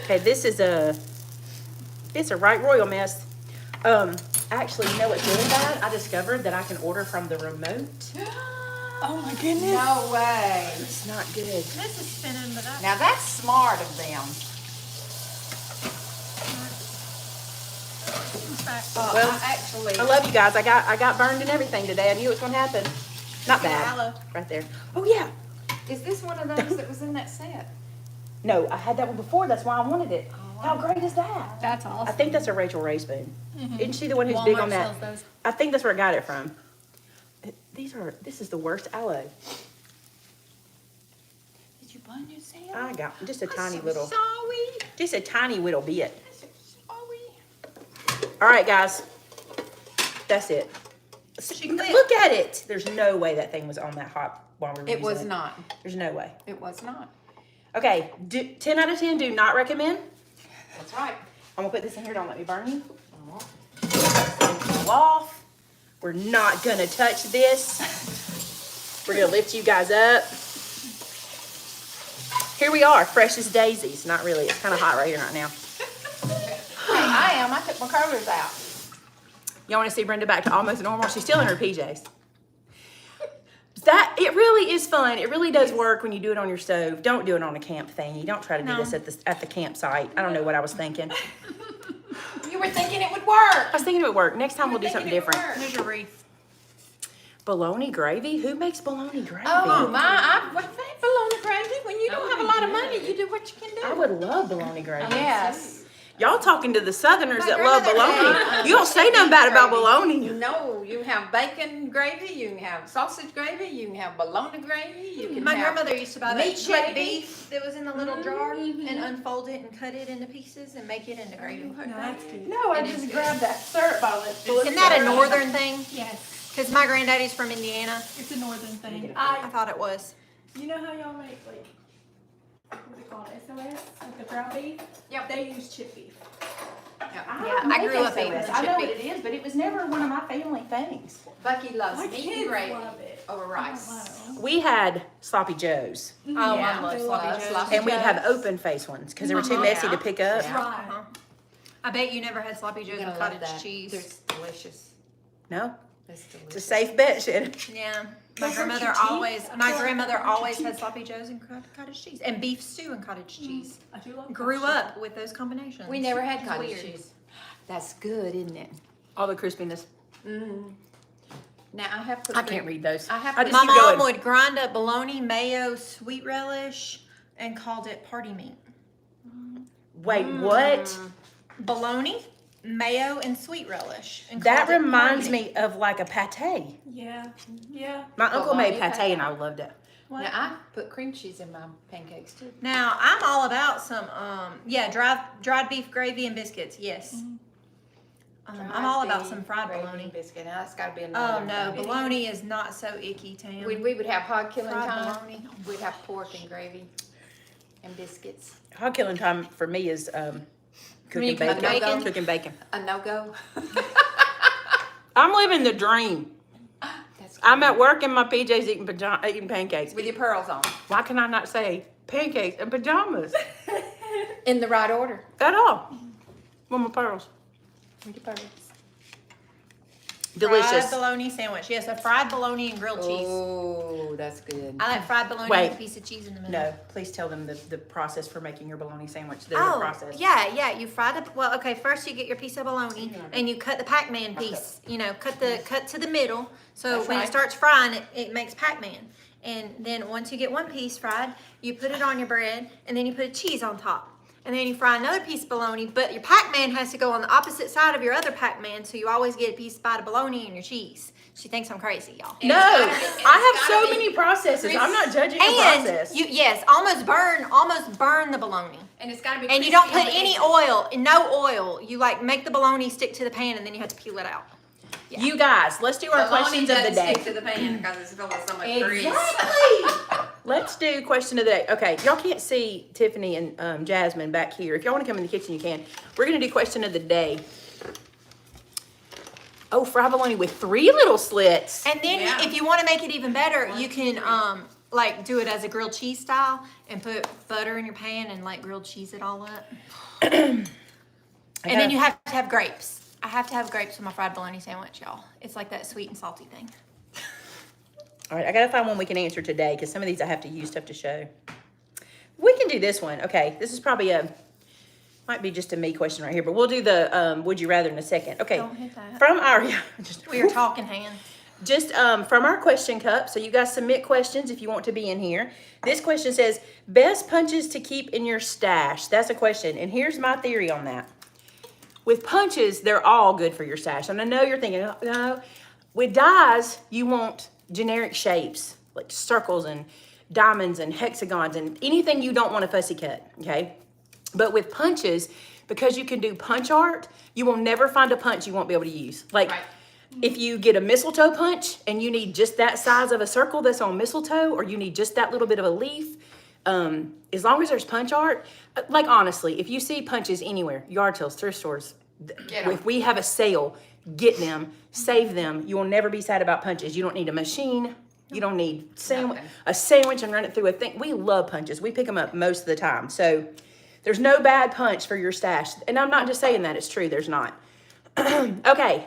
[SPEAKER 1] Okay, this is it's a right royal mess. Actually, you know what's really bad? I discovered that I can order from the remote.
[SPEAKER 5] Oh my goodness.
[SPEAKER 3] No way.
[SPEAKER 1] It's not good.
[SPEAKER 2] This is spinning, but
[SPEAKER 3] Now that's smart of them.
[SPEAKER 1] Well,
[SPEAKER 3] actually,
[SPEAKER 1] I love you guys. I got burned and everything today. I knew it was gonna happen. Not bad.
[SPEAKER 2] Aloe.
[SPEAKER 1] Right there. Oh yeah.
[SPEAKER 3] is this one of those that was in that set?
[SPEAKER 1] No, I had that one before. That's why I wanted it. How great is that?
[SPEAKER 5] That's
[SPEAKER 1] I
[SPEAKER 5] awesome.
[SPEAKER 1] think that's a Rachel Ray spoon. Isn't she the one who's big on
[SPEAKER 2] Walmart
[SPEAKER 1] that?
[SPEAKER 2] sells those.
[SPEAKER 1] I think that's where I got it from. This is the worst aloe.
[SPEAKER 3] Did you burn yourself?
[SPEAKER 1] I got just a tiny
[SPEAKER 3] so
[SPEAKER 1] little,
[SPEAKER 3] sorry.
[SPEAKER 1] just a tiny little bit.
[SPEAKER 3] I'm so sorry.
[SPEAKER 1] All right, guys. That's it. Look at it. There's no way that thing was on that hot while we were
[SPEAKER 3] It
[SPEAKER 1] using
[SPEAKER 3] was not.
[SPEAKER 1] There's no way.
[SPEAKER 3] It was not.
[SPEAKER 1] Okay, 10 out of 10, do not recommend.
[SPEAKER 3] That's right.
[SPEAKER 1] I'm gonna put this in here, don't let me burn you. Cool off. We're not gonna touch this. We're gonna lift you guys up. Here we are, fresh as daisies. Not really, it's kind of hot right here right now.
[SPEAKER 3] I am. I took my curlers out.
[SPEAKER 1] Y'all wanna see Brenda back to almost normal? She's still in her PJs. It really is fun. It really does work when you do it on your stove. Don't do it on a camp thingy. Don't try to do this at the campsite. I don't know what I was thinking.
[SPEAKER 3] You were thinking it would work.
[SPEAKER 1] I was thinking it would work. Next time we'll do something different.
[SPEAKER 2] There's your wreath.
[SPEAKER 1] Bologna gravy? Who makes bologna gravy?
[SPEAKER 3] Oh my! What's that bologna gravy? When you don't have a lot of money, you do what you can do.
[SPEAKER 1] I would love bologna gravy.
[SPEAKER 3] Yes.
[SPEAKER 1] Y'all talking to the Southerners
[SPEAKER 3] My
[SPEAKER 1] that love
[SPEAKER 3] grandmother
[SPEAKER 1] bologna.
[SPEAKER 3] had,
[SPEAKER 1] You don't say nothing bad about
[SPEAKER 3] gravy.
[SPEAKER 1] bologna.
[SPEAKER 3] No, you can have bacon gravy, you can have sausage gravy, you can have bologna gravy, you can
[SPEAKER 2] My
[SPEAKER 3] have...
[SPEAKER 2] grandmother used to buy that
[SPEAKER 3] meat
[SPEAKER 2] chipped
[SPEAKER 3] gravy.
[SPEAKER 2] beef that was in the little jar and unfold it and cut it into pieces and make it into gravy.
[SPEAKER 5] No, that's good.
[SPEAKER 3] No, I just grabbed that syrup bottle.
[SPEAKER 2] Isn't that a northern thing?
[SPEAKER 5] Yes,
[SPEAKER 2] Because my granddaddy's from Indiana.
[SPEAKER 5] it's a northern thing.
[SPEAKER 2] I thought it was.
[SPEAKER 5] You know how y'all make like what's it called? SOS with the ground beef?
[SPEAKER 3] Yep.
[SPEAKER 5] They use chipped beef.
[SPEAKER 2] I grew up eating
[SPEAKER 1] I know what
[SPEAKER 2] chipped
[SPEAKER 1] it is, but it was never one of my family things.
[SPEAKER 3] Bucky loves
[SPEAKER 5] My
[SPEAKER 3] meat
[SPEAKER 5] kids
[SPEAKER 3] and gravy
[SPEAKER 5] love it.
[SPEAKER 3] over rice.
[SPEAKER 5] Wow.
[SPEAKER 1] We had sloppy joes,
[SPEAKER 2] Oh,
[SPEAKER 3] Yeah,
[SPEAKER 2] I love
[SPEAKER 3] they
[SPEAKER 2] sloppy
[SPEAKER 3] love
[SPEAKER 2] joes.
[SPEAKER 3] sloppy
[SPEAKER 1] and we'd have
[SPEAKER 3] Joes.
[SPEAKER 1] open face ones because they were too messy to pick up.
[SPEAKER 3] Yeah.
[SPEAKER 5] Right.
[SPEAKER 2] I bet you never had sloppy
[SPEAKER 3] You're
[SPEAKER 2] joes
[SPEAKER 3] gonna
[SPEAKER 2] with
[SPEAKER 3] love
[SPEAKER 2] cottage
[SPEAKER 3] that.
[SPEAKER 2] cheese.
[SPEAKER 3] They're delicious.
[SPEAKER 1] No,
[SPEAKER 3] It's
[SPEAKER 1] it's a
[SPEAKER 3] delicious.
[SPEAKER 1] safe bet, Shannon.
[SPEAKER 2] Yeah,
[SPEAKER 5] Those are cheap.
[SPEAKER 2] my
[SPEAKER 5] Yeah,
[SPEAKER 2] grandmother
[SPEAKER 5] they're
[SPEAKER 2] always
[SPEAKER 5] cheap.
[SPEAKER 2] had sloppy joes and cottage cheese and beef stew and cottage cheese.
[SPEAKER 5] I do love
[SPEAKER 2] Grew
[SPEAKER 5] cottage
[SPEAKER 2] up with those combinations.
[SPEAKER 3] We never had
[SPEAKER 2] It's
[SPEAKER 3] cottage
[SPEAKER 2] weird.
[SPEAKER 3] cheese. That's good, isn't it?
[SPEAKER 1] All the crispiness.
[SPEAKER 3] Now I have put
[SPEAKER 1] I can't read those.
[SPEAKER 3] I have
[SPEAKER 1] I
[SPEAKER 3] put
[SPEAKER 1] just
[SPEAKER 2] My
[SPEAKER 1] keep
[SPEAKER 2] mom
[SPEAKER 1] going.
[SPEAKER 2] would grind up bologna, mayo, sweet relish, and called it party meat.
[SPEAKER 1] Wait, what?
[SPEAKER 2] Bologna, mayo, and sweet relish. And
[SPEAKER 1] That
[SPEAKER 2] called it
[SPEAKER 1] reminds
[SPEAKER 2] party meat.
[SPEAKER 1] me of like a pate.
[SPEAKER 5] cheese. Yeah. Yeah.
[SPEAKER 1] My uncle made
[SPEAKER 3] Bologna
[SPEAKER 1] pate
[SPEAKER 3] pate.
[SPEAKER 1] and I loved it.
[SPEAKER 2] What?
[SPEAKER 3] Now I put cream cheese in my pancakes too.
[SPEAKER 2] Now I'm all about some dried beef gravy and biscuits. Yes. I'm all about some fried
[SPEAKER 3] Gravy
[SPEAKER 2] bologna.
[SPEAKER 3] and biscuit. Now that's got to be
[SPEAKER 2] Oh
[SPEAKER 3] another.
[SPEAKER 2] no, bologna is not so icky, Tam.
[SPEAKER 3] We would have hog killing
[SPEAKER 2] Fried
[SPEAKER 3] time.
[SPEAKER 2] bologna.
[SPEAKER 3] We'd have pork and gravy and biscuits.
[SPEAKER 1] Hog killing time for me is cooking
[SPEAKER 2] you cook
[SPEAKER 1] bacon.
[SPEAKER 2] bacon?
[SPEAKER 1] Cooking bacon.
[SPEAKER 3] A no go.
[SPEAKER 1] I'm living the dream.
[SPEAKER 3] That's
[SPEAKER 1] I'm at work in my PJs eating pancakes.
[SPEAKER 3] with your pearls on.
[SPEAKER 1] Why can I not say pancakes and pajamas
[SPEAKER 3] In the right order.
[SPEAKER 1] at all? With my pearls.
[SPEAKER 3] With your pearls.
[SPEAKER 1] Delicious.
[SPEAKER 2] Fried bologna sandwich. Yes, a fried bologna and grilled cheese.
[SPEAKER 3] Oh, that's good.
[SPEAKER 2] I like fried bologna
[SPEAKER 1] Wait.
[SPEAKER 2] with a piece of cheese in the middle.
[SPEAKER 1] No, please tell them the process for making your bologna sandwich. The
[SPEAKER 2] Oh,
[SPEAKER 1] process.
[SPEAKER 2] yeah. You fry the well. Okay, first you get your piece of bologna and you cut the Pac-Man piece. You know, cut to the middle. So
[SPEAKER 1] That's
[SPEAKER 2] when
[SPEAKER 1] right.
[SPEAKER 2] it starts frying, it makes Pac-Man. And then once you get one piece fried, you put it on your bread, and then you put cheese on top. And then you fry another piece of bologna, but your Pac-Man has to go on the opposite side of your other Pac-Man, so you always get a piece bite of bologna and your cheese. She thinks I'm crazy, y'all.
[SPEAKER 1] No, I have so many processes. I'm not judging the process.
[SPEAKER 2] And you almost burn the bologna.
[SPEAKER 3] And it's got to be.
[SPEAKER 2] And you don't
[SPEAKER 3] crispy
[SPEAKER 2] put
[SPEAKER 3] on the
[SPEAKER 2] any
[SPEAKER 3] edges.
[SPEAKER 2] oil, no oil. You like make the bologna stick to the pan and then you have to peel it out.
[SPEAKER 1] You guys, let's do our
[SPEAKER 3] Bologna
[SPEAKER 1] questions of the
[SPEAKER 3] doesn't
[SPEAKER 1] day.
[SPEAKER 3] stick to the pan because it's filled with so much grease.
[SPEAKER 1] Exactly. Let's do question of the day. Okay, y'all can't see Tiffany and Jasmine back here. If y'all want to come in the kitchen, you can. We're gonna do question of the day. Oh, fried bologna with 3 little slits.
[SPEAKER 2] And then
[SPEAKER 3] Yeah.
[SPEAKER 2] if you want to make it even better, you can like do it as a grilled cheese style and put butter in your pan and like grilled cheese it all up. And then you have to have grapes. I have to have grapes with my fried bologna sandwich, y'all. It's like that sweet and salty thing.
[SPEAKER 1] All right, I gotta find one we can answer today because some of these I have to use stuff to show. We can do this one. Okay, this is probably might be just a me question right here, but we'll do the would you rather in a second. Okay,
[SPEAKER 2] Don't hit that.
[SPEAKER 1] from our
[SPEAKER 2] We are talking hands.
[SPEAKER 1] just from our question cup. So you guys submit questions if you want to be in here. This question says best punches to keep in your stash. That's a question, and here's my theory on that. With punches, they're all good for your stash. And I know you're thinking, no, With dies, you want generic shapes, like circles and diamonds and hexagons and anything you don't want to fussy cut, okay? But with punches, because you can do punch art, you will never find a punch you won't be able to use. Like, if you get a mistletoe punch and you need just that size of a circle that's on mistletoe, or you need just that little bit of a leaf, as long as there's punch art, like honestly, if you see punches anywhere, yard sales, thrift stores, if we have a sale, get them, save them. You will never be sad about punches. You don't need a machine. You don't need a sandwich and run it through a thing. We love punches. We pick them up most of the time. So there's no bad punch for your stash. And I'm not just saying that, it's true, there's not. Okay,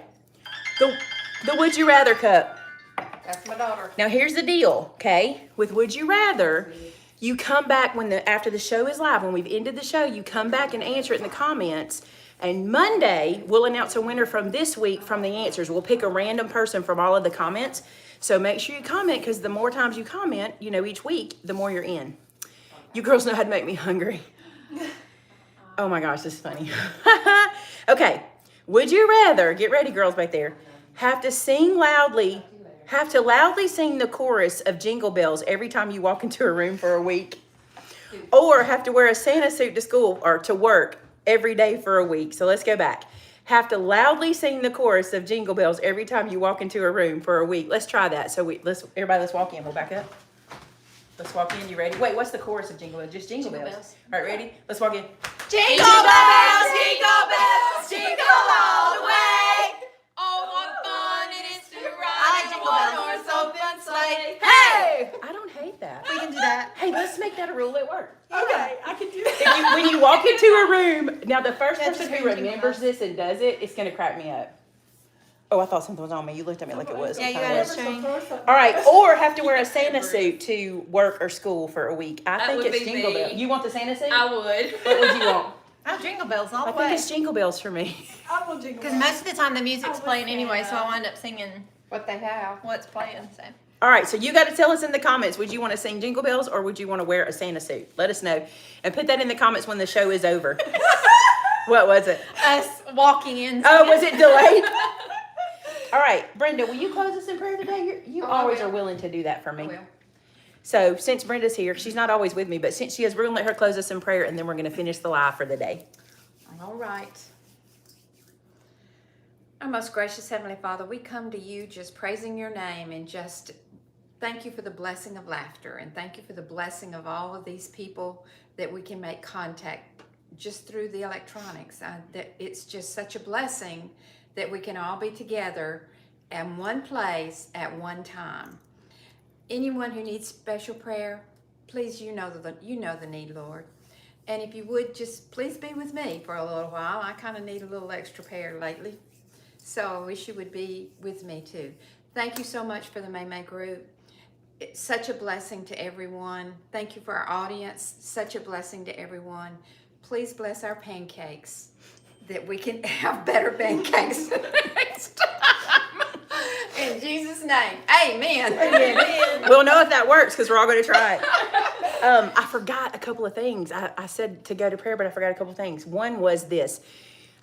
[SPEAKER 1] the Would You Rather cup.
[SPEAKER 3] That's my daughter.
[SPEAKER 1] Now here's the deal, okay? With Would You Rather, you come back after the show is live, when we've ended the show, you come back and answer it in the comments. And Monday, we'll announce a winner from this week from the answers. We'll pick a random person from all of the comments. So make sure you comment, because the more times you comment, each week, the more you're in. You girls know how to make me hungry. Oh my gosh, this is funny. Okay, would you rather, get ready girls back there, have to loudly sing the chorus of Jingle Bells every time you walk into a room for a week, or have to wear a Santa suit to school or to work every day for a week? So let's go back. Have to loudly sing the chorus of Jingle Bells every time you walk into a room for a week. Let's try that. So let's walk in. We'll back up. Let's walk in. You ready? Wait, what's the chorus of Jingle Bells? Just Jingle Bells. All right, ready? Let's walk in.
[SPEAKER 3] Jingle bells, jingle all the way. Oh, what fun it is to ride in a one-horse open sleigh. Hey!
[SPEAKER 1] I don't hate that.
[SPEAKER 2] We can do that.
[SPEAKER 1] Hey, let's make that a rule at work.
[SPEAKER 5] Okay, I can do that.
[SPEAKER 1] When you walk into a room, now the first
[SPEAKER 2] Yeah,
[SPEAKER 1] person
[SPEAKER 2] just
[SPEAKER 1] who
[SPEAKER 2] Jingle
[SPEAKER 1] remembers this and does it, it's going to crack me up. Oh, I thought something was on me. You looked at me like it was.
[SPEAKER 2] Yeah, you
[SPEAKER 1] Kinda
[SPEAKER 2] got
[SPEAKER 1] was.
[SPEAKER 2] it, Shane.
[SPEAKER 1] All right, or have to wear a Santa suit to work or school for a week. I
[SPEAKER 6] That
[SPEAKER 1] think
[SPEAKER 6] would
[SPEAKER 1] it's
[SPEAKER 6] be
[SPEAKER 1] Jingle
[SPEAKER 6] me.
[SPEAKER 1] Bells. You want the Santa suit?
[SPEAKER 6] I would.
[SPEAKER 1] What would you want?
[SPEAKER 2] Oh, Jingle Bells all
[SPEAKER 1] I
[SPEAKER 2] the
[SPEAKER 1] think
[SPEAKER 2] way.
[SPEAKER 1] it's Jingle Bells for me.
[SPEAKER 5] I will jingle.
[SPEAKER 2] Because most of the time the music's
[SPEAKER 5] I
[SPEAKER 2] playing
[SPEAKER 5] would
[SPEAKER 2] anyway,
[SPEAKER 5] say
[SPEAKER 2] so I wind up singing
[SPEAKER 3] What they have.
[SPEAKER 2] what's playing. So.
[SPEAKER 1] All right, so you got to tell us in the comments, would you want to sing Jingle Bells or would you want to wear a Santa suit? Let us know. And put that in the comments when the show is over. What was it?
[SPEAKER 2] Us walking in.
[SPEAKER 1] Oh, was it delayed? All right, Brenda, will you close us in prayer today? You
[SPEAKER 3] Oh, I
[SPEAKER 1] always
[SPEAKER 3] will.
[SPEAKER 1] are willing to do that for me.
[SPEAKER 3] I will.
[SPEAKER 1] So since Brenda's here, she's not always with me, but since she is, we're going to let her close us in prayer, and then we're going to finish the live for the day.
[SPEAKER 3] All right. Our most gracious Heavenly Father, we come to you just praising your name and just thank you for the blessing of laughter, and thank you for the blessing of all of these people that we can make contact just through the electronics. That it's just such a blessing that we can all be together in one place at one time. Anyone who needs special prayer, please, you know the need, Lord. And if you would just please be with me for a little while. I kind of need a little extra prayer lately. So I wish you would be with me too. Thank you so much for the Maymay group. It's such a blessing to everyone. Thank you for our audience. Such a blessing to everyone. Please bless our pancakes, that we can have better pancakes next time. In Jesus' name, amen.
[SPEAKER 1] We'll know if that works because we're all going to try it. I forgot a couple of things. I said to go to prayer, but I forgot a couple of things. One was this.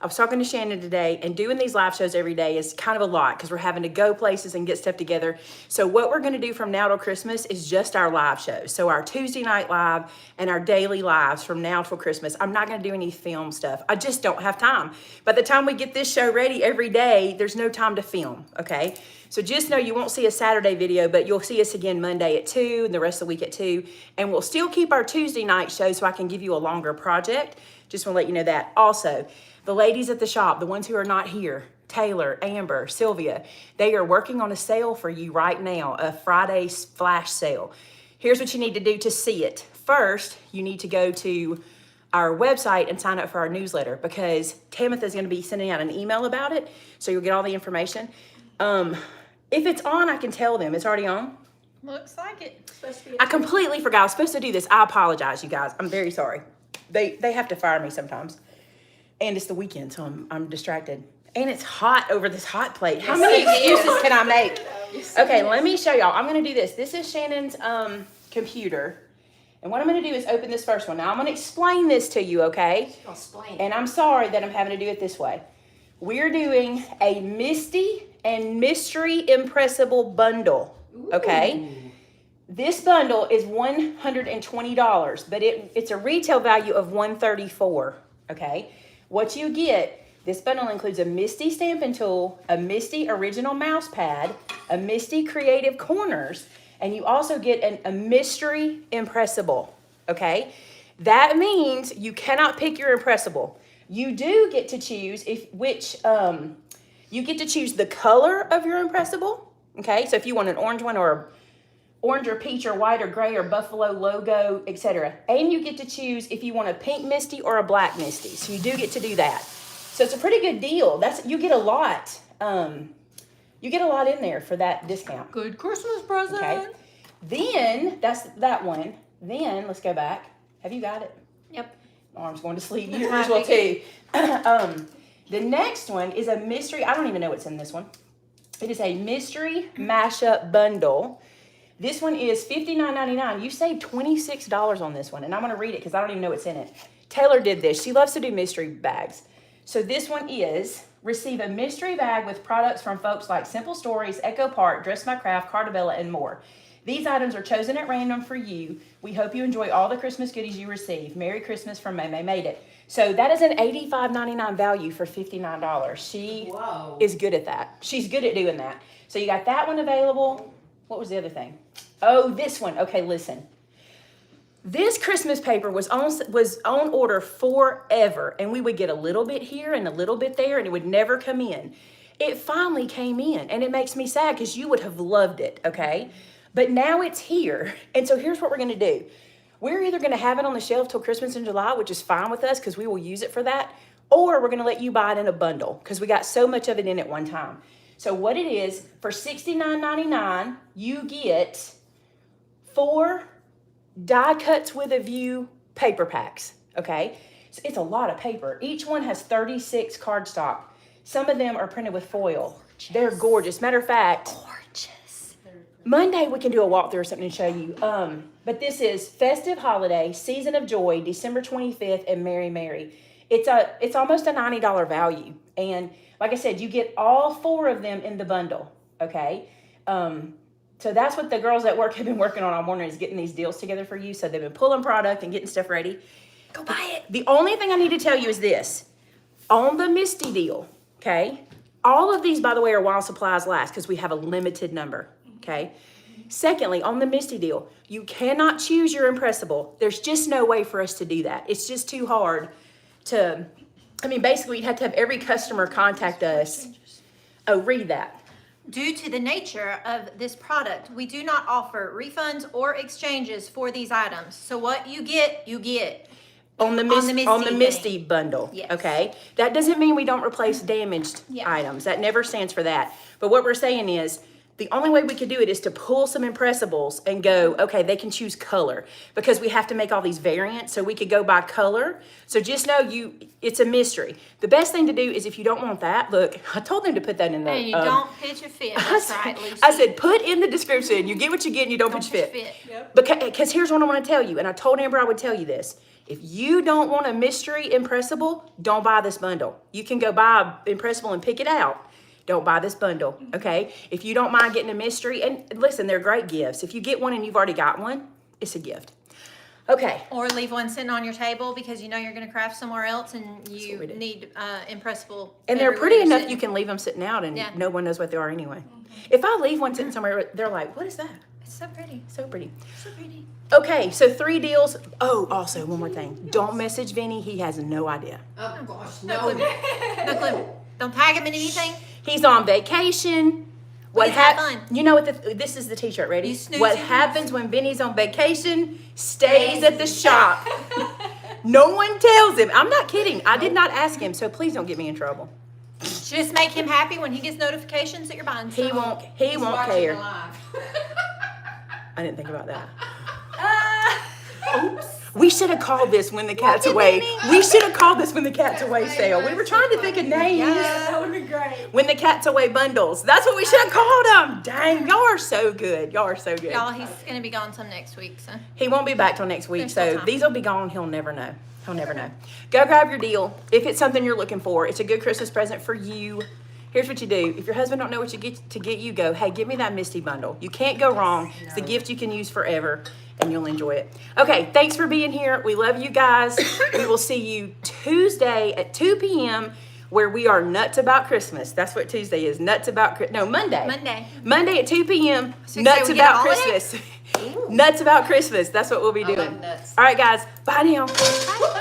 [SPEAKER 1] I was talking to Shannon today, and doing these live shows every day is kind of a lot because we're having to go places and get stuff together. So what we're going to do from now till Christmas is just our live shows. So our Tuesday night live and our daily lives from now till Christmas. I'm not going to do any film stuff. I just don't have time. By the time we get this show ready every day, there's no time to film, okay? So just know you won't see a Saturday video, but you'll see us again Monday at 2 and the rest of the week at 2. And we'll still keep our Tuesday night show so I can give you a longer project. Just want to let you know that. Also, the ladies at the shop, the ones who are not here, Taylor, Amber, Sylvia, they are working on a sale for you right now, a Friday flash sale. Here's what you need to do to see it. First, you need to go to our website and sign up for our newsletter because Tamitha is going to be sending out an email about it, so you'll get all the information. If it's on, I can tell them. It's already on?
[SPEAKER 2] Looks like it.
[SPEAKER 1] I completely forgot. I was supposed to do this. I apologize, you guys. I'm very sorry. They have to fire me sometimes. And it's the weekend, so I'm distracted. And it's hot over this hot plate. How many excuses can I make? Okay, let me show y'all. I'm going to do this. This is Shannon's computer. And what I'm going to do is open this first one. Now, I'm going to explain this to you, okay?
[SPEAKER 3] Explain.
[SPEAKER 1] And I'm sorry that I'm having to do it this way. We're doing a Misty and mystery impressible bundle. Okay. This bundle is $120, but it's a retail value of $134. Okay. What you get, this bundle includes a Misty stamping tool, a Misty original mouse pad, a Misty creative corners, and you also get a mystery impressible. Okay. That means you cannot pick your impressible. You do get to choose you get to choose the color of your impressible. Okay, so if you want an orange one or orange or peach or white or gray or buffalo logo, etc. And you get to choose if you want a pink Misty or a black Misty. So you do get to do that. So it's a pretty good deal. You get a lot. You get a lot in there for that discount.
[SPEAKER 3] Good Christmas present.
[SPEAKER 1] Okay. Then that's that one. Then let's go back. Have you got it?
[SPEAKER 4] Yep.
[SPEAKER 1] My arm's going to sleep. Yours will too. The next one is a mystery. I don't even know what's in this one. It is a mystery mashup bundle. This one is $59.99. You saved $26 on this one, and I'm going to read it because I don't even know what's in it. Taylor did this. She loves to do mystery bags. So this one is receive a mystery bag with products from folks like Simple Stories, Echo Park, Dress My Craft, Cartabella, and more. These items are chosen at random for you. We hope you enjoy all the Christmas goodies you receive. Merry Christmas from Maymay Made It. So that is an $85.99 value for $59. She is good at that. She's good at doing that. So you got that one available. What was the other thing? Oh, this one. Okay, listen. This Christmas paper was on order forever, and we would get a little bit here and a little bit there, and it would never come in. It finally came in, and it makes me sad because you would have loved it, okay? But now it's here, and so here's what we're going to do. We're either going to have it on the shelf till Christmas in July, which is fine with us because we will use it for that, or we're going to let you buy it in a bundle because we got so much of it in at one time. So what it is, for $69.99, you get 4 die cuts with a view paper packs, okay? So it's a lot of paper. Each one has 36 cardstock. Some of them are printed with foil. Gorgeous. They're gorgeous. Matter of fact, gorgeous. Monday we can do a walkthrough or something to show you. But this is Festive Holiday, Season of Joy, December 25th, and Merry Mary. It's almost a $90 value. And like I said, you get all 4 of them in the bundle, okay? So that's what the girls at work have been working on all morning, is getting these deals together for you. So they've been pulling product and getting stuff ready. Go buy it. The only thing I need to tell you is this. On the Misty deal, okay? All of these, by the way, are while supplies last because we have a limited number, okay? Secondly, on the Misty deal, you cannot choose your impressible. There's just no way for us to do that. It's just too hard to, basically you'd have to have every customer contact us. Oh, read that.
[SPEAKER 2] Due to the nature of this product, we do not offer refunds or exchanges for these items. So what you get, you get.
[SPEAKER 1] On the Misty bundle,
[SPEAKER 2] yes.
[SPEAKER 1] Okay? That doesn't mean we don't replace damaged items. That never stands for that. But what we're saying is, the only way we could do it is to pull some impressibles and go, okay, they can choose color because we have to make all these variants. So we could go by color. So just know it's a mystery. The best thing to do is if you don't want that, look, I told them to put that in the.
[SPEAKER 2] And you don't pitch a fit. That's right, Lucy.
[SPEAKER 1] I said, put in the description. You get what you get and you don't pitch a fit.
[SPEAKER 5] Yep.
[SPEAKER 1] Because here's what I want to tell you. And I told Amber I would tell you this. If you don't want a mystery impressible, don't buy this bundle. You can go buy impressible and pick it out. Don't buy this bundle, okay? If you don't mind getting a mystery, and listen, they're great gifts. If you get one and you've already got one, it's a gift. Okay.
[SPEAKER 2] Or leave one sitting on your table because you know you're going to craft somewhere else and you need impressible.
[SPEAKER 1] And they're pretty enough you can leave them sitting out and no one knows what they are anyway. If I leave one sitting somewhere, they're like, what is that?
[SPEAKER 2] It's so pretty.
[SPEAKER 1] So pretty.
[SPEAKER 2] So pretty.
[SPEAKER 1] Okay, so 3 deals. Oh, also, one more thing. Don't message Vinny. He has no idea.
[SPEAKER 3] Oh gosh,
[SPEAKER 2] No clue. Don't tag him in anything.
[SPEAKER 1] He's on vacation.
[SPEAKER 2] What have fun.
[SPEAKER 1] You know what? This is the T-shirt. Ready?
[SPEAKER 2] You snooze
[SPEAKER 1] What
[SPEAKER 2] and
[SPEAKER 1] happens when Vinny's on vacation stays at the shop. No one tells him. I'm not kidding. I did not ask him, so please don't get me in trouble.
[SPEAKER 2] Just make him happy when he gets notifications that you're buying
[SPEAKER 1] He
[SPEAKER 2] stuff.
[SPEAKER 1] won't. He won't care.
[SPEAKER 3] Live.
[SPEAKER 1] I didn't think about that. Oops. We should have called this when the cat's away. We should have called this when the cat's away sale. We were trying to think of names.
[SPEAKER 5] That would be great.
[SPEAKER 1] When the cat's away bundles. That's what we should have called them. Dang, y'all are so good. Y'all are so good.
[SPEAKER 2] Y'all, he's going to be gone some next week, so.
[SPEAKER 1] He won't be back till next week,
[SPEAKER 2] There's still
[SPEAKER 1] so
[SPEAKER 2] time.
[SPEAKER 1] these will be gone. He'll never know. He'll never know. Go grab your deal. If it's something you're looking for, it's a good Christmas present for you. Here's what you do. If your husband don't know what to get you, go, hey, give me that Misty bundle. You can't go wrong. It's the gift you can use forever, and you'll enjoy it. Okay, thanks for being here. We love you guys. We will see you Tuesday at 2 p.m. where we are nuts about Christmas. That's what Tuesday is. Nuts about Monday. Monday at 2 p.m.
[SPEAKER 2] So
[SPEAKER 1] Nuts
[SPEAKER 2] we get a
[SPEAKER 1] about
[SPEAKER 2] holiday?
[SPEAKER 1] Christmas. Nuts about Christmas. That's what we'll be doing.
[SPEAKER 6] nuts.
[SPEAKER 1] All right, guys. Bye now.
[SPEAKER 2] Bye.